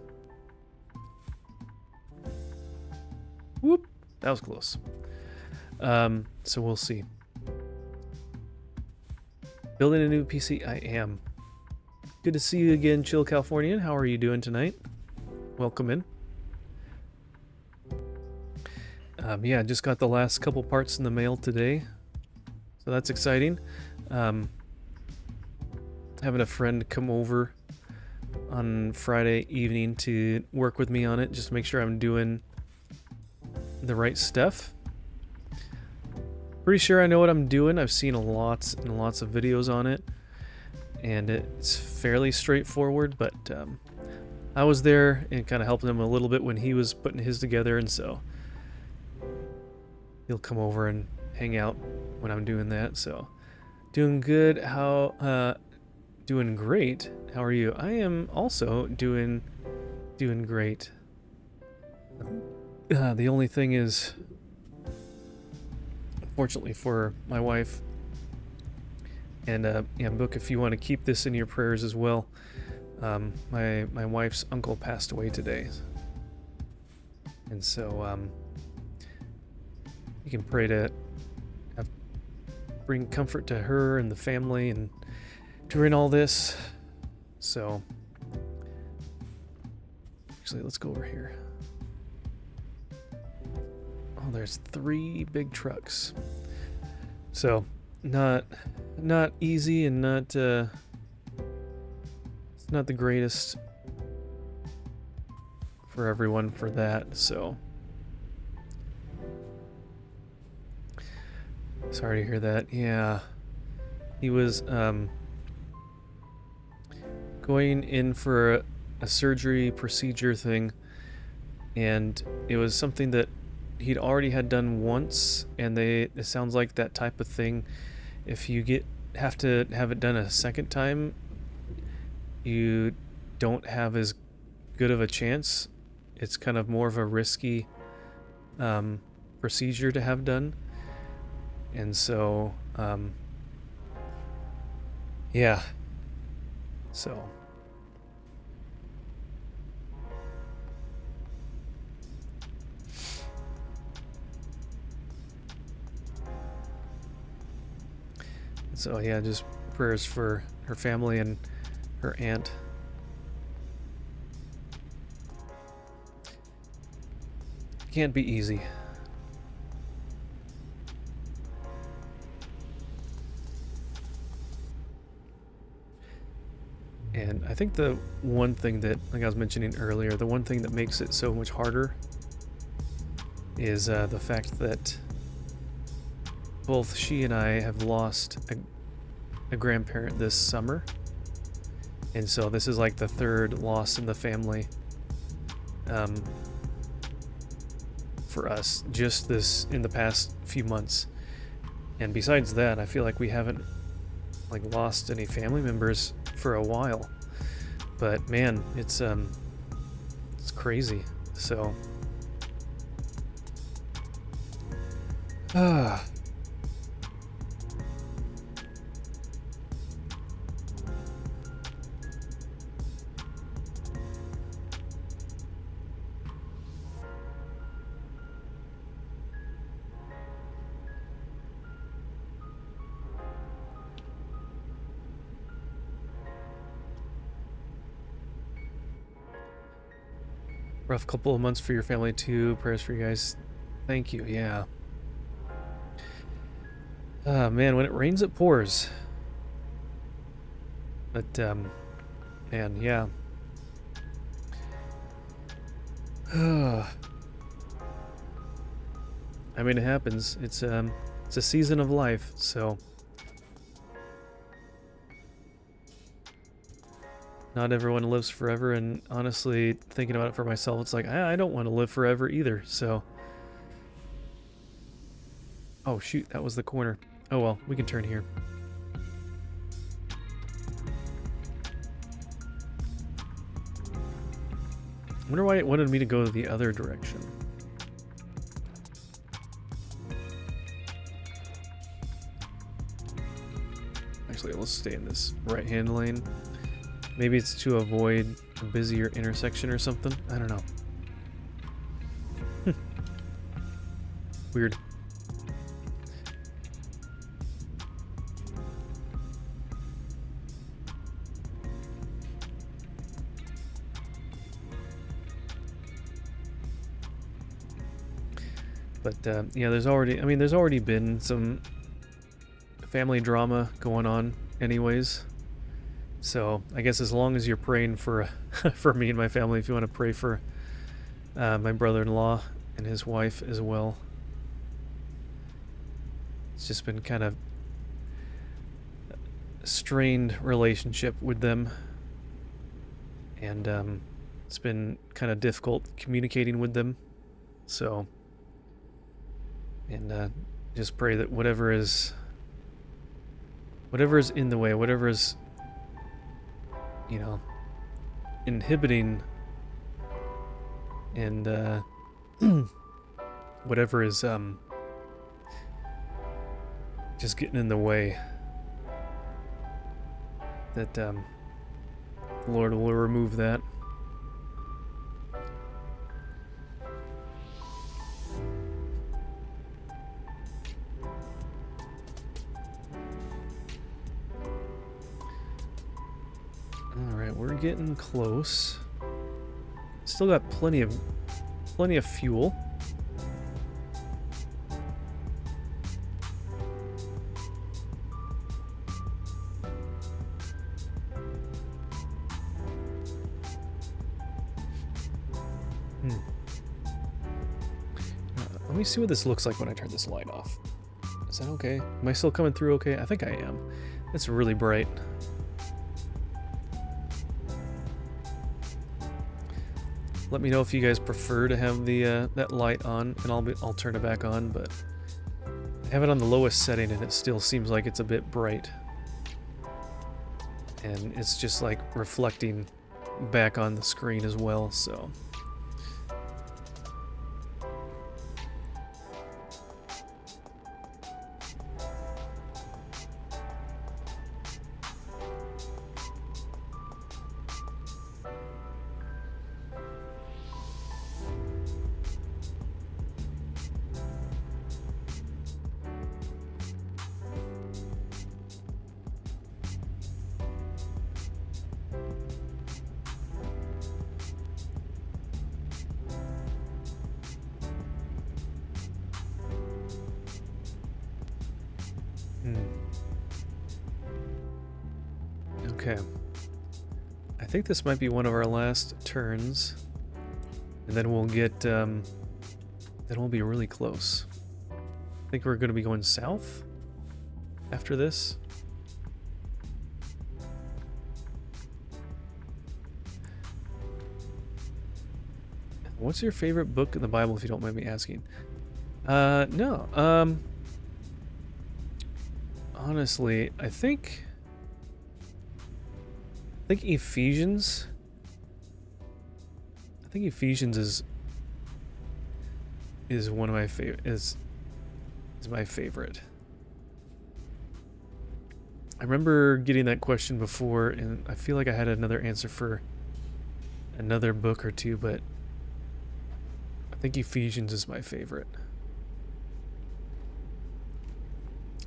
Whoop, that was close. So we'll see. Building a new PC, I am. Good to see you again, Chill Californian. How are you doing tonight? Welcome in. Yeah, just got the last couple parts in the mail today, so that's exciting. Having a friend come over on Friday evening to work with me on it, just to make sure I'm doing the right stuff. Pretty sure I know what I'm doing. I've seen lots and lots of videos on it, and it's fairly straightforward, but I was there and kind of helping him a little bit when he was putting his together, and so he'll come over and hang out when I'm doing that. So doing good. Doing great. How are you? I am also doing great. The only thing is, fortunately for my wife, and yeah, Book, if you want to keep this in your prayers as well, my wife's uncle passed away today, and so you can pray to bring comfort to her and the family and during all this. So actually, let's go over here. Oh, there's 3 big trucks. So not easy, and not it's not the greatest for everyone for that. So sorry to hear that. Yeah, he was going in for a surgery procedure thing, and it was something that he'd already had done once, and it sounds like that type of thing, if you have to have it done a second time, you don't have as good of a chance. It's kind of more of a risky procedure to have done, and so yeah, so yeah, just prayers for her family and her aunt. Can't be easy. And I think the one thing that, like I was mentioning earlier, the one thing that makes it so much harder is the fact that both she and I have lost a grandparent this summer, and so this is like the 3rd loss in the family for us, just this in the past few months. And besides that, I feel like we haven't like lost any family members for a while, but man, it's crazy. So rough couple of months for your family too. Prayers for you guys. Thank you. Yeah. Man, when it rains, it pours. But man, yeah. I mean, it happens. It's a season of life, so not everyone lives forever, and honestly, thinking about it for myself, it's like, I don't want to live forever either, so. Oh shoot, that was the corner. Oh well, we can turn here. I wonder why it wanted me to go the other direction. Actually, let's stay in this right-hand lane. Maybe it's to avoid a busier intersection or something. I don't know. Weird. But yeah, there's already been some family drama going on anyways. So I guess as long as you're praying for for me and my family, if you want to pray for my brother-in-law and his wife as well. It's just been kind of a strained relationship with them, and it's been kind of difficult communicating with them. So, and just pray that whatever is in the way, whatever is, inhibiting and whatever is just getting in the way, that the Lord will remove that. Alright, we're getting close. Still got plenty of fuel. Let me see what this looks like when I turn this light off. Is that okay? Am I still coming through okay? I think I am. It's really bright. Let me know if you guys prefer to have the that light on, and I'll turn it back on, but I have it on the lowest setting and it still seems like it's a bit bright. And it's just like reflecting back on the screen as well, so. Okay. I think this might be one of our last turns, and then we'll get, then we'll be really close. I think we're going to be going south after this. What's your favorite book in the Bible, if you don't mind me asking? No. Honestly, I think Ephesians. I think Ephesians is one of my favorite. Is my favorite. I remember getting that question before, and I feel like I had another answer for another book or two, but I think Ephesians is my favorite.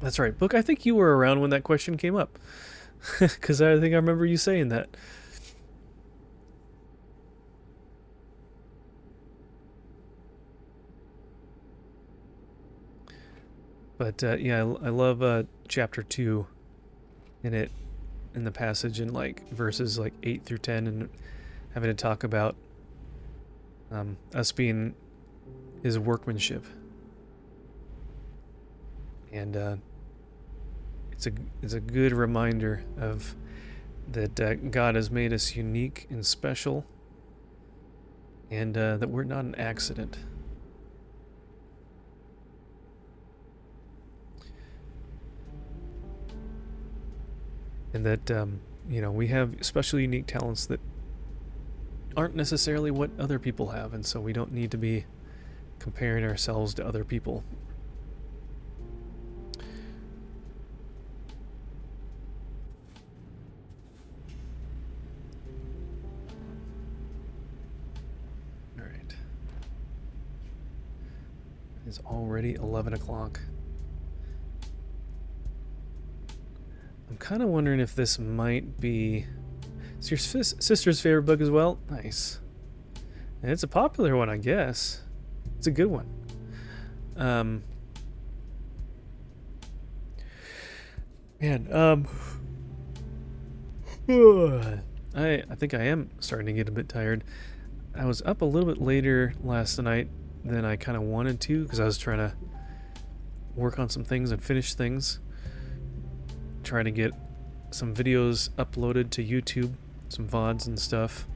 That's right, book. I think you were around when that question came up. Because I think I remember you saying that. But yeah, I love chapter 2 in the passage, in like verses like 8 through 10, and having to talk about us being his workmanship. And it's a good reminder of that God has made us unique and special, and that we're not an accident. And that we have special, unique talents that aren't necessarily what other people have, and so we don't need to be comparing ourselves to other people. It's already 11 o'clock. I'm kind of wondering if this might be... It's your sister's favorite book as well? Nice. And it's a popular one, I guess. It's a good one. I think I am starting to get a bit tired. I was up a little bit later last night than I kind of wanted to, because I was trying to work on some things and finish things. Trying to get some videos uploaded to YouTube, some VODs and stuff.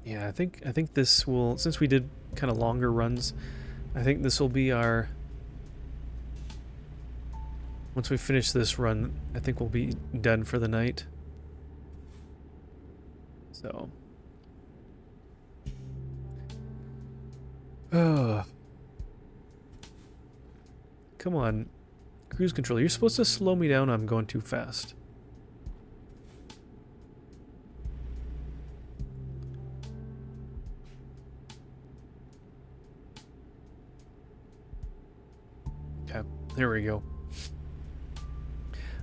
Yeah, I think this will, since we did kind of longer runs, I think this will be our, once we finish this run, I think we'll be done for the night. So. Come on. Cruise control. You're supposed to slow me down. I'm going too fast. Okay. There we go.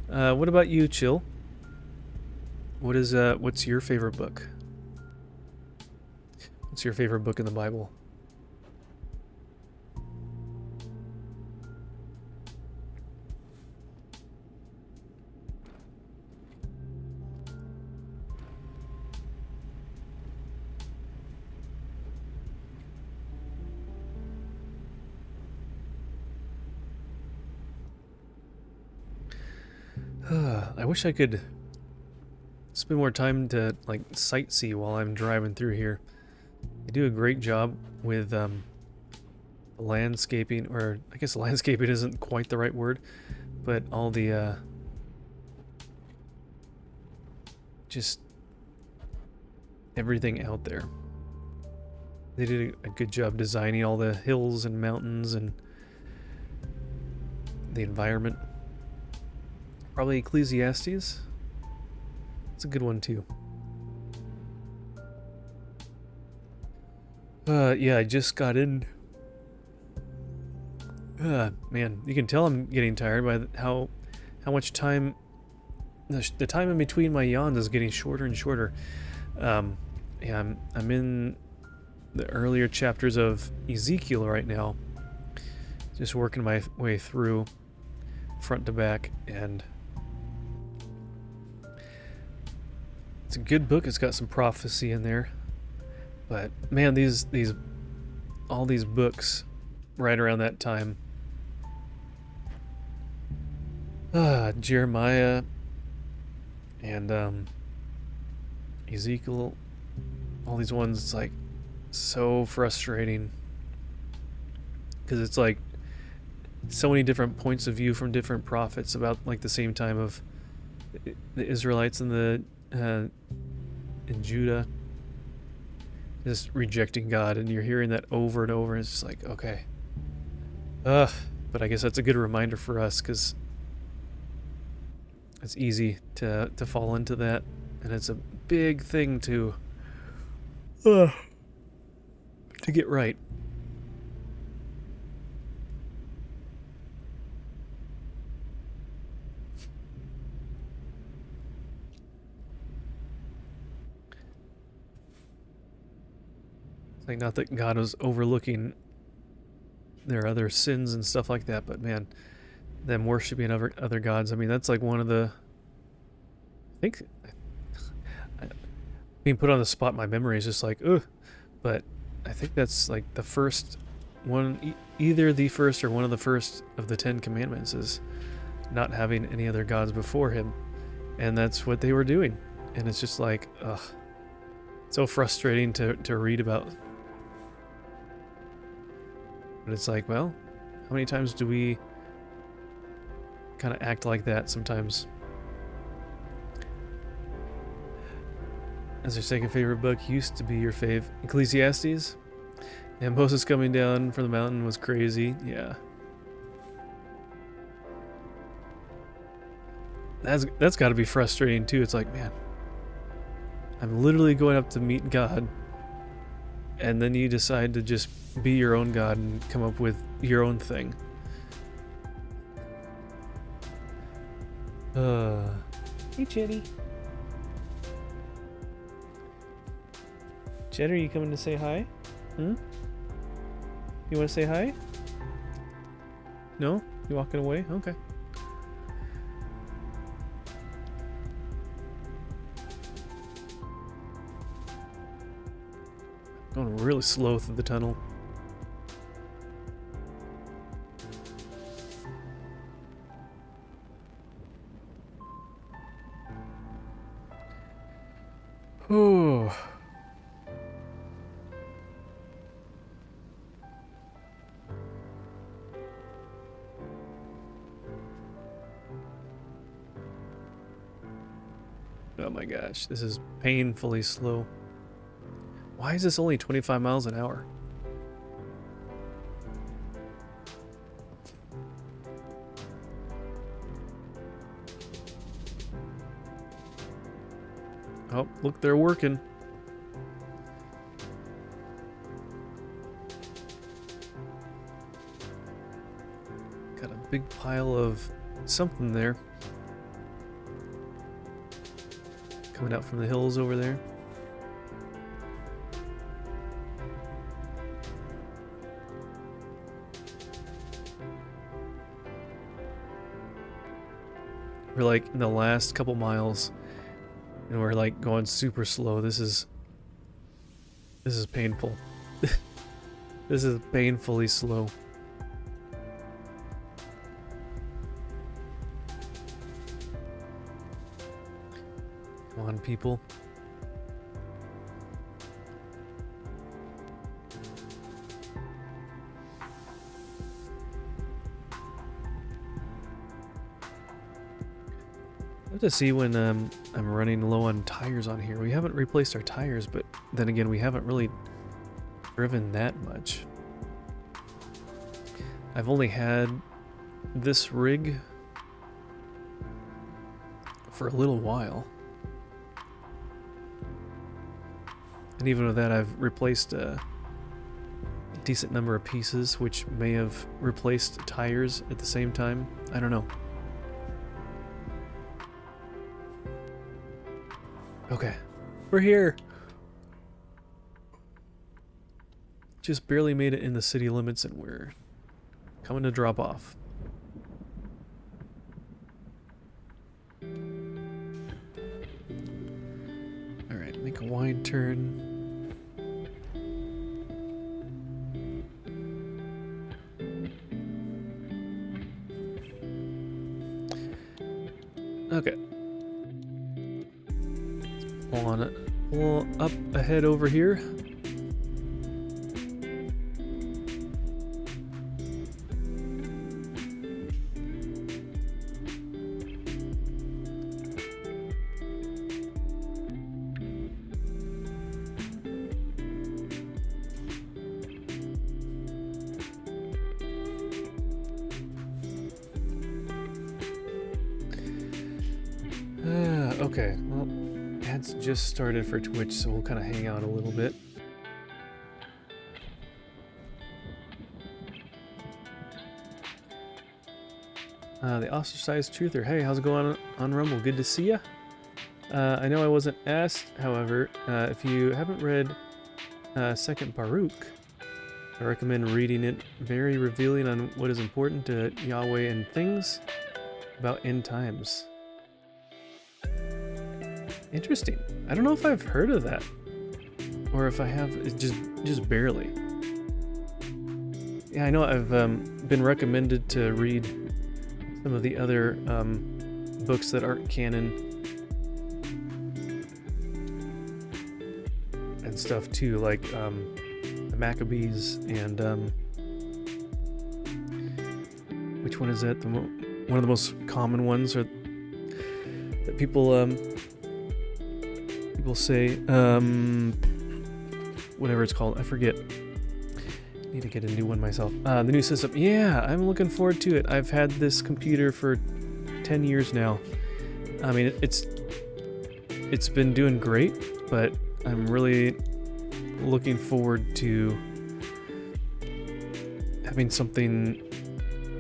What about you, Chill? What's your favorite book? What's your favorite book in the Bible? I wish I could spend more time to like sightsee while I'm driving through here. They do a great job with landscaping, or I guess landscaping isn't quite the right word, but all the just everything out there. They did a good job designing all the hills and mountains and the environment. Probably Ecclesiastes. It's a good one too. Yeah, I just got in. Man, you can tell I'm getting tired by how much time. The time in between my yawns is getting shorter and shorter. Yeah, I'm in the earlier chapters of Ezekiel right now. Just working my way through, front to back, and it's a good book. It's got some prophecy in there. But man, all these books right around that time. Jeremiah and Ezekiel, all these ones, it's like so frustrating. Because it's like so many different points of view from different prophets about like the same time of the Israelites and the in Judah just rejecting God, and you're hearing that over and over. It's just like, okay. But I guess that's a good reminder for us, because it's easy to fall into that, and it's a big thing to get right. It's like, not that God was overlooking their other sins and stuff like that, but man, them worshiping other gods, I mean, that's like one of the, I think, being put on the spot, my memory is just like, ugh, but I think that's like the first one, either the first or one of the first of the 10 Commandments is not having any other gods before him, and that's what they were doing, and it's just like, ugh, so frustrating to read about. But it's like, well, how many times do we kind of act like that sometimes? As your second favorite book used to be your fave, Ecclesiastes? And Moses coming down from the mountain was crazy, yeah. That's got to be frustrating too. It's like, man, I'm literally going up to meet God, and then you decide to just be your own God and come up with your own thing. Hey, Chetty. Chet, are you coming to say hi? You want to say hi? No? You walking away? Okay. Going really slow through the tunnel. Oh. Oh my gosh, this is painfully slow. Why is this only 25 miles an hour? Oh, look, they're working. Got a big pile of something there. Coming out from the hills over there. We're like in the last couple miles and we're like going super slow. This is painful. This is painfully slow. Come on, people. I have to see when I'm running low on tires on here. We haven't replaced our tires, but then again, we haven't really driven that much. I've only had this rig for a little while. And even with that, I've replaced a decent number of pieces, which may have replaced tires at the same time. I don't know. Okay, we're here. Just barely made it in the city limits and we're coming to drop off. Alright, make a wide turn. Okay. Pull up ahead over here. Okay, well, ads just started for Twitch, so we'll kind of hang out a little bit. The ostracized truther. Hey, how's it going on Rumble? Good to see ya. I know I wasn't asked, however, if you haven't read Second Baruch, I recommend reading it. Very revealing on what is important to Yahweh and things about end times. Interesting. I don't know if I've heard of that, or if I have, it's just barely. Yeah, I know I've been recommended to read some of the other books that aren't canon and stuff too, like the Maccabees and which one is that? One of the most common ones, or that people say, whatever it's called, I forget. Need to get a new one myself. The new system. Yeah, I'm looking forward to it. I've had this computer for 10 years now. I mean, it's been doing great, but I'm really looking forward to having something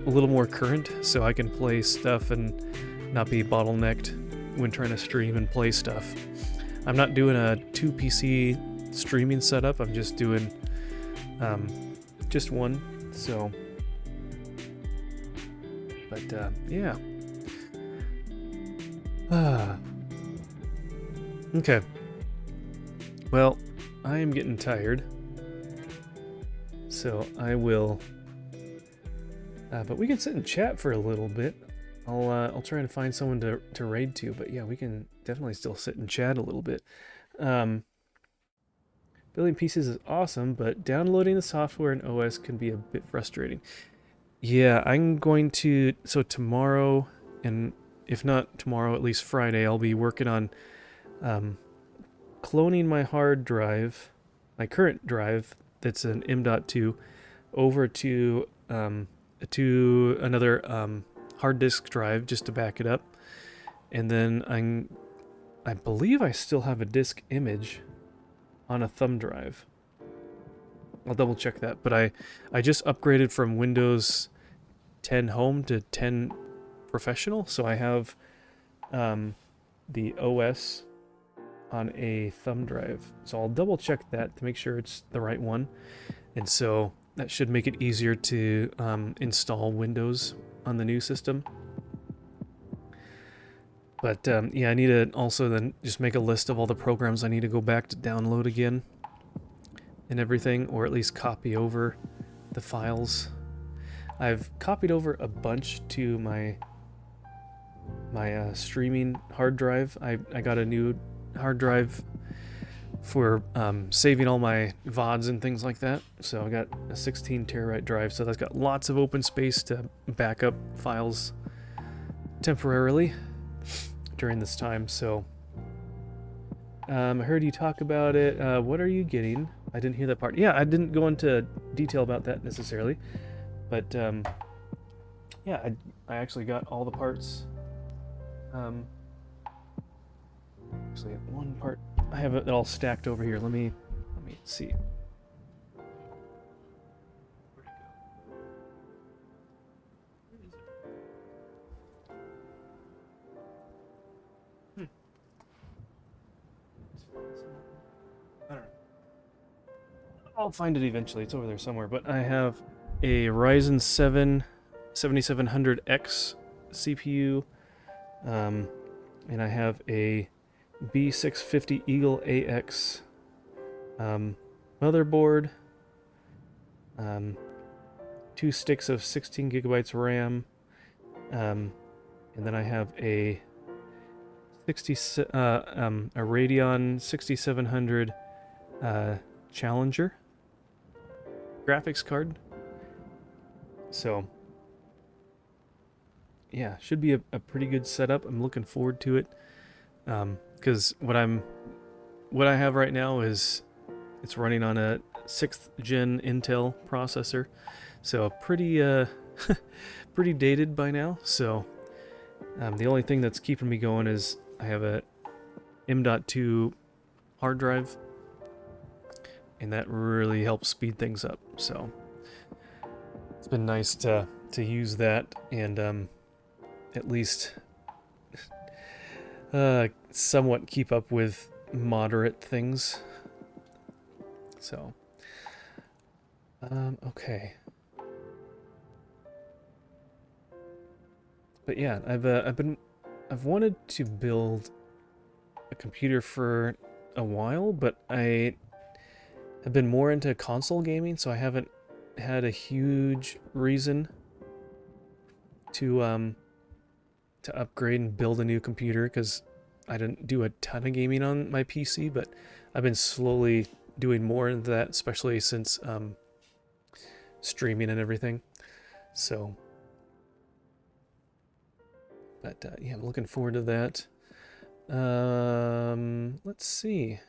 a little more current so I can play stuff and not be bottlenecked when trying to stream and play stuff. I'm not doing a 2 PC streaming setup. I'm just doing just one. So, but yeah. Okay. Well, I am getting tired. So I will. But we can sit and chat for a little bit. I'll try and find someone to raid to. But yeah, we can definitely still sit and chat a little bit. Building pieces is awesome, but downloading the software and OS can be a bit frustrating. Yeah, I'm going to. So tomorrow, and if not tomorrow, at least Friday, I'll be working on cloning my hard drive, my current drive that's an M.2, over to another hard disk drive just to back it up, and then I believe I still have a disk image on a thumb drive. I'll double check that, but I just upgraded from Windows 10 Home to 10 Professional, so I have the OS on a thumb drive. So I'll double check that to make sure it's the right one, and so that should make it easier to install Windows on the new system. But yeah, I need to also then just make a list of all the programs I need to go back to download again and everything, or at least copy over the files. I've copied over a bunch to my streaming hard drive. I got a new hard drive for saving all my VODs and things like that. So I got a 16 terabyte drive, so that's got lots of open space to back up files temporarily during this time. So I heard you talk about it. What are you getting? I didn't hear that part. Yeah, I didn't go into detail about that necessarily, but yeah, I actually got all the parts. Actually, one part I have it all stacked over here. Let me see. I don't know. I'll find it eventually. It's over there somewhere. But I have a Ryzen 7 7700X CPU, and I have a B650 Eagle AX motherboard, 2 sticks of 16 gigabytes RAM, and then I have a Radeon 6700 Challenger graphics card. So yeah, should be a pretty good setup. I'm looking forward to it, because what I have right now is it's running on a 6th gen Intel processor, so pretty pretty dated by now. So the only thing that's keeping me going is I have a M.2 hard drive, and that really helps speed things up. So it's been nice to use that and at least somewhat keep up with moderate things. So okay. But yeah, I've wanted to build a computer for a while, but I have been more into console gaming, so I haven't had a huge reason to upgrade and build a new computer, because I didn't do a ton of gaming on my PC, but I've been slowly doing more into that, especially since streaming and everything. So but yeah, I'm looking forward to that. Let's see.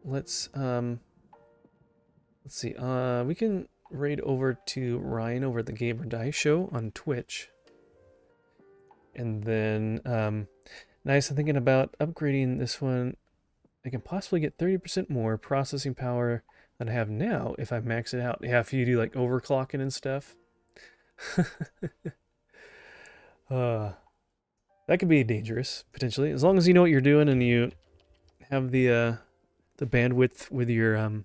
Let's see. We can raid over to Ryan over at the Gamer Die Show on Twitch. And then nice, I'm thinking about upgrading this one. I can possibly get 30% more processing power than I have now if I max it out. Yeah, if you do like overclocking and stuff. That could be dangerous potentially, as long as you know what you're doing and you have the bandwidth with your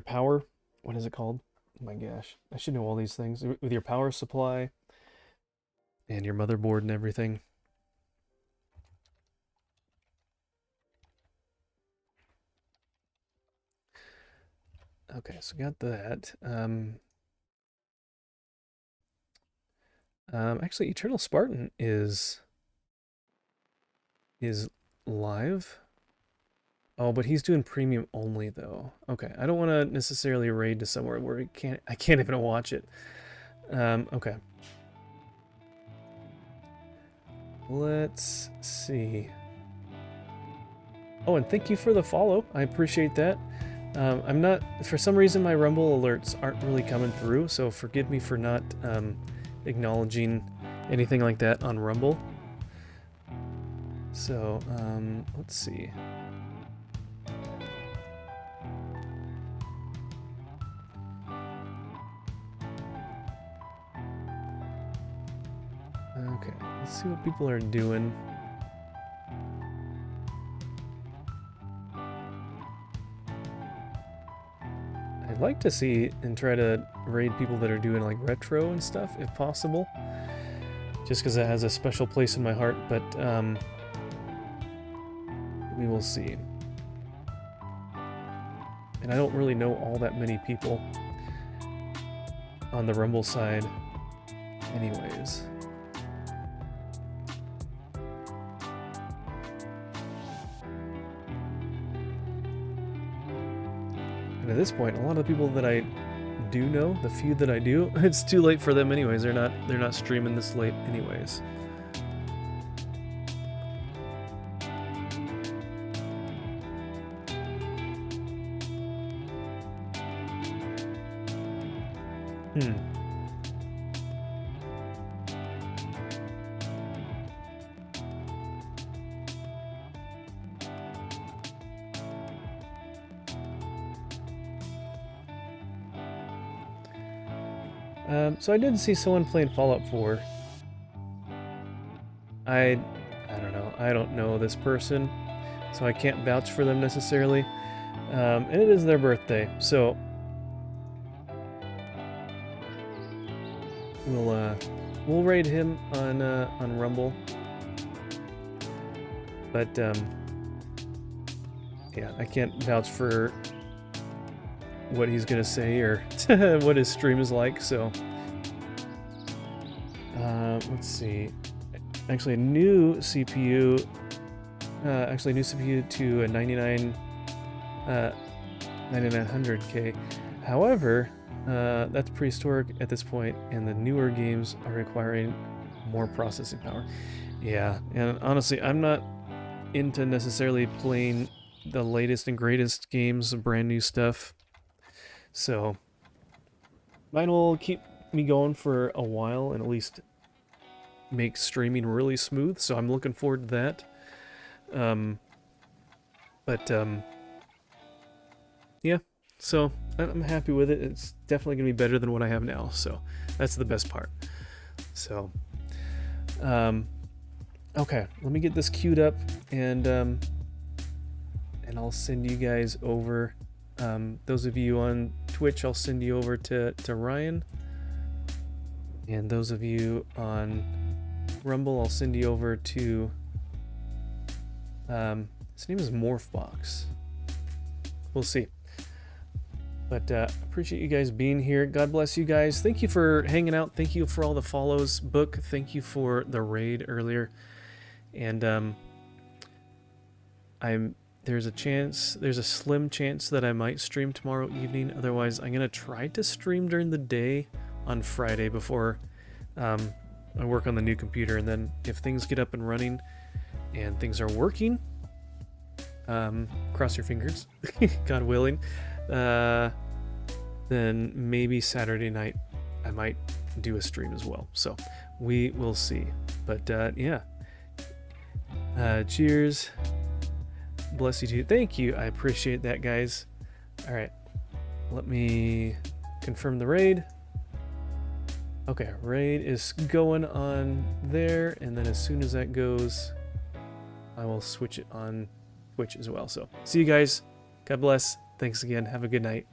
power. What is it called? Oh my gosh, I should know all these things. With your power supply, And your motherboard and everything. Okay, so got that. Actually, Eternal Spartan is live. Oh, but he's doing premium only though. Okay, I don't want to necessarily raid to somewhere where I can't even watch it. Okay. Let's see. Oh, and thank you for the follow. I appreciate that. I'm not, for some reason my Rumble alerts aren't really coming through, so forgive me for not acknowledging anything like that on Rumble. So, let's see. Okay, let's see what people are doing. I'd like to see and try to raid people that are doing like retro and stuff, if possible. Just because it has a special place in my heart, but we will see. And I don't really know all that many people on the Rumble side anyways. And at this point, a lot of the people that I do know, the few that I do, it's too late for them anyways. They're not streaming this late anyways. So I did see someone playing Fallout 4. I don't know. I don't know this person, so I can't vouch for them necessarily. And it is their birthday, so we'll raid him on Rumble. But yeah, I can't vouch for what he's gonna say or what his stream is like, so let's see. Actually, a new CPU to a 9900K. However, that's prehistoric at this point, and the newer games are requiring more processing power. Yeah, and honestly, I'm not into necessarily playing the latest and greatest games, brand new stuff. So mine will keep me going for a while and at least make streaming really smooth. So I'm looking forward to that. Yeah. So I'm happy with it. It's definitely gonna be better than what I have now. So that's the best part. So, okay, let me get this queued up and I'll send you guys over. Those of you on Twitch, I'll send you over to Ryan. And those of you on Rumble, I'll send you over to, his name is Morphbox. We'll see. But appreciate you guys being here. God bless you guys. Thank you for hanging out. Thank you for all the follows. Book, thank you for the raid earlier. And there's a slim chance that I might stream tomorrow evening. Otherwise, I'm gonna try to stream during the day on Friday before I work on the new computer. And then if things get up and running and things are working, cross your fingers, God willing, then maybe Saturday night I might do a stream as well. So we will see. But yeah, cheers. Bless you too. Thank you. I appreciate that, guys. All right, let me confirm the raid. Okay, raid is going on there, and then as soon as that goes, I will switch it on Twitch as well. So see you guys. God bless. Thanks again. Have a good night.